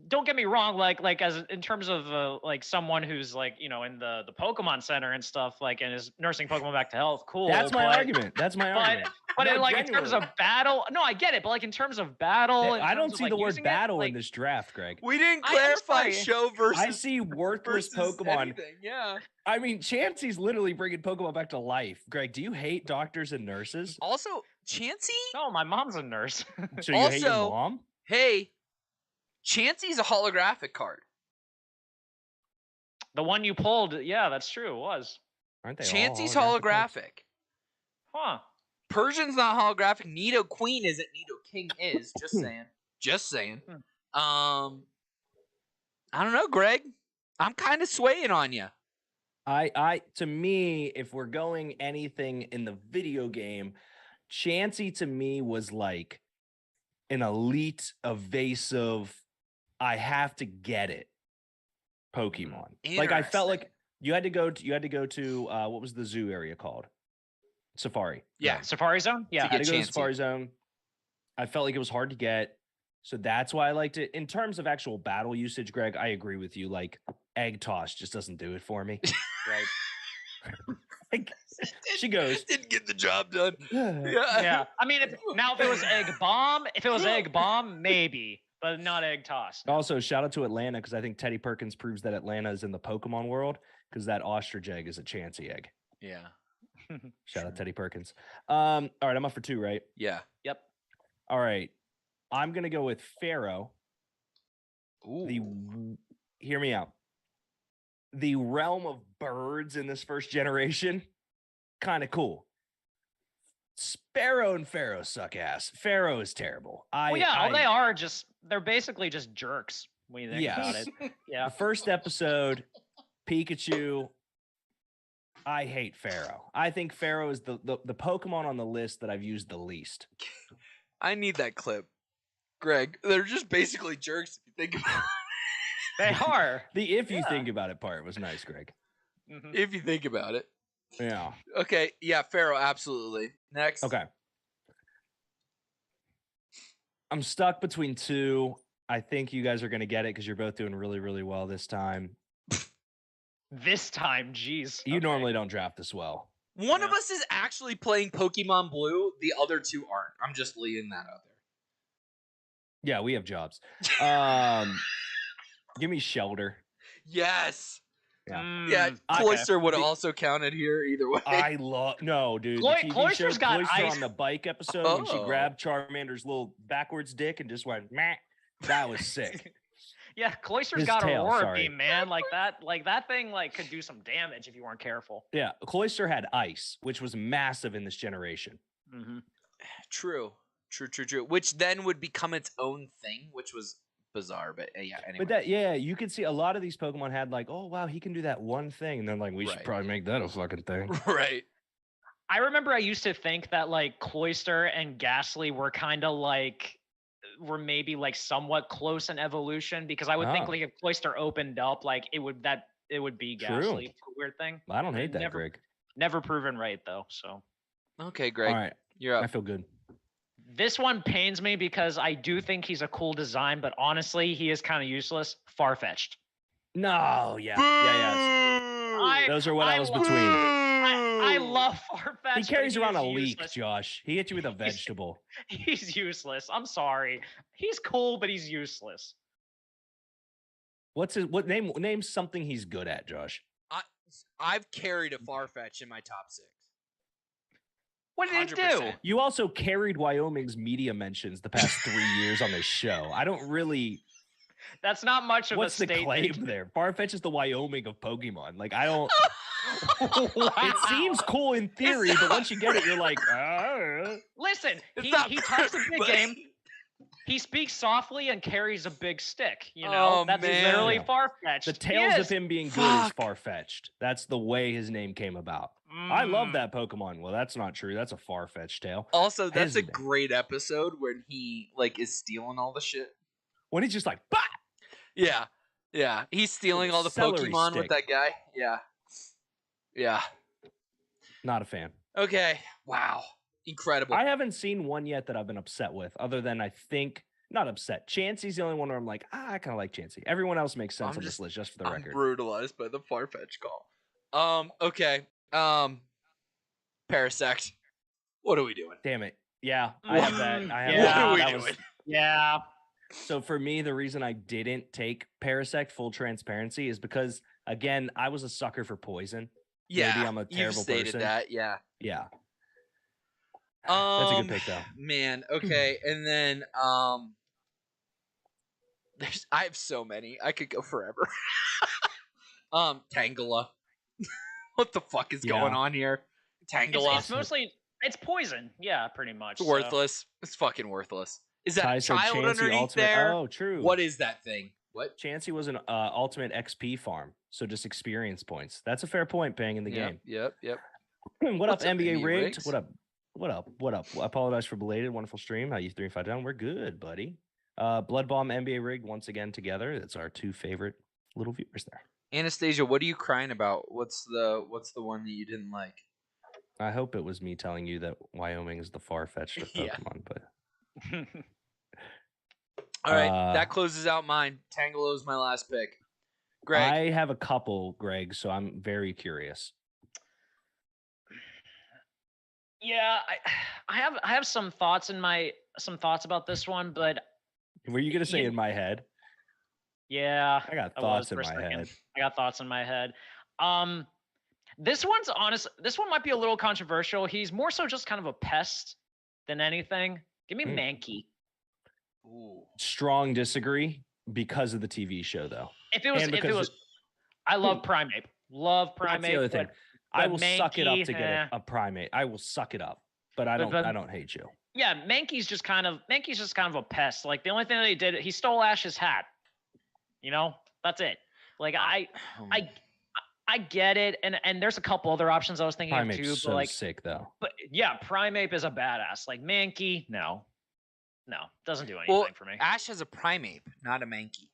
don't get me wrong. Like as in terms of like someone who's like, in the Pokemon Center and stuff, like, and is nursing Pokemon back to health. Cool. That's my argument. That's my argument. But No, in terms of battle, no, I get it. But like in terms of battle, I don't see the word battle in this draft, Greg. We didn't clarify show versus. I see worthless Pokemon. Anything. Yeah. I mean, Chansey's literally bringing Pokemon back to life. Greg, do you hate doctors and nurses? Also, Chansey? No, my mom's a nurse. So you hate your mom? Hey, Chansey's a holographic card. The one you pulled, yeah, that's true. It was. Aren't they Chansey's all holographic. Huh. Persian's not holographic. Nidoqueen isn't. Nidoking is. Just saying. Just saying. I don't know, Greg. I'm kind of swaying on you. To me, if we're going anything in the video game, Chansey to me was like an elite, evasive, I have to get it Pokemon. Like I felt like you had to go to what was the zoo area called? Safari. Yeah. Safari Zone? Yeah. I had to go to Safari Zone. I felt like it was hard to get. So that's why I liked it. In terms of actual battle usage, Greg, I agree with you. Like Egg Toss just doesn't do it for me. Right. Like, she goes. Didn't get the job done. Yeah. I mean, if it was Egg Bomb, maybe, but not Egg Toss. Also, shout out to Atlanta because I think Teddy Perkins proves that Atlanta is in the Pokemon world because that ostrich egg is a Chansey egg. Yeah. Shout out Teddy Perkins. All right, I'm up for 2, right? Yeah. Yep. All right. I'm going to go with Pharaoh. Ooh. Hear me out. The realm of birds in this first generation, kind of cool. Sparrow and Pharaoh suck ass. Pharaoh is terrible. They're basically just jerks when you think about it. Yeah. The first episode, Pikachu. I hate Pharaoh. I think Pharaoh is the Pokemon on the list that I've used the least. I need that clip. Greg, they're just basically jerks if you think about it. They are. If you think about it part was nice, Greg. Mm-hmm. If you think about it. Yeah. Okay. Yeah, Pharaoh, absolutely. Next. Okay. I'm stuck between 2. I think you guys are going to get it because you're both doing really, really well this time. This time, jeez. You normally don't draft this well. One of us is actually playing Pokemon Blue. The other 2 aren't. I'm just leaving that out there. Yeah, we have jobs. Give me Shelter. Yes. Yeah. Yeah, Cloyster would have also counted here either way. No, dude. Cloyster's got ice on the bike episode when she grabbed Charmander's little backwards dick and just went, meh. That was sick. Yeah, Cloyster's His got tail, Aurora sorry. Beam, man. Like that thing could do some damage if you weren't careful. Yeah, Cloyster had ice, which was massive in this generation. Mm-hmm. True. Which then would become its own thing, which was bizarre. But yeah, anyway. But you could see a lot of these Pokemon had like, oh wow, he can do that one thing, and then like we should probably make that a fucking thing. Right. I remember I used to think that like Cloyster and Ghastly were kind of like were maybe like somewhat close in evolution because I would think like if Cloyster opened up, like it would be Ghastly. It's a weird thing. I don't hate that, Greg. Never proven right though. So okay, Greg. All right, you're up. I feel good. This one pains me because I do think he's a cool design, but honestly, he is kind of useless. Far-fetched. No, yeah. Those are what I was between. I love Farfetch'd. He carries around a leek, Josh. He hit you with a vegetable. He's useless. I'm sorry. He's cool, but he's useless. What name something he's good at, Josh? I've carried a Farfetch in my top 6. What did it do? You also carried Wyoming's media mentions the past 3 years on this show. I don't really. That's not much of What's a statement. What's the claim there? Farfetch is the Wyoming of Pokemon. Like, I don't. It seems cool in theory, but once you get it, you're like, Listen, he talks a big game. He speaks softly and carries a big stick. You know, that's literally Farfetch'd. The tales of him being good is Farfetch'd. That's the way his name came about. I love that Pokemon. Well, that's not true. That's a Farfetch'd tale. Also, that's a great episode when he is stealing all the shit. When he's just like, bah! Yeah. He's stealing all the Pokemon with that guy. Yeah. Not a fan. Okay. Wow. Incredible. I haven't seen one yet that I've been upset with, other than I think not upset. Chansey's the only one where I'm like, I kind of like Chansey. Everyone else makes sense on this list, just for the record. I'm brutalized by the Farfetch call. Okay. Parasect. What are we doing? Damn it. Yeah, I have that. What are we doing? Yeah. So for me, the reason I didn't take Parasect, full transparency, is because again, I was a sucker for poison. Yeah, maybe I'm a terrible you've stated person. that. Yeah. That's a good pick, though. Man, okay, and then I have so many. I could go forever. Tangela. What the fuck is going on here? Tangela. It's mostly poison. Yeah, pretty much. It's worthless. It's fucking worthless. Is that Ty said child Chansey underneath ultimate. there? Oh, true. What is that thing? What? Chansey was an ultimate XP farm, so just experience points. That's a fair point, Bang, in the game. Yep. What What's up, up, NBA NBA Rigged? Riggs? What up? I apologize for belated. Wonderful stream. How you 3-5 down? We're good, buddy. Blood Bomb, NBA Rigged once again together. That's our two favorite little viewers there. Anastasia, what are you crying about? What's the one that you didn't like? I hope it was me telling you that Wyoming is the far-fetched of Yeah. Pokemon, but All right, that closes out mine. Tangelo is my last pick. Greg. I have a couple, Greg, so I'm very curious. Yeah, I have some thoughts about this one, but Were you gonna say in my head? Yeah, I got thoughts in my head. I got thoughts in my head. This one's honest. This one might be a little controversial. He's more so just kind of a pest than anything. Give me Mankey. Ooh. Strong disagree because of the TV show, though. If it was, I love Primeape. Love Primeape. That's the other thing. I will suck it up to Mankey, get a Primeape. I will suck it up, but I don't hate you. Yeah, Mankey's just kind of a pest. Like the only thing that he did, he stole Ash's hat. You know, that's it. Like I get it, and there's a couple other options I was thinking of too. So but like sick though. But yeah, Primeape is a badass. Like Mankey, no, doesn't do anything for me. Ash has a Primeape, not a Mankey.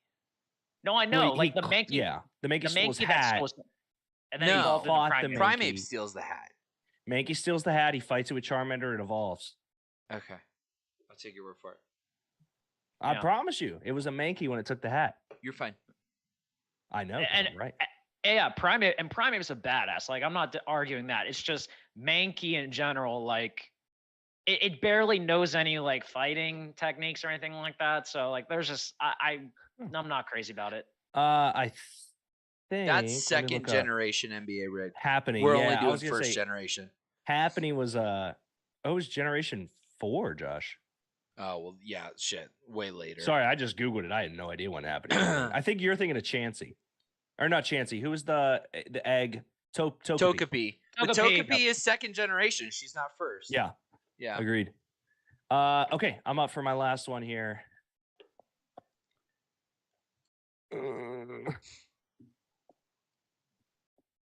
No, I know. Well, like the Mankey. Yeah, the Mankey steals his hat. And then evolved into Primeape. Primeape steals the hat. Mankey steals the hat. He fights it with Charmander. It evolves. Okay, I'll take your word for it. I promise you, it was a Mankey when it took the hat. You're fine. I know. And right. Yeah, Primeape's a badass. Like I'm not arguing that. It's just Mankey in general. Like it barely knows any like fighting techniques or anything like that. So like there's just I'm not crazy about it. I think that's second generation NBA rig. Happening. We're only doing first generation. Happening was it was generation 4, Josh. Oh well, yeah, shit, way later. Sorry, I just googled it. I had no idea when it happened. I think you're thinking of Chansey, or not Chansey. Who was the egg? Togepi. Togepi. But Togepi is second generation. She's not first. Yeah. Yeah. Agreed. Okay, I'm up for my last one here.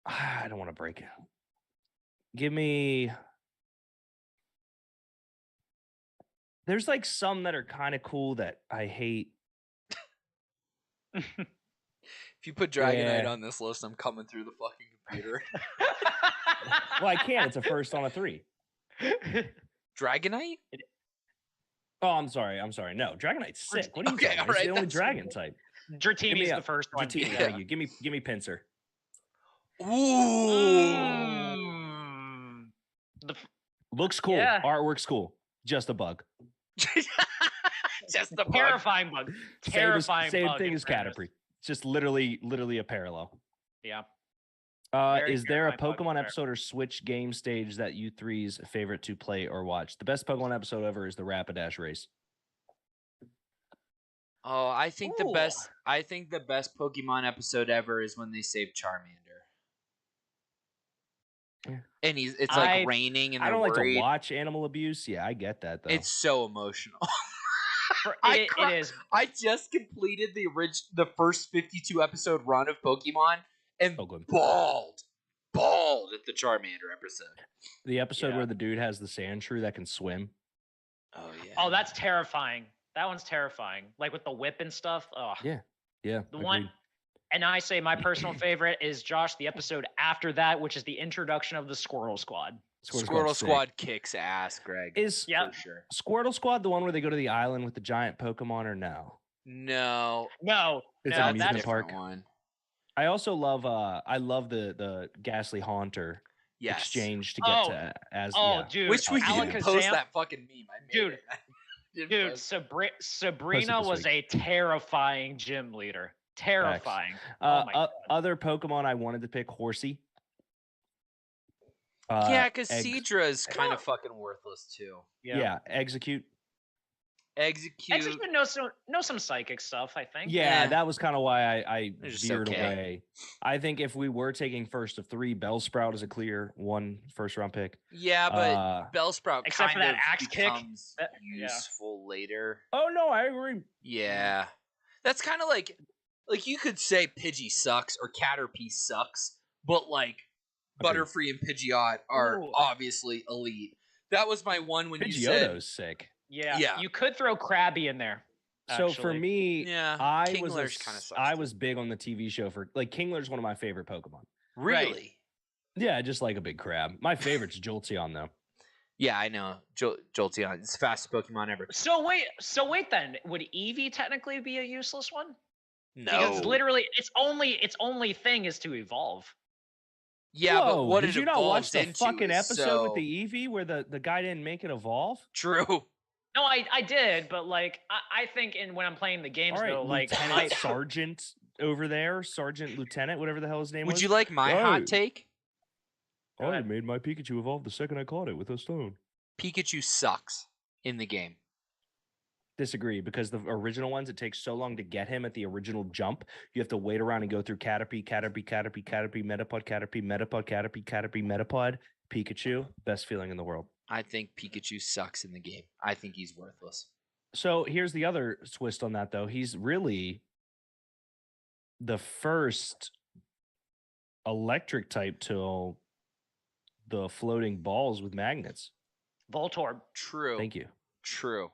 I don't want to break it. Give me. There's like some that are kind of cool that I hate. If you put Dragonite on this list, I'm coming through the fucking computer. Well, I can't. It's a first on a 3. Dragonite? Oh, I'm sorry. No, Dragonite's sick. What are you talking about? It's the only dragon type. Dratini's the first one. Dratini, thank you. Give me Pinsir. Ooh. Looks cool. Yeah. Artwork's cool. Just a bug. Just a bug. Terrifying bug. Terrifying same bug. thing as Caterpie. It's just literally a parallel. Yeah. Is there a Pokemon episode or Switch game stage that you three's favorite to play or watch? The best Pokemon episode ever is the Rapidash race. Oh, I think the best Pokemon episode ever is when they save Charmander. Yeah. And it's like raining and I don't like worried. to watch animal abuse. Yeah, I get that though. It's so emotional. It is. I just completed the first 52 episode run of Pokemon and bawled at the Charmander episode. The episode where the dude has the sand shrew that can swim. Oh yeah. Oh, that's terrifying. That one's terrifying. Like with the whip and stuff. Oh. Yeah. The one, and I say my personal favorite is Josh, the episode after that, which is the introduction of the Squirtle Squad. Squirtle Squad kicks ass, Greg. Is for sure. Squirtle Squad the one where they go to the island with the giant Pokemon or no? No. It's an amusement that's park. One. I also love the Ghastly Haunter exchange to get to as dude, which we didn't post that fucking meme. I made Dude, Sabrina was a terrifying gym leader. Terrifying. Oh my God. Other Pokemon I wanted to pick Horsey. Because Seadra is kind of fucking worthless too. Yeah, Execute. Execute know some psychic stuff, I think. Yeah, that was kind of why I veered away. I think if we were taking first of 3, Bellsprout is a clear 1 first round pick. Yeah, but Bellsprout except kind for that of axe becomes useful later. Oh no, I agree. Yeah, that's kind of like you could say Pidgey sucks or Caterpie sucks, but like Butterfree and Pidgeot are obviously elite. That was my one when you said Pidgeotto's sick. Yeah, you could throw Krabby in there. So for me, I Kingler's was big on the TV show for like Kingler's one of my favorite Pokemon. Really? Right. Yeah, just like a big crab. My favorite's Jolteon though. Yeah, I know. Jolteon. It's the fastest Pokemon ever. So wait then. Would Eevee technically be a useless one? No. Because literally its only thing is to evolve. Yeah, Whoa, but what did you not watch the fucking episode with the Eevee Eevee where the guy didn't make it evolve? True. No, I did, but like I think when I'm playing the games though, like Lieutenant Sergeant over there, Sergeant Lieutenant, whatever the hell his name was. Would you like my hot take? I made my Pikachu evolve the second I caught it with a stone. Pikachu sucks in the game. Disagree, because the original ones, it takes so long to get him at the original jump. You have to wait around and go through Caterpie, Metapod, Pikachu. Best feeling in the world. I think Pikachu sucks in the game. I think he's worthless. So here's the other twist on that, though. He's really the first electric type till the floating balls with magnets. Voltorb. True. Thank you. True.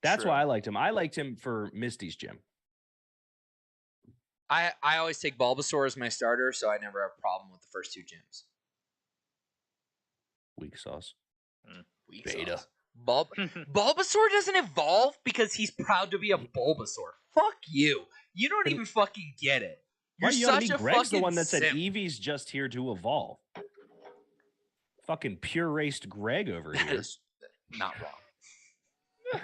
That's why I liked him. I liked him for Misty's gym. I always take Bulbasaur as my starter, so I never have a problem with the first 2 gyms. Weak sauce. Weak Beta. sauce. Bulbasaur doesn't evolve because he's proud to be a Bulbasaur. Fuck you. You don't even fucking get it. You're such a Greg's fucking the one that said simp. Eevee's just here to evolve. Fucking pure raced Greg over That here. is not wrong.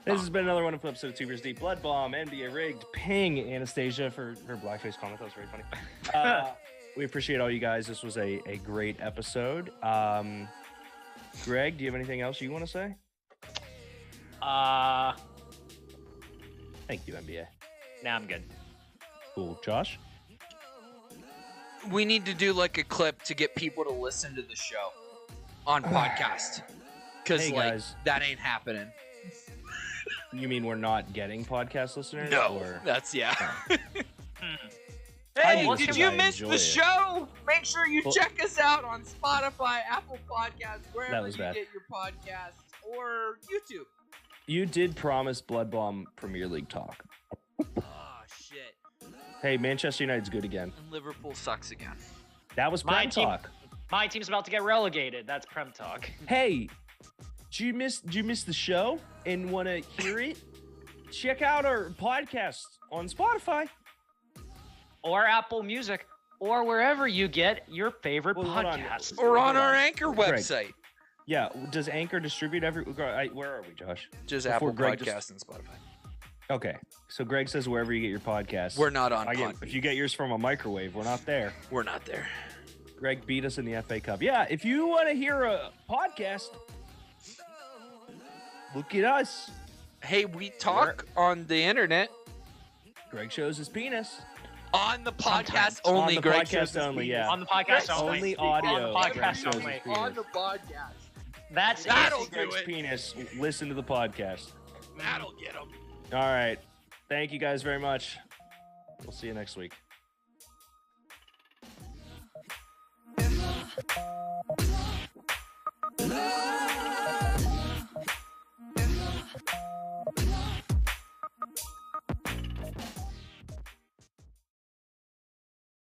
This has been another wonderful episode of 2 vs. Deep. Blood Bomb, NBA Rigged, Ping, Anastasia for her blackface comment. That was very funny. We appreciate all you guys. This was a great episode. Greg, do you have anything else you want to say? Thank you, NBA. Nah, I'm good. Cool. Josh? We need to do like a clip to get people to listen to the show on podcast. Because Hey, like guys. that ain't happening. You mean we're not getting podcast listeners? No, Or... that's yeah. I Hey, do did because you I miss enjoy the it. show? Make sure you Well- check us out on Spotify, Apple Podcasts, That wherever was you bad. get your podcasts, or YouTube. You did promise Blood Bomb Premier League talk. Oh shit! Hey, Manchester United's good again. And Liverpool sucks again. That was My Prem team- talk. My team's about to get relegated. That's Prem talk. Hey, did you miss the show and want to hear it? Check out our podcast on Spotify. Or Apple Music, or wherever you get your favorite Well, hold on. podcast. Or on Hold our on. Anchor Greg. website. Yeah, does Anchor distribute every? Where are we, Josh? Just Before Apple Greg Podcasts just- and Spotify. Okay, so Greg says wherever you get your podcast. We're not on If Podbean. you get yours from a microwave, we're not there. We're not there. Greg beat us in the FA Cup. Yeah, if you want to hear a podcast, look at us. Hey, we talk on the internet. Greg shows his penis. On the podcast Sometimes. only, On the Greg podcast shows his only, penis. yeah. On the podcast only. Only audio. On the Greg podcast shows his only. penis. On the podcast. That's That'll it. do Greg's it. penis. Listen to the podcast. That'll get him. All right. Thank you guys very much. We'll see you next week. Love.